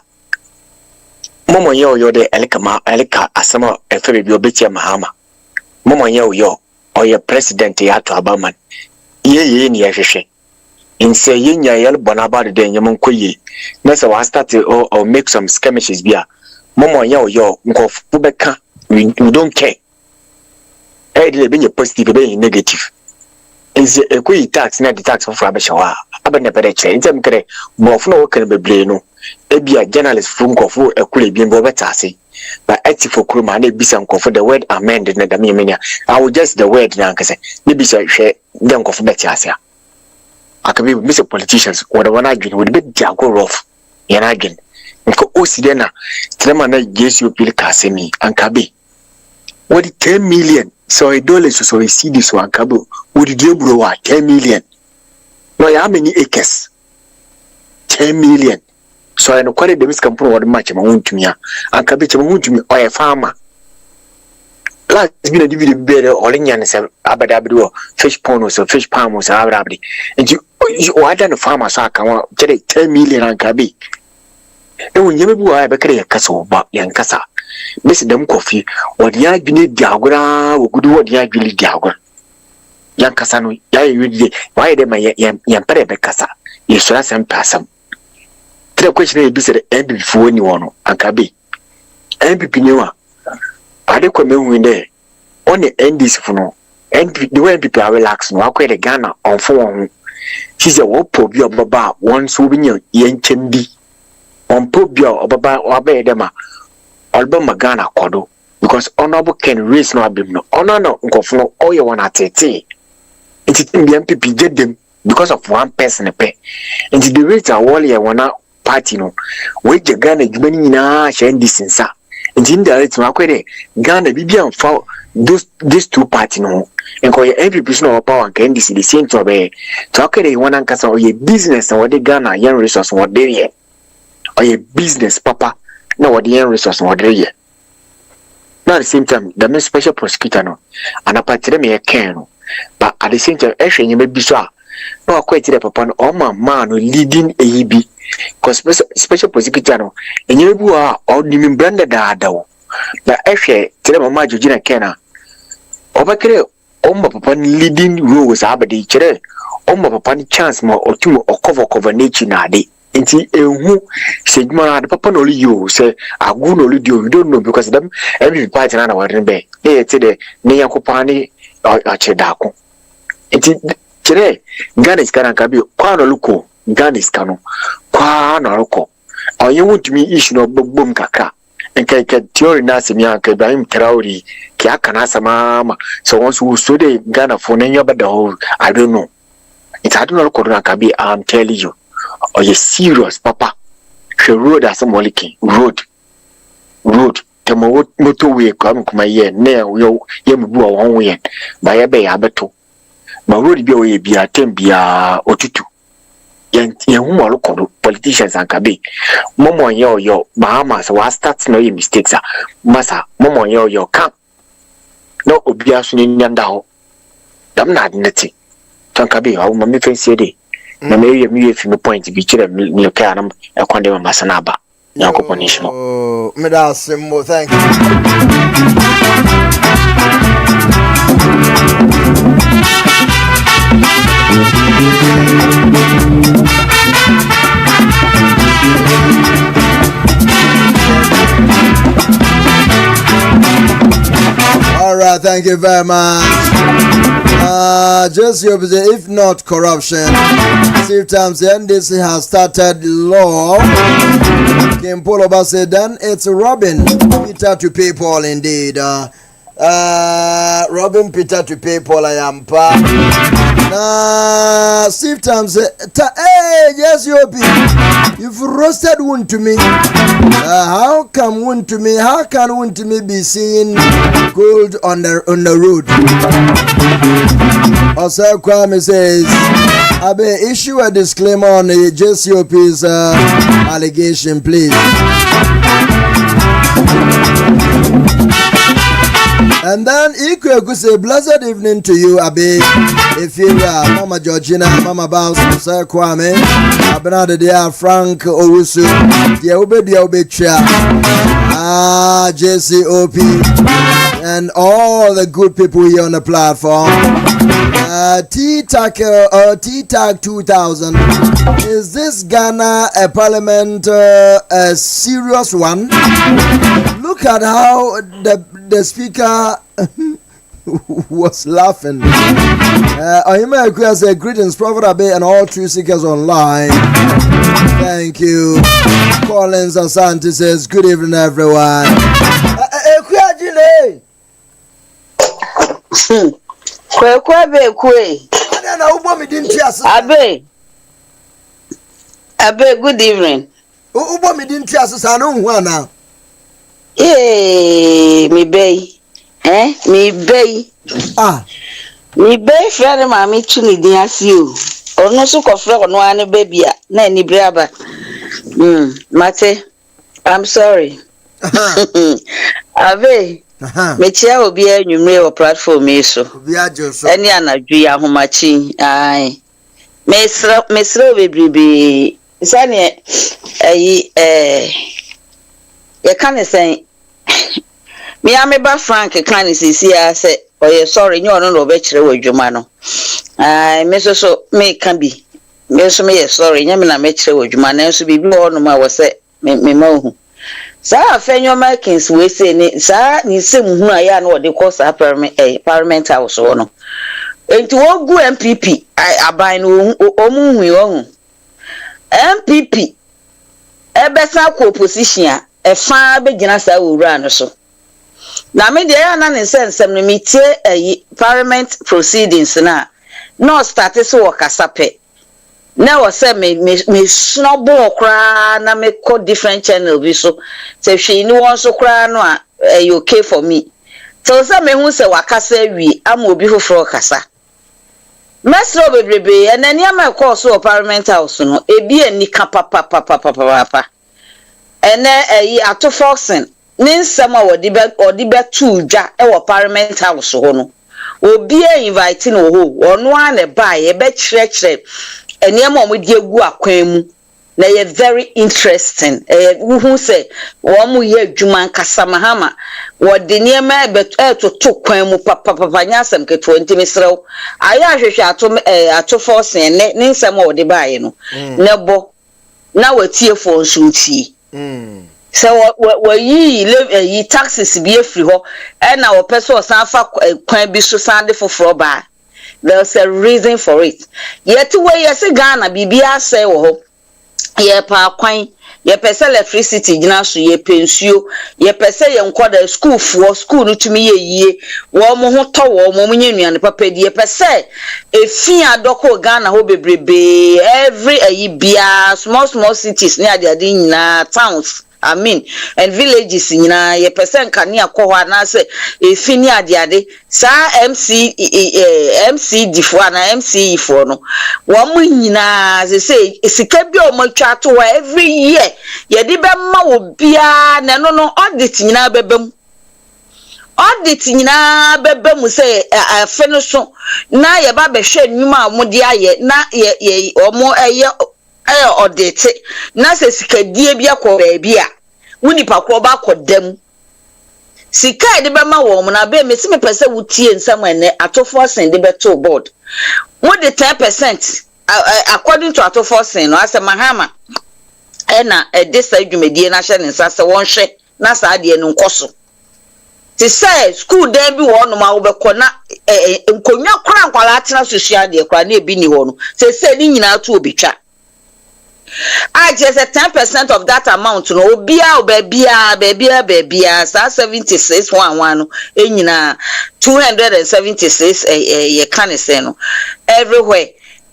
Momo yo de Elika Asama, a fairy Bitia Mahama. Momo yo, or your president, Yato Abaman. Ye, Yashe. In say yel bonaba de yamon koye. Nessa was started or make some skirmishes beer. Momo yo, Nkofubeka, we don't care. They be positive, be negative. Is a quick tax, not the tax for Frabashawa. Abana better change them. More can be brain. Be a journalist from Kofu, a cool being Bobatasi. But active for Kruma, they be some for the word amended. I will just the word, Yankase. Maybe so share them of Betasia. I can be Mr. Politicians, or the one I get would be Jago rough. Yan again. Nko Osidena, Tremana Jesu Pilcasemi, and Kabi. What 10 million? So a dollar so I see this one cabo. Would you grow 10 million? No, how many acres? 10 million. So I know quite the miscompo what much I'm own to me. And Kabich own to me or a farmer. Last been a dividend better or in Yan Abadabdo, fish ponos or fish palms or Abadi. And you are done a farmer so I can get 10 million and Kabi. And when you have a bakery castle about Yankasa. Miss them coffee, or the eye beneath Diagra, or good word the eye really Diagra. Yankasano, Yay, why they may Yampere Becassa, you shall send pass them. The question is busy end before anyone, and Kabi. And Pipinua. I don't come in there. Only end this for no. And the way people are relaxing, I'll quit a Ghana on phone. She's a whoop of your baba, one souvenir, yen chimbi. On Pobio or Baba or Bedema. Album Magana Kodo, because honorable can raise no abim honor no nkofno all you want at it. It's the MPP get them because of one person a pay. And the rate are all you want party no. Wait the Ghana Jumani na shine this in sa. And in the rate Makwede, Ghana Bibian for these two party no. And call every person of power can this the same to obey. Talk a one and or your business and what the Ghana young resource what they or your business papa. No, what the end resource what they Now at the same time, the main special prosecutor no, and a party me a can. But at the same time, actually you may be so. No, quite the papa or my man leading AEB. Because special prosecutor no, and you are all the branded dado. But actually, tell my major Gina Kenna. Over my papa leading rules abadi chere. My papa chance more or two or cover nature na day. Inti who said man the papa only you say I go no you don't know because them every party na wadin be eh tede ne yakopani a chedako inti chere Ghana is kana kabi kwa no luko Ghana is kanu kwa no luko oye wutumi issue no bom kaka enkai ka theory na semia ka Ibrahim Traore ki aka na sama so once we so de Ghana for nenya bada ho I don't know it I don't know corona kabi I'm telling you. Or you serious, Papa? She road as a molecule. Road. The motorway come to my ear. Now, you go one way. By a bay abato. My road be a 10 be a otutu. Yan whom are local politicians and Kabi. Momo yo Bahamas was starts no mistakes. Massa, Momo yo camp. No obiasun in Yandao. I'm not netting. Tankabi, how my face day. Na me if me point be kire me ka na e kwande ma masanaba yakoponish no oh me da simbo thank you. All right, thank you very much. Just if not corruption, sometimes the NDC has started law. Kim Poloba said, then it's robbing Peter to pay Paul indeed. Robbing Peter to pay Paul, I am pa. Steve Tam said, hey, yes, you've roasted wound to me. How can wound to me be seen gold on the road? Also, Kwame says, Abe, issue a disclaimer on the JCOP's allegation, please. And then Ikwe could say, blessed evening to you, Abe. If you are Mama Georgina, Mama Bounce, Sir Kwame, Abenade Dia, Frank Owusu, Dia Obe Chia, JCOP, and all the good people here on the platform. T-Tag 2000. Is this Ghana a parliament a serious one? Look at how the speaker was laughing. Ohima Ekuya said, greetings, Prophet Abe and all true seekers online. Thank you. Collins Asante says, good evening, everyone. Ekuya Jile. Abe, good evening. Ubo mi didn't trust us. I know one now. Me bay. Me bay. Me bay, friend, mammy, chuni, dear, you. Or no so of flock on one baby, nanny braba. Mate, I'm sorry. Abe, me chair will be a new mail platform, so. Any anna, Gia, whom I chin. Aye. Miss Roby, Sanya, you can't say. Me, I'm about Frank, a kind of see, I said, oh, you're sorry, you are not a vegetable with your mano. I miss so may can be. Miss me, sorry, Yamina met with your man, else be more no more was said, me mo. Sir, Fan your markings, we say, sir, you seem who I know what they call a parliament house or no. And to all good MPP, I buy no omu. MPP, a better position, a far beginner will run so. Now, me there are none sense, some meet a parliament proceedings now. No started so work as a pet. Now, say me snowball cry, na me call different channel, so say she no one so cry no, you okay for me. So, some me who say wakase we, I'm will be for kasa. Mesro bebrebe and then yama call so parliament house no e bi ani kapa papa and then ato forcing nin sama odi be tu dwa e wo parliament house ho no obi invite no ho ono an buy e be kire ene am omudi egu akwan mu na ye very interesting who say wo mu ye adwuma nkasa mahama wo de niema be to kwan mu papa nyasem ke 20 misrew aya hwehwe ato force ne nsem wo de baaye no nebo na watie fo nsunti so wo yi taxes bi afri ho e na wo person san fa kwan bi so san de foforo ba. There's a reason for it. Yet way yes Ghana bibia say wo ho ye pa kwan ye pese electricity gina so ye pensuo ye pese ye nkoda school no tumi ye yie wo mo ho to wo mo nya nuane papa di ye pese efi adoko Ghana ho bebrebe every bia small cities near the nyina towns and villages nyina ye pese nkane akọ na say efi ni ade sa MC difo na MC fo no wo mo nyina say sika bi o mo twa to every year ye di be ma wo bia na no audit nyina bebem say afe no so na ye ba be hwe nwuma mo di aye na ye omo audit na se sika die bia ko ba bia woni pa ko ba kodam sika de be ma wo mo na be me se me pese wutie nsam ene atofo sen de be to board mo de 10% according to atofo sen no ase mahama ena edisa dwumedie na hye ne nsase won hwe na sa de no nkoso ti say school dem bi wo no ma wo be kona nkonwa kra nkwala atena social de kra na ebi ni ho no se ni nyina to obitwa I just 10% of that amount no obia bebia sa 7611 no enyina 276 ye can say no everywhere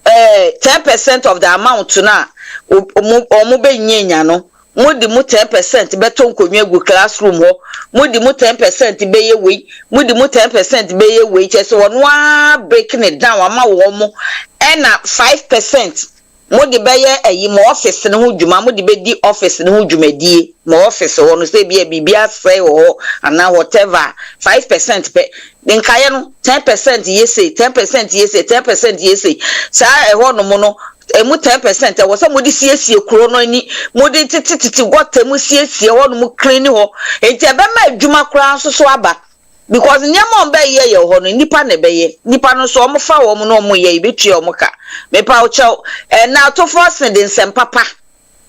10% of the amount na omo be nyenya no mudi mu 10% beto nkonwa egu classroom ho mudi mu 10% be ye we mudi mu 10% be ye we chese wono a breaking it down ama wo mo na 5% modi beye mo office ne ho dwuma modi be di office ne ho dwumadie mo office ho no say bia say ho ana whatever 5% pe den kaye no 10% yese 10% yese sa ho no mo no emu 10% e wo say modi siesie kuro no ni modi tititi gwata mu siesie ho no mu clean ho enti e be ma adwuma kura so aba because nyama mbe ye ho no nipa ne beye nipa no so omo fa wo mo no mo ye betu omo ka me pa o chew na to force de nsem papa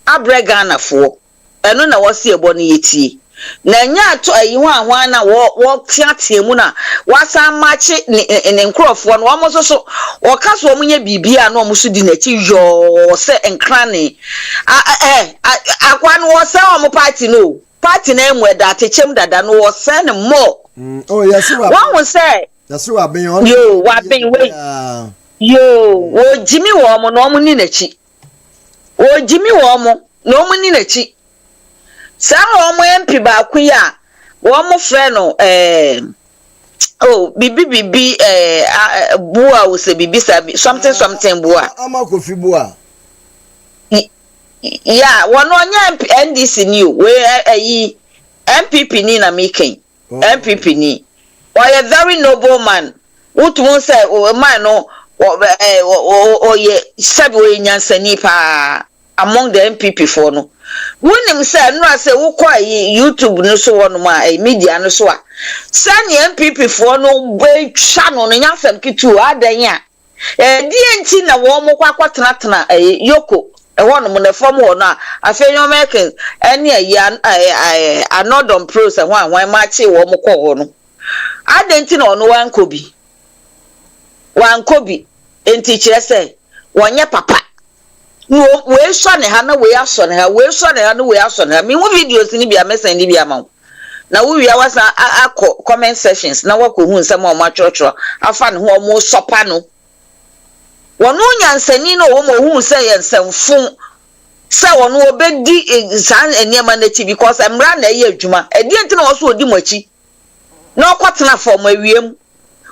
abrega na fo eno na wo se ebo no yetie na nya to ayi ho ahwan na wo tiatia mu na wasa machi ne nkrofo no omo so wo kaso omo nya bibia na omo so di na chi yo se enkrane akwa no wo se omo party no party na enwe da techem dada no wo se ne mo oh yes wa won say yes wa ben on yo wa ben we yo wo jimi wo omo no omo ni na chi wo jimi wo omo no omo ni na chi Some MP Bakuya, one more friend, bibi, Bua will say bibi something Bua. Amakofi Bua. Yeah, one on NDC new, where a MPP Nina making, MPP ni. Why a very noble man, what won't say, oh, man, ye, Subway Yansanipa among the MPP for no. When him say no I say wo kwa YouTube no so wono ma media no so a sane MPP for no be twa no nya fam kitu adan a di enti na wo mo kwa kwatena yoko wono mo na fam wo no a afenyo Americans ene anodon pros wan ma chi wo mo kọ wo no adan enti na ono wan kobi enti kire say wonye papa no we so ne ha na we aso ne ha we so ne ha no we aso ne ha me wo videos ni bia message ni bia ma na wo wi awasa akọ comment sections na wako hu nsem o ma chọchọ afa ne ho o mo sopa no wono nyansani no wo mo hu se ye nsemfun se wono obedi san eniema na chi because emra na ye adwuma edi enti na wo so odi machi na okotena for ma wiem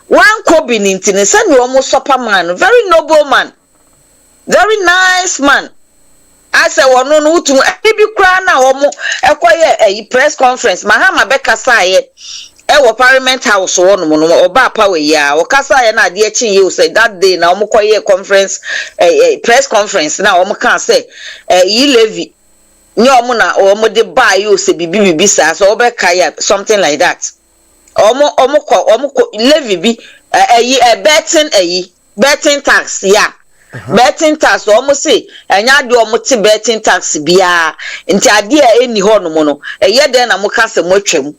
wan ko bi ni ntini se ne wo mo sopa man very noble man. Very nice man. I said, well, no, to maybe cry now, a press conference. Mahama Becca say, Parliament House or Bapa, ya, or Casa and I, dear Chin, you say that day now, Mokoye conference, a press conference. Now, Omo say, ye levy, no mona or mo de buy you, say, Bibi Bisa, or Becca, something like that. Omo levy be a betting tax, yeah. Betting tax almost say enya do omuti betting tax bia nti ade a eni ho no mo no eye den na mo ka se mo twam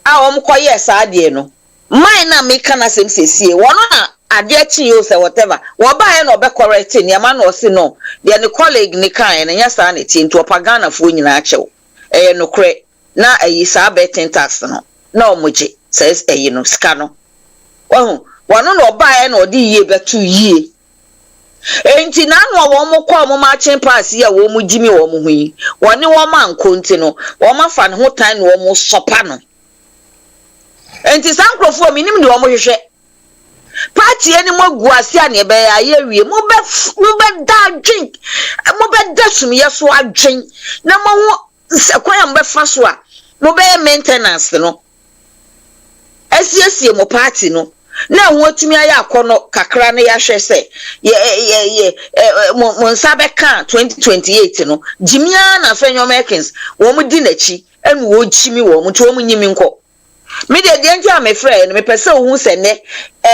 a omkoye sa ade no mine na me kana sem sesie wono na ade achi yo say whatever wo ba he no be correct ni ama no se no de ne colleague ni kan nya sa na ti nti opagana fo nyina achew eye no kre na ayi sa betting tax no na omoje says eye no ska no wono no ba he no de yie betu yie enti na no wo mo kwa mo marching pass ya wo mo jimi wo mo hui woni wo ma nkonti no wo ma fa ne ho tan no wo mo sopa no enti sankrofo minim de wo mo hwehwe party eni mo guase ane be ya ye wie mo be da drink mo be da sum ye so adwen na mo ho kwan be fa so a mo be maintenance no esiesie mo party no na wotumi aya akono kakra na ya hwe se mo nsabe kan 2028 no jimia na fenyo Americans wo mu di nachi enu wo chimi wo mu to mu nyimi nko me de nti am frɛ no me pese ohun se ne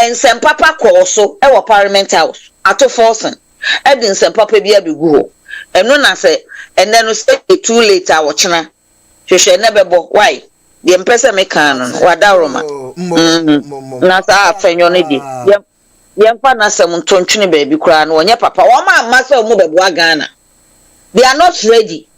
ensem papa kɔ so e wo Parliament House ato forcing e di nsem papa bi abegu ho enu na se ene no say too late a wo chena hwehwe ne bebo why de mpese me kan no wadaroma na sa afenyo ne di yempa na sem ntontwene baabi kura no onye papa wo ma amasa mu bebo Ghana they are not ready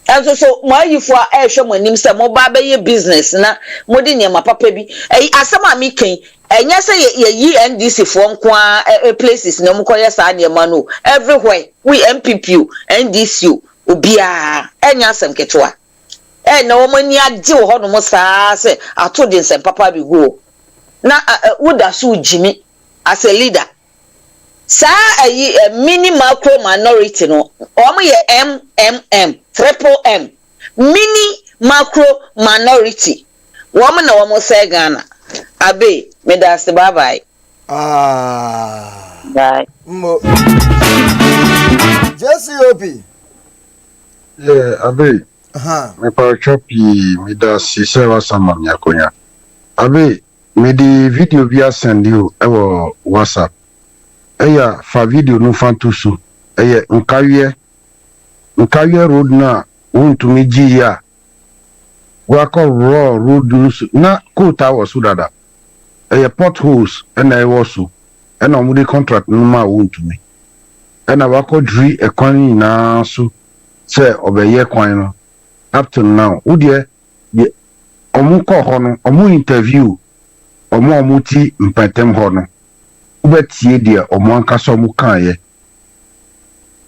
and so mo ayifo a ehwe mo anim se mo ba be ye business na mo di nyema papa bi asema mi kan enye se ye NDC fo nko a places na mo koye sa nyema no everywhere we MPP NDC obia enya asem ketwa na wo mani age wo ho no mo saa se ato de nsem papa bi go na woda so jimi as a leader sa mini macro minority no omo ye triple M mini macro minority womo na womo say Ghana abe me da se bye bye bye JCOP abe me pa chopi me da si se wa sama mi akonya abe me di video bi send you ewo WhatsApp eya fa video no fantusu eye nkawie road na wontumi gi ya Wako raw road use na quota was so that potholes and I also and I'm the contract no ma won to me. And I wako dri a coin na so say obey kwan no up to now. Udie the omu ko hono omu interview omu ti mpatem hono. Ubetie dia omu ankasa omu kan ye.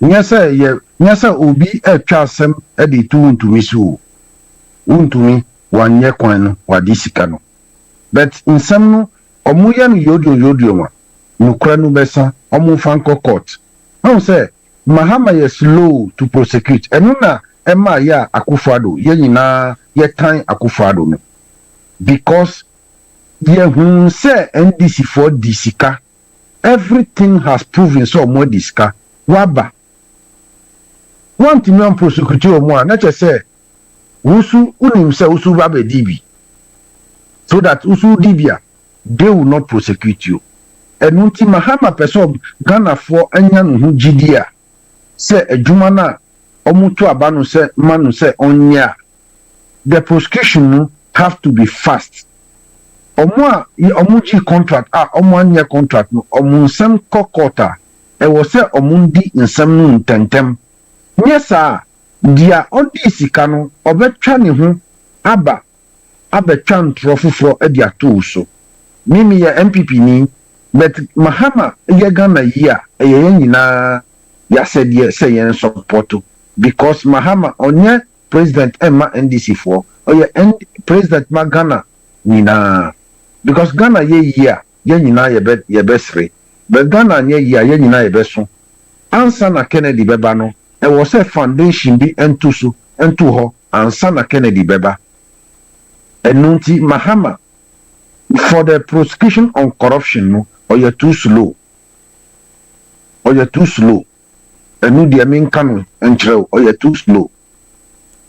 Nyasa obi atwa asem e de tu ntumi so. Untumi wanye kwan no wadi sika no. But nsem no omu ya no yodio ma. Nukra no besa omu fanko court. How say Mahama is slow to prosecute. Enu na ema ya Akufo-Addo ye nyina ye tan Akufo-Addo no. Because ye hun say NDC for disika. Everything has proven so more disika. Waba. One to me prosecute omu na che say usu unim say usu babe dibi. So that usu dibia they will not prosecute you. Enu nti Mahama person Ghana for anya no hu gidia. Say adwuma na omuto aba no say manu say onya. The prosecution no have to be fast. Omu contract omu anya contract no omu nsem kokota e wo say omu ndi nsem no ntentem. Nyesa dia odi sika no obetwa ne ho abetwa ntrofofo e dia to so. Mimi ya MPP ni but Mahama ye Ghana year ye nyina ya said ye say yen support because Mahama onye president Emma NDC for or president ma Ghana nyina because Ghana ye year ye nyina ye besre but Ghana ye year ye nyina ye beso ansa na Kennedy beba no e was a foundation bi ento ho ansa na Kennedy beba enunti Mahama for the prosecution on corruption no or you're too slow. And no dear mean canoe and trail or you're too slow.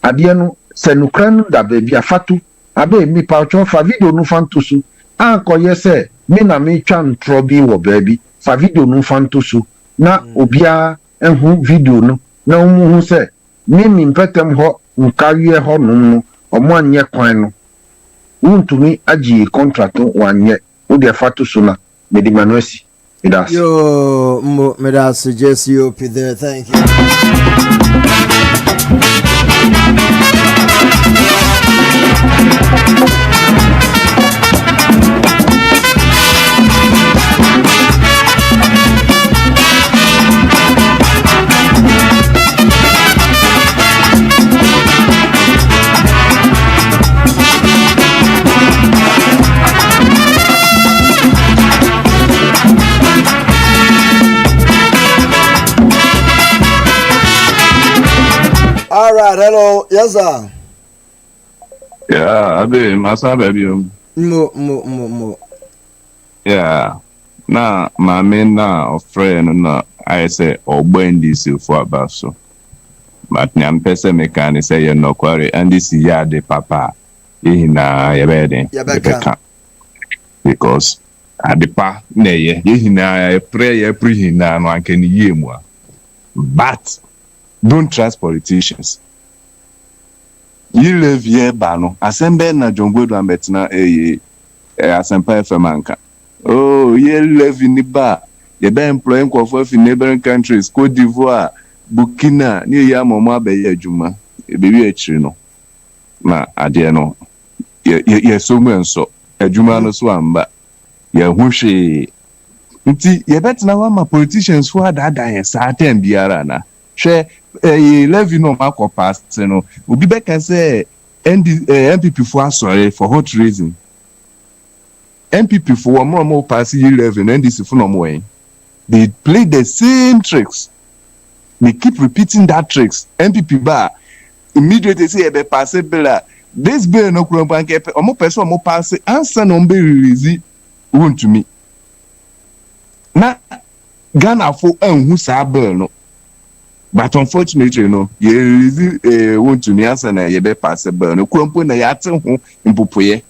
Adiano, Senukran da baby a fatu, abe mi paucho fa video no fantusu. Anko yes, me na me chan trobi wo baby, fa video no fantusu. Na obia en hu video no, na umu se, me mpetem ho, nkawie ho no, o mwanye kwan no. Untumi aji contract wanye, udia fatusu na. Medi Manuesi. Yo, Meda suggest you up there. Thank you. All right, hello, yes sir. Yeah, abe masa baby. Mo. Yeah. Na mama na ofrɛ na I say ogbendi si for abaso. But nyam pese mekani say ye no kware and this ya de papa. Ihina ye beden. Because adepa na ye ihina pray ye prihina no anke ni yemu. But don't trust politicians. You live here, Bano. Asembe na Jongwedu Ambetina Asempa Femanka. Oh, you live in the bar. You be employing for neighboring countries, Cote d'Ivoire, Burkina, near Yamoma Beye Juma, a baby a chino. Ma, adiano. Ye so so, a Jumano swamba. Ye whooshi. You bet now my politicians who are that certain biarana. Share levy no mark past, no. Ubi can say MPP for sorry for hot reason. MPP for more passing 11 and this for no more. They play the same tricks. They keep repeating that tricks. MPP bar immediately say a pass bill. This bill no bank or more person more pass answer no be release won to me. Na Ghana for who sa bill no. But unfortunately, you want to answer na you be possible. No krompo na ya te ho impopoye.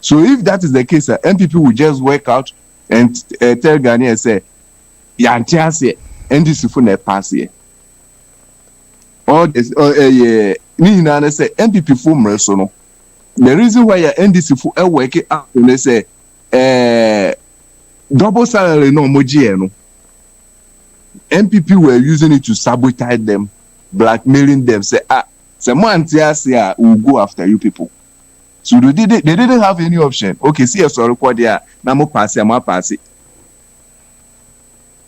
So if that is the case, MPP will just work out and tell Ghanaians say, "Ya ntiase, NDC for na pass here." all this ni say MPP for mreso no. The reason why NDC for work out they say double salary no moji no. MPP were using it to sabotage them, blackmailing them. Say we'll go after you people. So they didn't have any option. Okay, see, sorry, what they are now more pass it.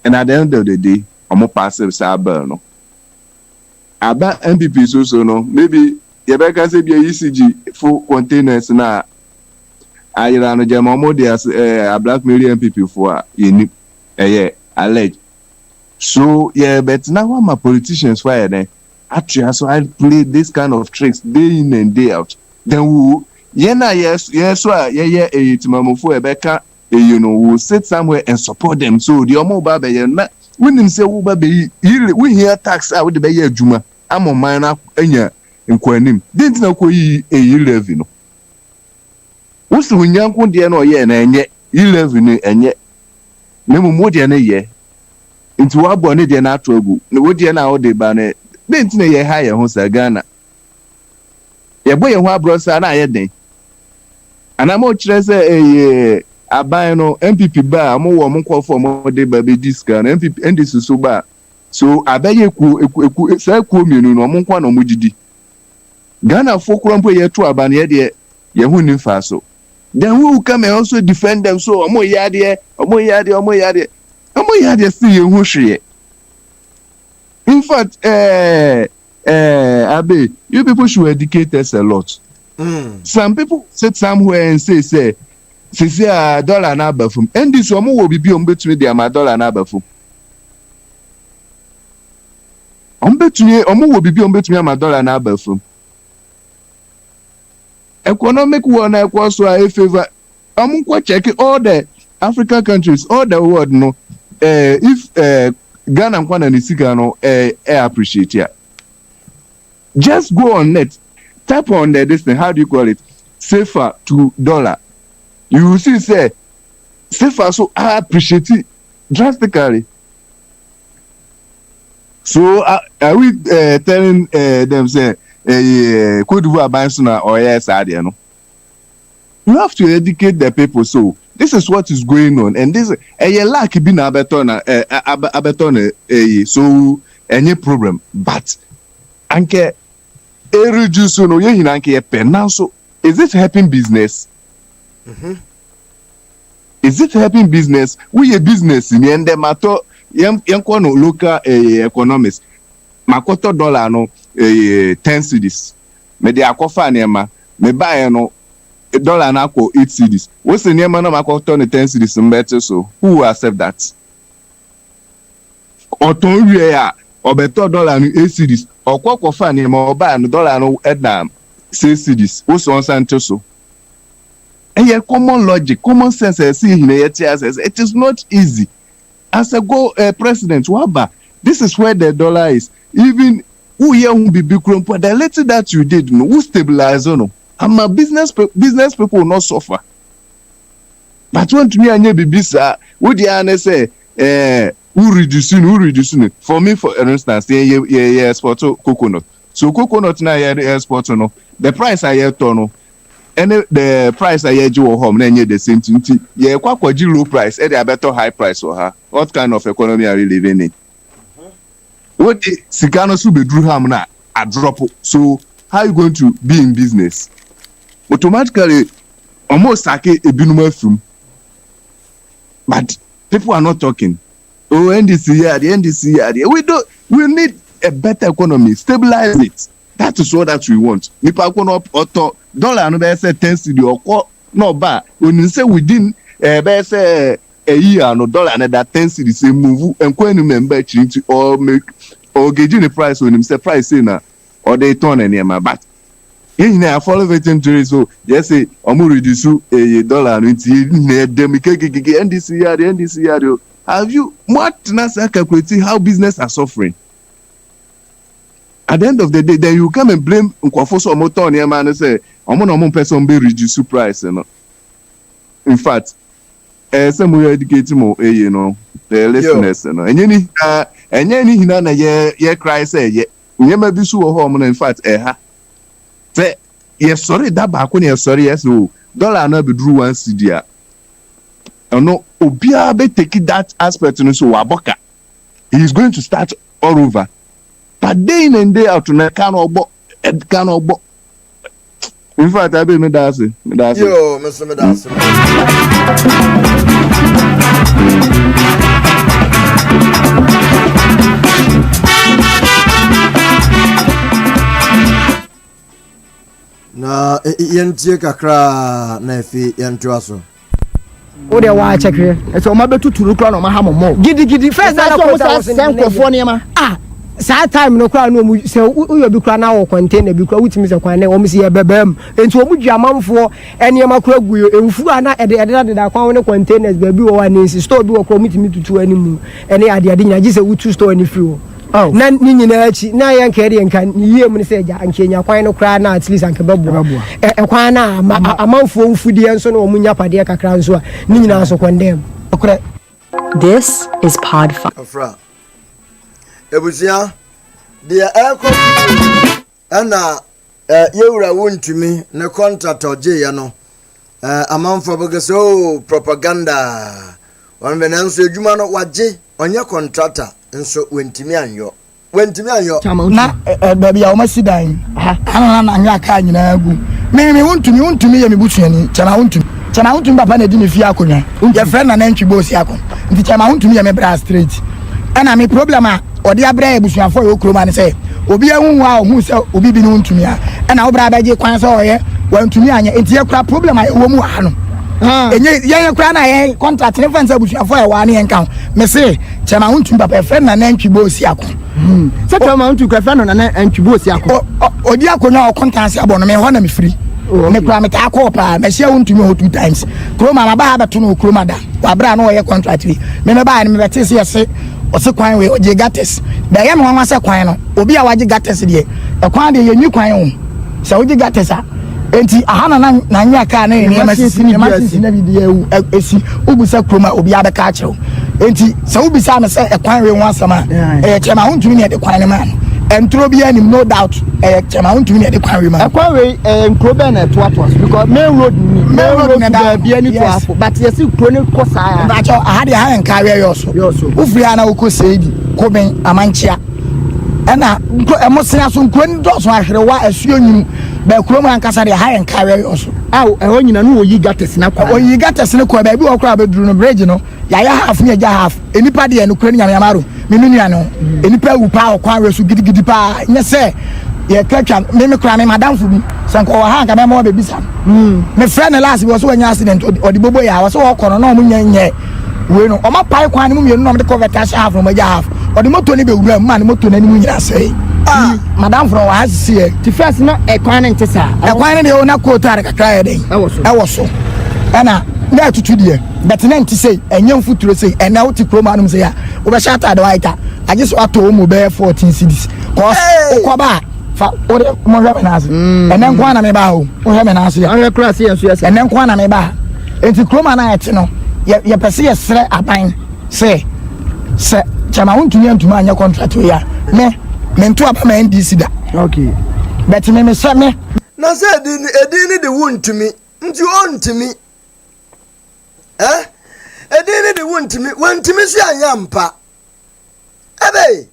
And at the end of the day, I'm more passive cyber no. About MPP so no. Maybe you better say be a ECG full containers na. I ran a jam there's a blackmailing MPP for alleged. So yeah, but now I'm a politicians why then actually so I play this kind of tricks day in and day out. Then we yes so it's mamofo Rebecca we'll sit somewhere and support them. So the omo baba when him say we hear tax out the be juma am on mine enya nkwanim didn't na ko yi 11 no wo se hunyanko de na oye na enye 11 enye na mu de na ye nti wa bo ne de na ato agu na wo de na wo de ba na didn't na ye ha ye ho sa Ghana ye boye ho abrosa na ye den ana mo kire se aban no MPP ba mo wo mo nkofo mo de ba be discourse na MPP ndc so ba so abaye ku sa ku mienu no mo nkwa no mo gidi Ghana fokuro mpo ye to aban ye de ye hu ni fa so then who come and also defend them so omo yade see ye hu hwe. In fact Abe, you people should educate us a lot. Some people sit somewhere and say dollar na bafum and this omo will be between them dollar na bafum omo will be between them dollar na bafum. Economic war na so a favor check all the African countries all the world no if Ghana nkwana ni sika no appreciate ya. Just go on net, tap on this thing, how do you call it, safer to dollar. You will see say safer so I appreciate it drastically. So are we telling them say Cote d'Ivoire Bansuna or yes no? You have to educate the people. So this is what is going on, and this lack being abeton so any problem, but anke reduce no ye hinanke pen so is it helping business? Is it helping business? We a business in the end matter yanko no local economists makoto dollar no 10 cedis me de akofa nema me buy no dollar na ko 8 cedis we say nema no makoto no 10 cedis mbete so who will accept that? Oton wie ya obeto dollar no 8 cedis okofa nema oba no dollar no edam 6 cedis we so nsante so common logic, common sense. It is not easy. As a president, this is where the dollar is. Even who here will be big but the little that you did, who stabilize no. I'm a business people will not suffer. But when to me and you be bisa, what the say who reducing? For me, for instance, export coconut. So coconut na export no. The price I hear no. And the price I hear you home, then the same thing. Yeah, quite low price, and a better high price for her. What kind of economy are we living in? What the Sikano Sube drew ham na a drop. So how are you going to be in business? Automatically, almost like a binuma film. But people are not talking. Oh, NDC here, the NDC here. We need a better economy, stabilize it. That is what that we want. Nipa kono up dollar no be say 10 cedi or no ba. When you say within be say a year no dollar na that 10 cedi say move and when you member change or make or gauge the price when him say price say na or they turn any ma but in na follow it into so yes say omo reduce a dollar into dem NDC here have you what na say calculate how business are suffering? At the end of the day, then you come and blame Nkwafoso Moto near man and say, I'm on person be reduce price. You know? In fact, some way educating more, the listeners, you know, and you need hina ye cry say, nyema bi so wo ho mo in fact ha say yes sorry that back when yes sorry yes o dollar na be duru 1 cedi a no obia be take that aspect no so waboka he is going to start all over but day in and day out na can ogbo in fact I be me that's it yo Mr. Medasi na yentie kakra na efi yentoa so o de wa check here so ma betuturu kra no ma ha mo gidi first na so mo say nkofo ne ma saa time no kra no mu se uyo bi kra na wo container bi kra wutimi se kwan na wo msi ye bebam enti wo mu dwamanfo ene ma kra guyo ewufu ana ede da kwan ne containers ba bi wo wa ne store bi wo kra mutimi tutu animu ene ade nya gi se wutu store ni free wo na ni nyina achi na yan ka ede nka yie mu ne se ja ankenya kwan no kra na at least anka babu kwan na amanfo mfudie nso na wo munya pade kakra nso a ni nyina so condemn okra. This is Pod 5. Ebusia de aircon ana yewura wontumi ne contract oje ya no amanfo begeso propaganda wan benanso edwuma no waje onye contractor nso wontumi anyo na baby ya o masidan ana na anya ka nyina agu me wontumi ye mebutuani chana wontumi papa na di me fi akonya ye friend na ntwi bosi akon nti chama wontumi ye me bra straight ana me problem a odi abra ebusuafo yo kroma ne se obi ehunhu a ohun se obi bi no ntumi a na obra abaje kwan se oye wantumi anya enti ye kura problem a wo mu ha no enye ye kura na ye contract ne fansa ebusuafo e wa ne enka me se chema ntumi papa friend na ntwi bosi akon se chema ntumi kura friend na ntwi bosi akon odi akonya o contract abo no me ho na me free me kura me ta ko pa me share ntumi ho 2 times kroma ma ba ha beto no kroma da wa bra no ye contract wi me ba ne me bete se yese ose kwan we oje gates da ye me wan wase kwan no obi a waje gates de e kwan de ye nyi kwan ho se oje gates a enti ahana na nya ka na ne masisi na bi de esi ubusa kroma obi abeka a chew enti se ubisa me se e kwan we wan asama chema ho ntumi ne de kwan ne man entro bi anim no doubt chema ho ntumi ne de kwan we man kwan we nkro be na to because main road na da bi ani to afo but yes kro ne kosa ba cho ahade ha nka we yoso ufri ana ukosedi ko ben amanchia ana emosia so nkro ni do so ahrewa asuo nyim ba kro mu ankasa de ha nka we yoso eho nyina no oyi gates na kwa oyi gates ne kwa ba bi okra abeduru no bridge no ya half ne ja half enipa de no kro ni nyamaro minunua no enipa wu pa okwa we so gidigidi pa nye se ye katwa me kra me madam fu bi sanko wa ha nka me mo be bisa me friend last we so anya accident odibobo ya wa so okono na omunya nye we no o ma pai kwan ni mu mienu na me cover tash half no ma ja half odi moto ni be wura ma ni moto na ni mu nyina sei madam fro wa hasie ti first na e kwan ni ntesa e kwan ni o na ko tare kakra ye den e wo so ana na tutu de but na nti sei enye mfuturo sei e na wuti kroma no sei ya wo be shata de waita age so ato mo be 14 cedis cause okoba fa ore mo hwe na ase enen kwa na me ba ho o hwe na ase ya kra ase ya so ya enen kwa na me ba enti kroma na ete no ye pese ye sre aban se chama untumi antuma anya contract we ya me nto aba ma NDC da okay but me se me na se edin de wuntumi nti ontumi edin de wuntumi so anya mpa ebe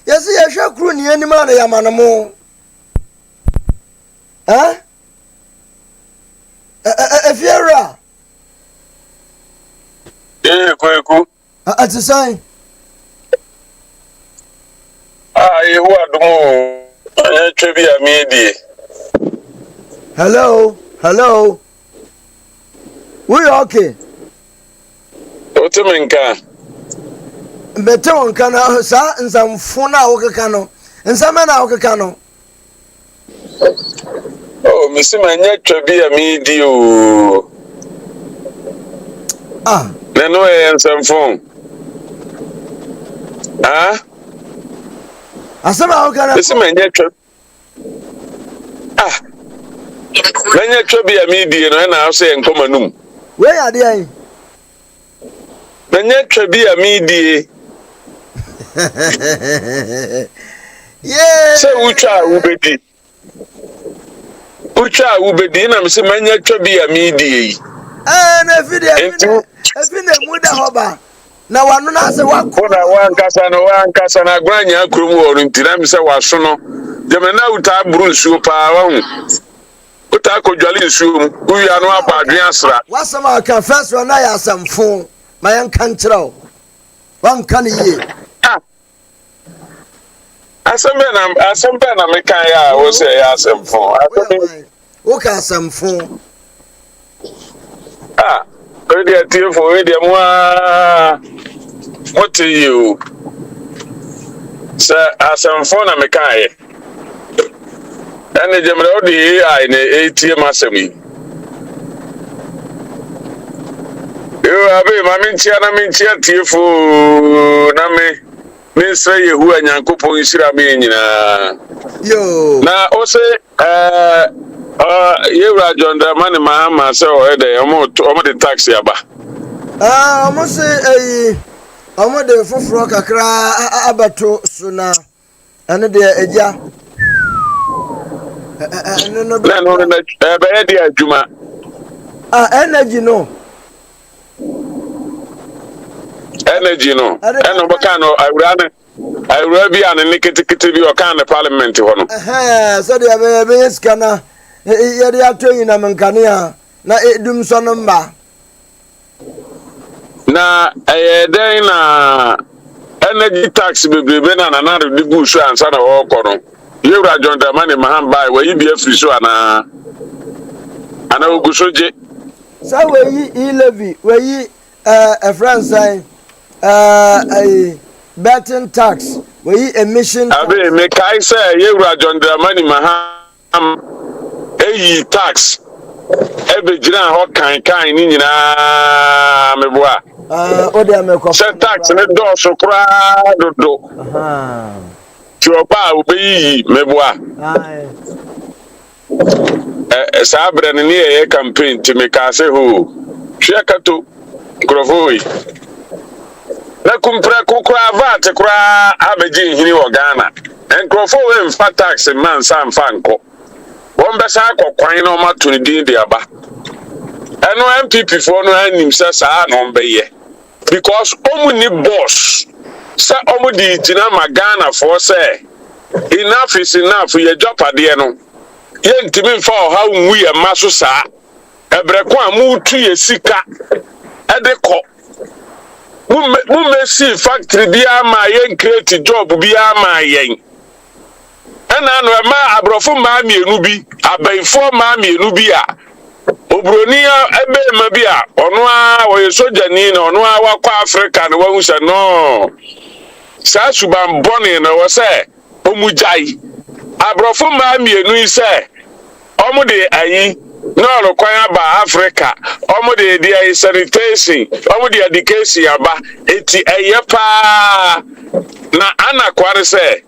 yesi ye hwa kru ni anima na yamanamo efiera kweku atisan ihu adumo trebi amidi hello we okay otemenka bete wonka na sa nsamfo na wokeka no nsama na wokeka no misi manya trebi amidi o neno nsamfo asema wokana misi manya trebi manya trebi amidi no na ase nkomanum we ade ai manya trebi amidi Yeah. Say ucha ubedi. Ucha ubedi na me say manya twa bi amidi. Na efide muda hoba. Na wanu na se wakuru. Ona wankasa na gwanya krum wo ntina me say waso no. Je me na uta buru nsuo pa wa hu. Uta ko dwale nsuo mu. Uya no aba adwen asra. Wasama ka first one na ya asamfo. Ma yan kan kyerɛw. Wan kan ye. Asembe na me kan ya wo say ya asemfo. Wo ka asamfo. We dey tiefo we dey mo what you say asemfo na me kan ye. Ene jemre odi ai na ATM asemi. Yo abe ma minchia tiefo na me say yehu anyankopon hira me nyina. Yo. Na o say Yewra John Dramani Mahama say o de omo de taxi aba. Omo say omo de foforo kakra abato so na ane de eja. No be de adwuma. Energy no. Energy no. Eno baka no awura bi an ne ketekete bi o kan ne parliament ho no. So de be scanner ye de atoyi na menkane a na edum so no mba. Na den na energy tax bebrebe na de gu so ansa na wo kɔ no. Yewra John Dramani Mahamba we yi bi afiri so ana ogusoje. So we yi levy we yi a France betting tax we emission tax. Abe me kai say Yewra John Dramani Maham tax ebe jira ho kan ni nyina meboa o de ameko say tax ne do so kra dodo ti oba obeyi meboa sa bre ne ye campaign ti me ka se ho hwe kato krofoi na kumpra kokra vat kra abeji hini wo Ghana enkrofo we mfa tax man sam fa nko won besa akokwan na ma to ni din de aba eno MPP for no anim se sa no mbeye because omu ni boss sa omu di tina ma Ghana for say enough is enough ye jopade no ye ntimi mfa o ha nwu ye maso sa ebreko amu tu ye sika edeko mu mesi factory bia ma yen create job bia ma yen ana no ma abrofo ma mienu bi abaifo ma mienu bi a obroni ebe ma bi a ono a wo sojani na ono a wakwa Africa na wahu se no sa suban boni na wo se omujai abrofo ma mienu ise omu de ayi no lo kwan aba Africa omu de dia sanitation omu de education aba eti eyepa na ana kware se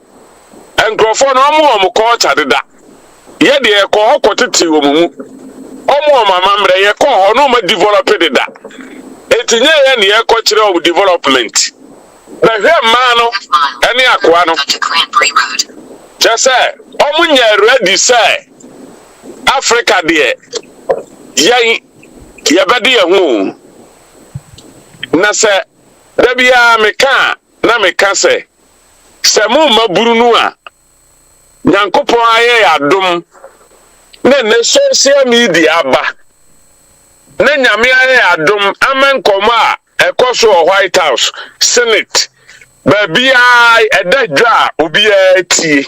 enkrofo no omu culture deda ye de e ko hokotete wo mu omu mamamre ye ko ho no ma develop deda etinye ye ne ye ko kire of development na hwe ma no ene akwa no just omu nya ready say Africa de ye bede ye hu na se da bia meka se mu maburu nu a Nyankopon aye adom na social media ba na nyame aye adom amen koma ekoso White House Senate ba bia edadwa obi atie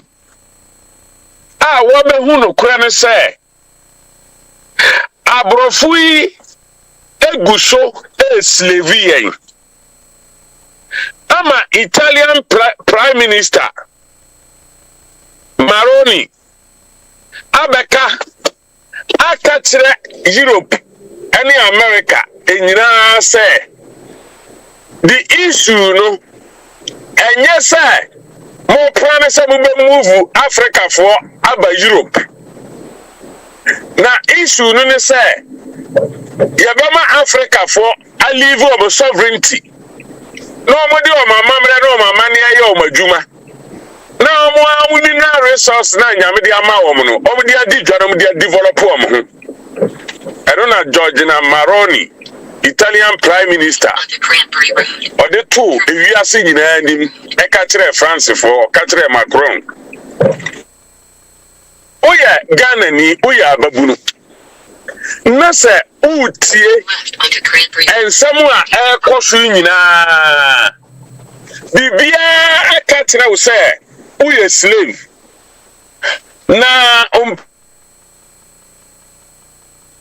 wo be hu no kura ne se abrofui eguso eslavien ama Italian Prime Minister Maroni abeka akachire Europe and America enyina say the issue no enye say mo plan say mo be move Africa for aba Europe na issue no ne say yabama Africa for a leave of sovereignty no mo de o mama mre no mama ne aye o madwuma na mo amuni na resource na nyame de ama wo no o de adi dwa no de develop wo mo ho Erona Georgina Maroni Italian Prime Minister or the two we are seeing in a catcher France for catcher Macron. Oh yeah, Ghana ni oh yeah babunu. Nasa utie and somewhere air costume na Bibia catcher will say oh yeah slave na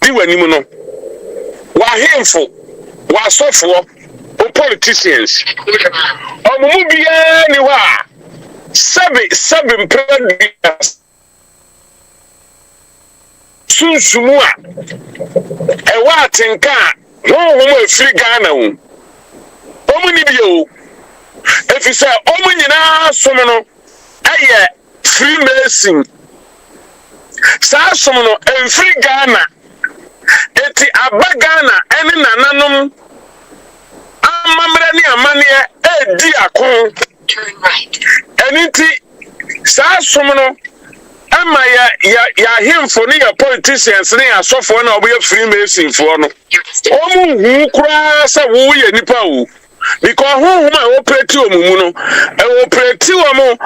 diwe ni no wahemfo wasofo politicians omumu bia ni wa seven presidents sunsumu a ewa atenka hohom afiri Ghana wo omuni bio efise omunyina som no aye Freemason sa som no enfiri Ghana eti abagana ene nananom amamra ni amane edi akon turn right eniti sa somno ama ya himfo ni ya politicians ni asofo na oboye Freemason fo no omu hu kura sa wo ye nipa wo because who ma operate omumu no e operate omu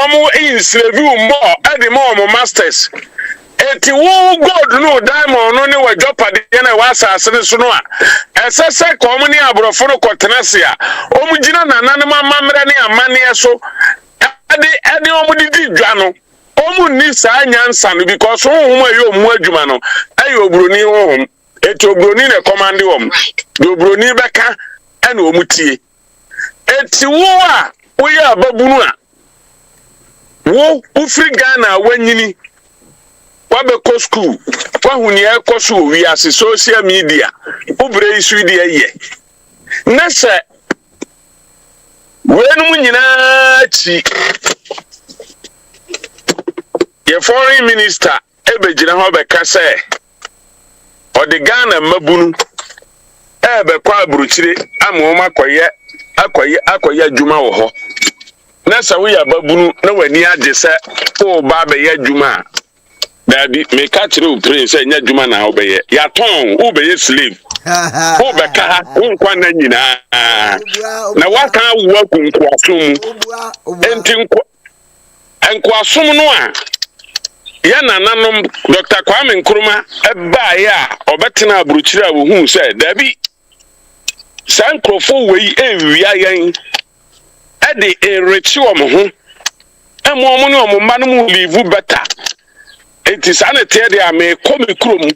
omu enslave mo edi mo masters eti wo god no diamond no ne wajopade na wasase ne so no a esese ko mu ne abrofo no kotenase a omugina nananem amamre ne amane so ade omu didi dwa no omu ni sa nyansa no because honhom ayo omu adwuma no ayo obroni honhom eti obroni ne command wom de obroni beka ene omu tie eti wo a wo ya babunu a wo ufri Ghana wanyini wabeko school wahuni ekoso wi ase social media ubre isu de ye nese wenu nyina chi ye foreign minister ebegina ho be kase odi Ghana mabunu ebe kwa buruchire amoma akoye adwuma wo ho nese wo ya babunu na wani age se o ba be ya adwuma Dabi me catch you prince nya djuma na obeye ya ton obeye slave obeka nkwa na nyina na waka wo kunkwasum enti nkwasom no a ya nananom Dr. Kwame Nkrumah eba ya obetena aburuchire a wo hu se dabi sankrofo wei ewia yen ade erechi omo ho emo ne omo ma no mu live better eti sana tie de ame komi krom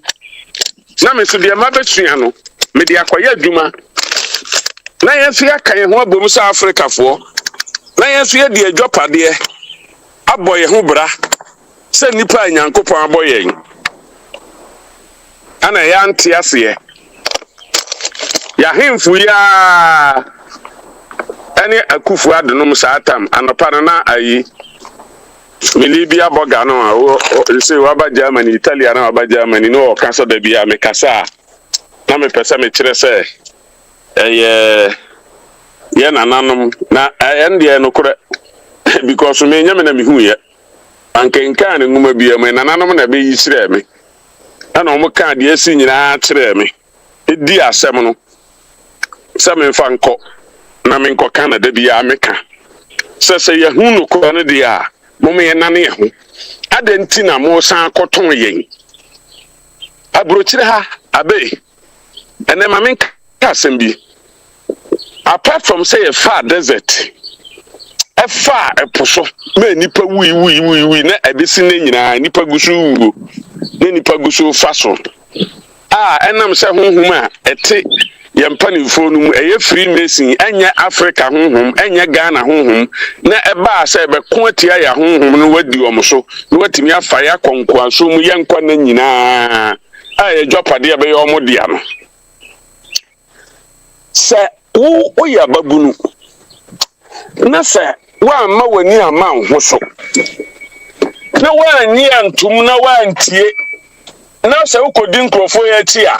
na me se de ma betua no me de akoye adwuma na yesu yakan ho abom sa Africa fo na yesu ye de adwapade aboye ho bra se nipa nyankopon aboye ana ya nte ase ya hemfu ya ene akufu adenom sa atam anopa na ayi Milibia Bogano, say Waba Germany, Italian, Waba Germany, no, Casa de Bia, Mecasa, Name Pesame Trese, Yana Nanum, na India no correct because me Yaman who yet, and can Mumabia, and Nanum and be Sreme, and Omoka, dear senior, Treme, it dear Seminole, Samin Fanco, Naminco Canada, Bia Mecca, says a Yahuno Corona dia. Mome ye nane ho adenti na mo san koton yen abrochire ha abe ene ma men kasem bi apart from say a far desert a far a poso me nipa wi na ebisi na nyina nipa gusu ne nipa gusu faso enam se honhom a ete yempanifo no mu eye Freemason enya Africa honhom enya Ghana honhom na eba ase be ko atia ya honhom no wadi omso no watimi afa ya konkwanso mu yenkwa na nyina aye dwapade be yo modia no se wo ya babunu na se wa ma wani ama ho so na wa ni antum na wa antie na se ukodi nkrofo ya ti a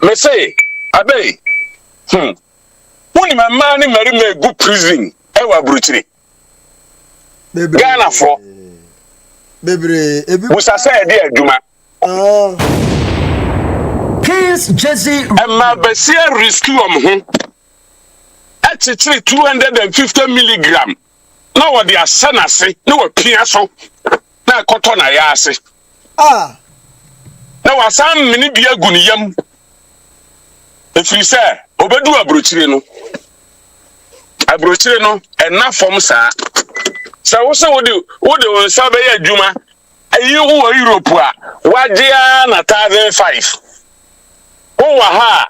me say abe woni ma ni mari me gu prison e wa bruchiri Ghana for Musa said dear Juma. Kings Jesse and my Bessia rescue at 250 milligram. Now what they are senasi, no piaso, na cotton ayase. Now a some mini beer gunium. If you say, Obedu abrochireno, enough from sir. So also would you Sabaya Juma, a you who are Europe, Wadia na 1,005. Oh, aha.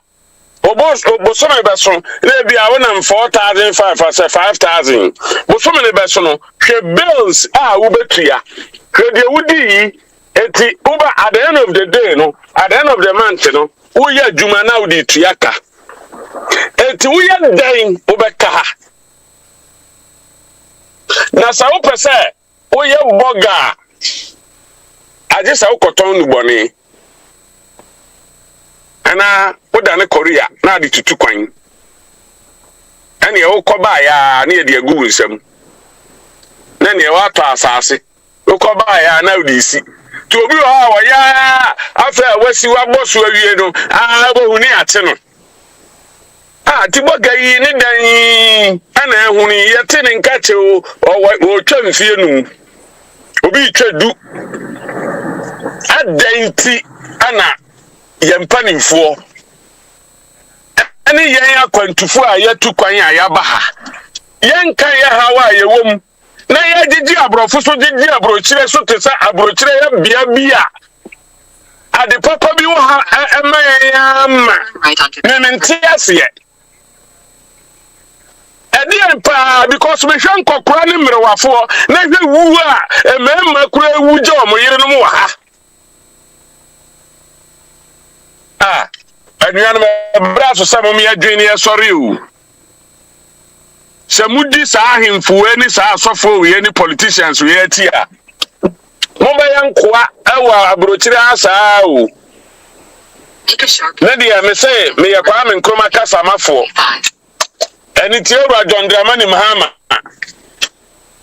Bosome beso le bia wona 4,500 as 5,000 bosome beso no hwe bills wo betua hwe de wudi enti uba at the end of the day no at the end of the month no wo ya adwuma na wo di tuaka enti wo ya dan wo beka ha na sa wo pese wo ya boga aje sa wo koton nu boni ana wodane Korea na de tutu kwan ene ye wokoba ya na ye de agugu nsam na ne wato asase wokoba ya na odi isi to obi wa ya afa wasi wa bosu awie no bohu ni ate no ti boga yi ni dan ana ehunu ye te ne nkache o twa mfie nu obi twadu adanti ana yempanimfo ani yen akwantufo a yetu kwan a yabaha yen kan ye hawa ye wom na ye gigi abrofo so gigi abrochire so tesa abrochire ya bia bia ade papa bi wo ha ema ya ma mementiase ye edi pa because me hwan kokora ne mrewafo na hwe wu a emema kura wu je omoyire no mo ha anuan me braso samo mi adwini e sori o samudi sa ahemfo ani sa asofo we ani politicians we atia mo ba yankoa ewa abrochire asa o na dia me say me yakwa me nkroma kasa mafo eni tie ro John Dramani Mahama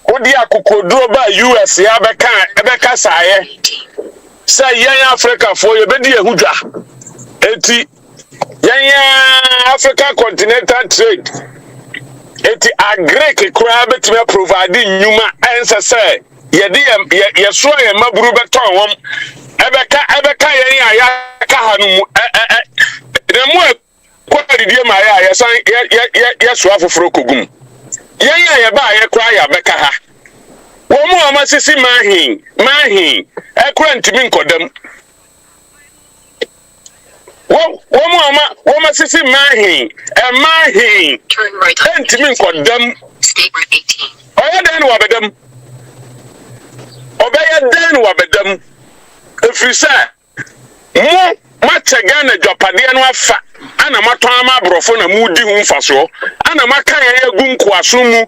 odi akokoduro ba US ya beka saye say yan Africa for ye bedi ehudwa eti yan Africa continental trade eti agrek kura betime provide nyuma ense say ye de ye so ye maburu beton wom ebeka yan ya ka hanu na mu kwa didie ma ya san ye so afoforo kogum yan ya ba ye kura ya beka ha wo mu amasisi mahin ekura ntimi nkodam Woma sisi mahin turn right ntimi nkodam state route 18 oya dan wa bedam efrisa mo machaga na jopade no afa ana maton ma brofo na mudi hu mfaso ana maka ya gu nkoaso mu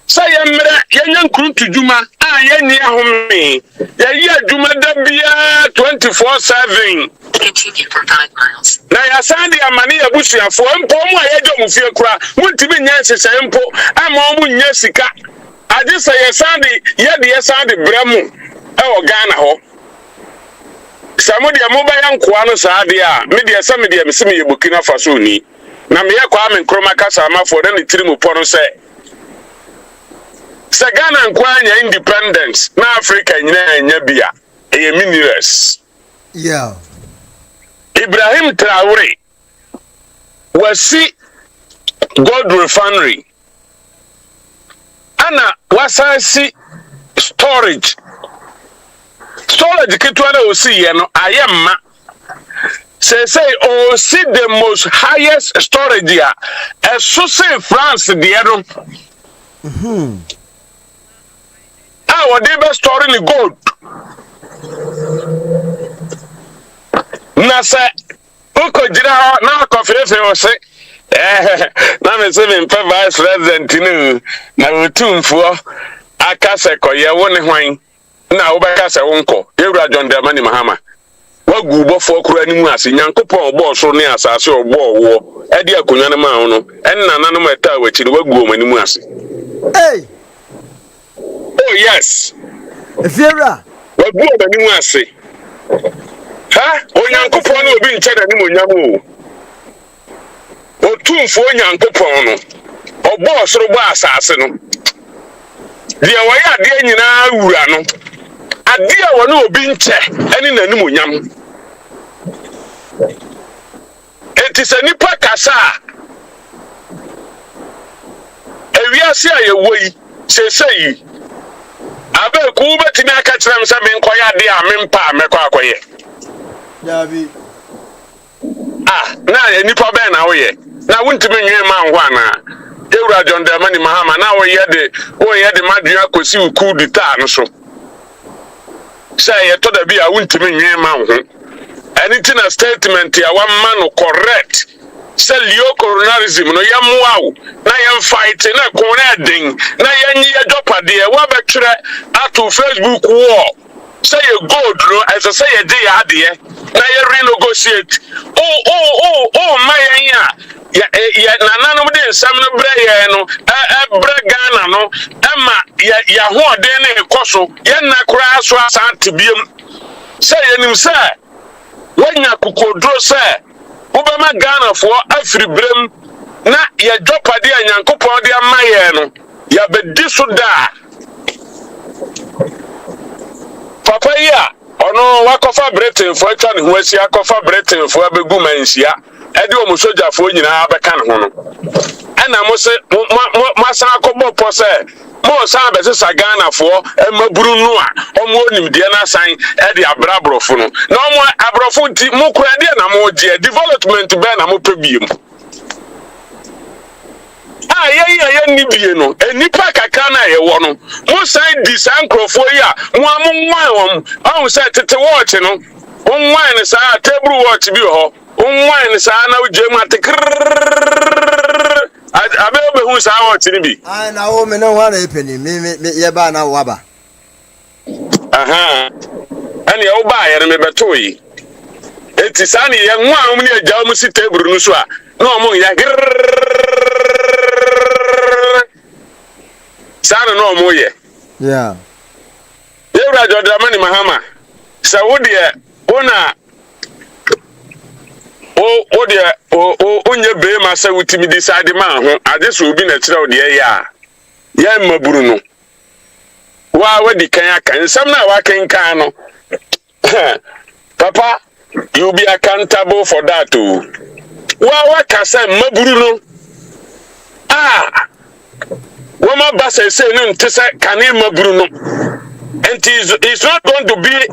say yemre yenyan kurutujuma yenni ahome ye adwuma da bia 24/7 continue for 5 miles na ya sande amane ya busuafo mpo mu ayejo mu fie kura muntimi nya sese mpo ama mu nya sika ade say ye sande bremu e Ghana ho samudi ya mobile nkoa no saade a media samedia mesime ye Burkina Faso ni na me ye kwa me nkroma kasa amafo na ne tirimu po no say Sagana nkwanya independence na Africa nyina bia e minerals yeah Ibrahim Traore wasi gold refinery ana wasasi storage kitwa na osi ye no ayemma say o see the most highest storage ya eso say France de no what they be storing the gold. Na say, uko jira na kofirefe o say, na me say me vice president nu na utumfo aka se koye wo ne hwan na wo beka se wonko ewura John Dramani Mahama wagu bofo kura animu ase nyankopon obo so ne asase obo owo e de akonwa ne ma no en nananom eta wachi wagu o manimu ase yes. Efiera. Wabu obani mu ase. Ha? Onyankopon na obi nche na ni monyam o. Otumfo onyankopon no. Obo osoro bo asase no. Dia waya ade nyina wura no. Ade a wona obi nche eni na ni monyam. Etise nipa kasa. Ewiase a yewo yi, sesei. Abe ku betimi aka kira me se me nkoya de a me mpa mekọ akoye. Dabi. Na nipa be na woye. Na wontimi nwen ma ho ana. Ewura John Dramani Mahama na woye de madua akosi ku dita no so. Say ye to da bi a wontimi nwen ma ho. Anything a statement ya one man correct. Say Leo coronarism no yamwa na yam fight na konadin na yanyi adopade e wa betwere ato Facebook wall. Say you gold no as say you dey ade na you renegotiate. Oh my ya nananom de nsam no bre ye no bre Ghana no ema ya ho ode na ekoso ye na kura so asante biem. Say yenim say wanya kokodro say Obama Ghana for afri brem na ya dopade anyankopon de amaye no ya bedi so da papa ya ono wakofa Britain for atwa ne ho asi akofa Britain for abegu manhia e de omo soja fo nyina abeka ne ho no ana mo se masan akobo po se mo san be se Ghana for maburu no a omo onimde na san e de abrabrofo no na omo abrofo nti mo kura de na mo je development be na mo pebiem ye ni bie no enipa kakra na ye wo no mo san di san krofo yi a mo amwan won say tete watch no won ne sa table watch bi ho won ne sa na uje matikr abe obe hu sa watch ni bi na wo me no wa na epeni me ye ba na wo ba ani o ba ye me beto yi eti sa ni ye nwa ni agya mu si table no so a no mo ya sana no mo ye yeah Ewura John Dramani Mahama sa wo de ona o de onye be ma sa wutimi decide ma ho ade so obi na kire o de ya maburu no wa wadi kan aka nsam na wa kan no papa you be accountable for that too wa kasa maburu no Woma basa say no ntese kane maburu no. And it's not going to be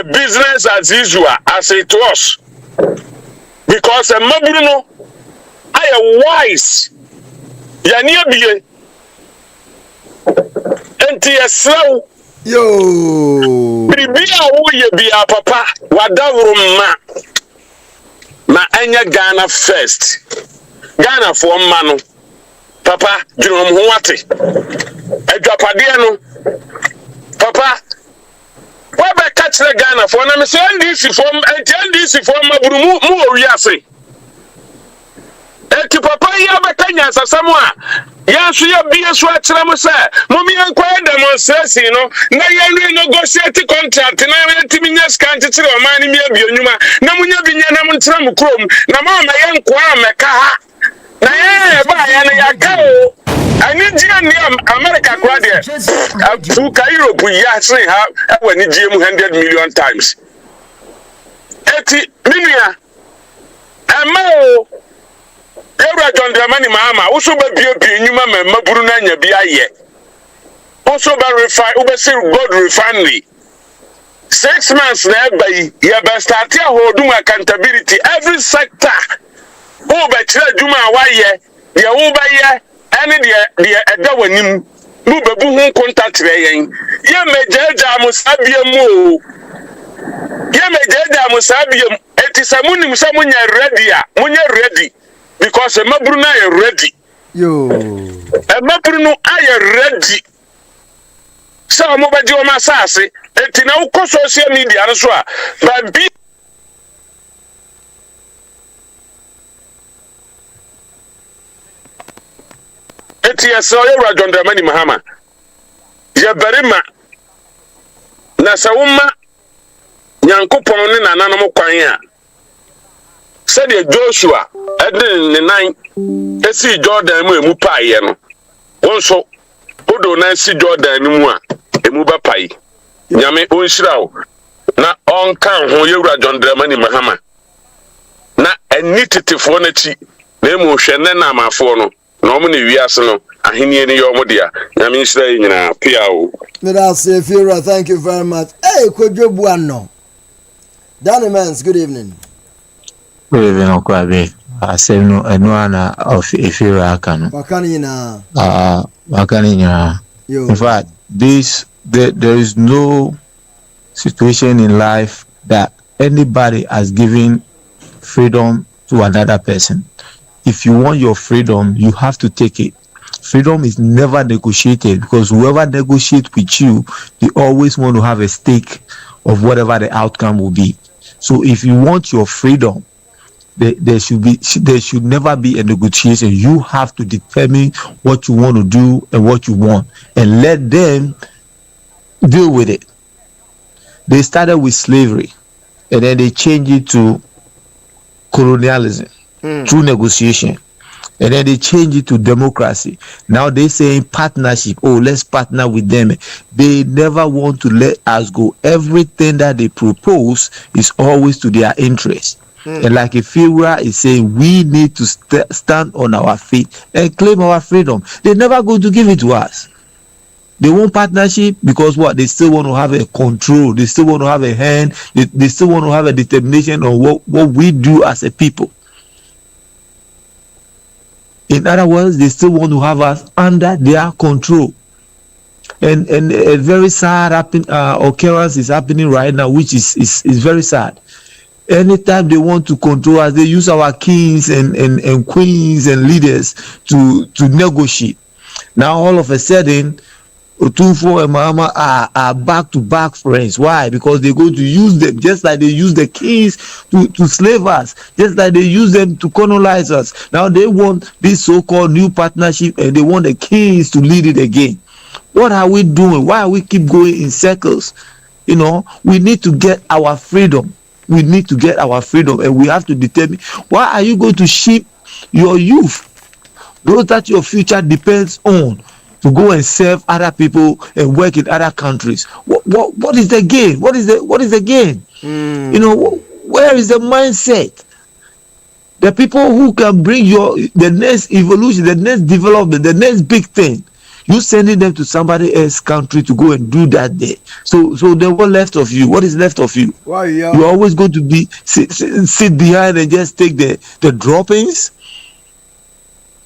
a business as usual as it was. Because a maburu no I am wise. Ya ni abie. Enti esraw yo. Bibia wo ye bia papa wadawro ma anya Ghana first. Ghana for mano. Papa, Jerome Huate. Edwapade no. Papa, why be catch the Ghana for na me say NDC form maburu mu owiase. Eti papa ya be kanya asasam a ya so ya bie so akere mo say mo mi enkwai demonstration no na ya renegotiate contract na retimi nya scan kire o man mi abionyuma na munya binya na mo ntra mo krom na ma ya nkwa ameka ha na ba ya na ya ka o ani dia ni America kwa de to ka Europe ya say ha wani die mu 100 million times eti minia o Ewura John Dramani Mahama wo so ba bie nyuma maburu na nya bi aye wo so ba refine wo be say gold refinery 6 months na ba yi ya ba start ya hold accountability every sector wo ba kira djuma waye ye wo ba ye ene de eda wanim mu bebu hu contact re yen ye mejeja musabiem o ye mejeja musabiem etisamunim samunya ready a munya ready because maburu na ye ready yo maburu no aye ready so mo ba di o masase etina wo social media no so a ba bi eti eso Ewura John Dramani Mahama ye barima na sɛ woma nyankopɔn ne nananom kwan a sɛdeɛ Joshua ɛde ne nan esi Jordan mu emu paeɛ no wɔn nso odo na si Jordan mu a emu ba pae nyame onhyira wo na ɔnka ho yewura John Dramani Mahama na ani tetefo na chi na emu hwɛ ne na amafo no na ɔmo ne wiase no ahenie ne yɛ ɔmo dia nyame nhyira yi nyina pia o. Medase Fira, thank you very much. Hey, Kojo Buano. Danny Mans, good evening. Good evening, Okwabe. I say no, Anuana of Ifira Kano. Wakanina. In fact, there is no situation in life that anybody has given freedom to another person. If you want your freedom, you have to take it. Freedom is never negotiated because whoever negotiates with you, they always want to have a stake of whatever the outcome will be. So if you want your freedom, there should never be a negotiation. You have to determine what you want to do and what you want, and let them deal with it. They started with slavery, and then they changed it to colonialism through negotiation. And then they change it to democracy. Now they say partnership. Oh, let's partner with them. They never want to let us go. Everything that they propose is always to their interest. And like Ifira is saying, we need to stand on our feet and claim our freedom. They're never going to give it to us. They want partnership because what? They still want to have a control. They still want to have a hand. They still want to have a determination on what we do as a people. In other words, they still want to have us under their control. And a very sad occurrence is happening right now, which is very sad. Anytime they want to control us, they use our kings and queens and leaders to negotiate. Now all of a sudden, Otunfo and Mahama are back-to-back friends. Why? Because they're going to use them just like they use the kings to slave us, just like they use them to colonize us. Now they want this so-called new partnership and they want the kings to lead it again. What are we doing? Why are we keep going in circles? You know, we need to get our freedom. We need to get our freedom, and we have to determine, why are you going to ship your youth, those that your future depends on, to go and serve other people and work in other countries? What is the gain? What is the gain? You know, where is the mindset? The people who can bring the next evolution, the next development, the next big thing, you sending them to somebody else's country to go and do that there. So then what left of you? What is left of you? You're always going to be sit behind and just take the droppings.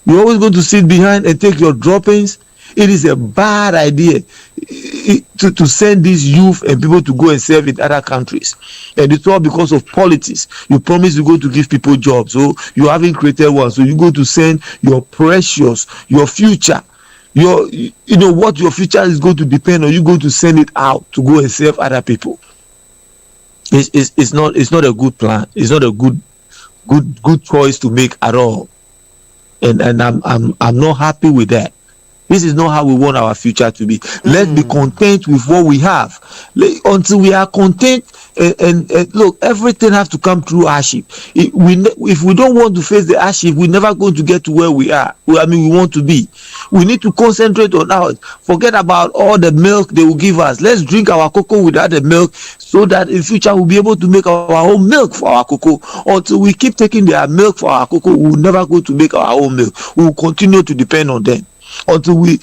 You're always going to sit behind and take your droppings. It is a bad idea to send these youth and people to go and serve in other countries. And it's all because of politics. You promise you're going to give people jobs, so you haven't created one. So you're going to send your precious, your future, what your future is going to depend on. You're going to send it out to go and serve other people. It's not a good plan. It's not a good choice to make at all. And I'm not happy with that. This is not how we want our future to be. Let's be content with what we have. Until we are content, and look, everything has to come through hardship. If we don't want to face the hardship, we're never going to get to where we are. We want to be. We need to concentrate on ours. Forget about all the milk they will give us. Let's drink our cocoa without the milk, so that in future we'll be able to make our own milk for our cocoa. Until we keep taking their milk for our cocoa, we'll never go to make our own milk. We'll continue to depend on them. Until we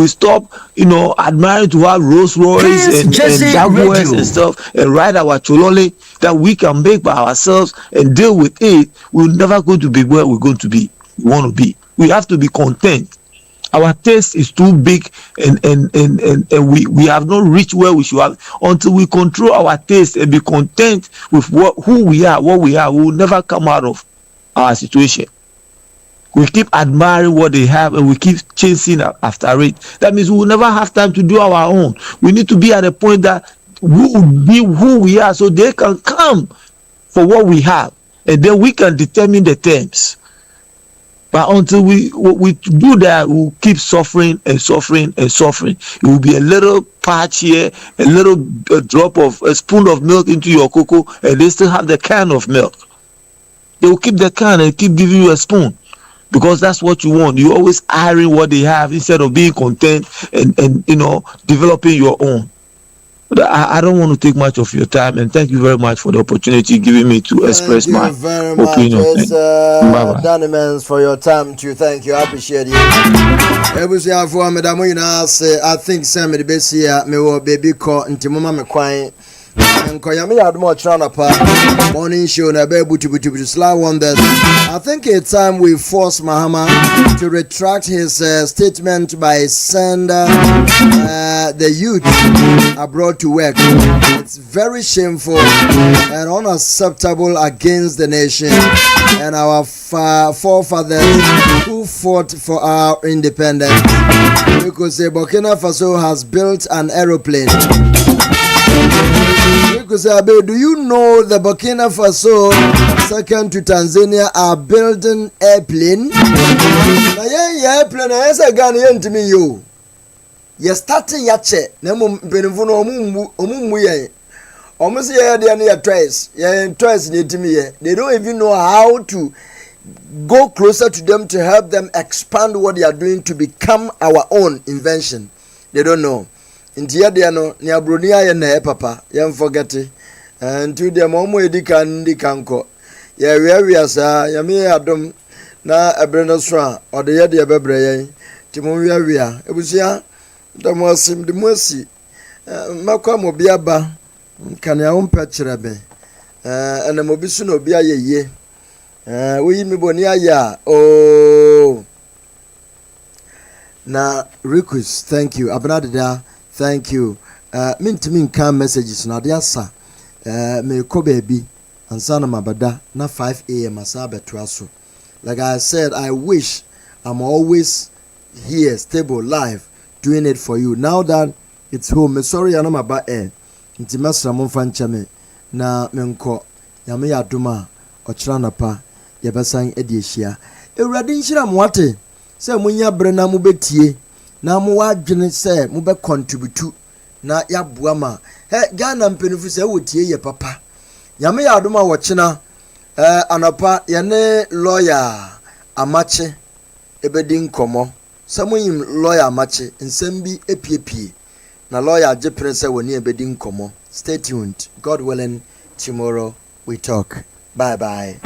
stop, admiring to have Rolls Royce and Jaguars and stuff, and ride our Cholole that we can make by ourselves and deal with it, we're never going to be where we're going to be. We want to be. We have to be content. Our taste is too big, and we have not reached where we should have. Until we control our taste and be content with who we are, what we are, we will never come out of our situation. We keep admiring what they have and we keep chasing after it. That means we will never have time to do our own. We need to be at a point that we will be who we are, so they can come for what we have, and then we can determine the terms. But until we do that, we'll keep suffering and suffering and suffering. It will be a little patch here, a little drop of a spoon of milk into your cocoa, and they still have the can of milk. They will keep the can and keep giving you a spoon because that's what you want. You always hiring what they have instead of being content and developing your own. But I don't want to take much of your time, and thank you very much for the opportunity given me to express my opinion. Thank you very much, Danny Mans, for your time too. Thank you, I appreciate you. I think Sam the best here, me will baby call into Mama McQuine. And Koyami had more Tranapa morning show na be buti Sly Wonders. I think it's time we force Mahama to retract his statement by send the youth abroad to work. It's very shameful and unacceptable against the nation and our forefathers who fought for our independence. Because Burkina Faso has built an aeroplane. Do you know the Burkina Faso, second to Tanzania, are building airplane? Airplane, yes, I got into me. You starting yache. Nemo benevuno omumu almost here they are near twice. Twice near to me. They don't even know how to go closer to them to help them expand what they are doing to become our own invention. They don't know. Nti ya dia no ni abroni aye na papa ya forget nti dia mo edika ndika nko ya wiawia sa ya me adom na ebre no so a ode ye de bebre yen ti mo wiawia ebusia da mo asim de mo asi makwa mo bia ba kan ya umpa kirebe ana mo bisu no bia ye wo mi boni aya oh na Rikus, thank you abnadeda. Thank you. Min can messages na dia sa. Me ko baby ansana mabada na 5 a.m. asabe tuaso. Like I said, I wish I'm always here, stable, live, doing it for you. Now that it's home, sorry I'm not about air. Nti masra mo fancha me na menko ya me yaduma ochra na pa ye besan edi ehia. Ewrade nhira mo ate. Se munya bre na mo betie. Na mo wadwene se mo be contribute na yaboa ma Ghana mpenifu se wotie ye papa nyame ya adoma wo chena anapa ye ne lawyer amache ebedi nkomo se mo yim lawyer amache nsem bi epiepie na lawyer agepre se woni ebedi nkomo. Stay tuned. God willing, tomorrow we talk. Bye bye.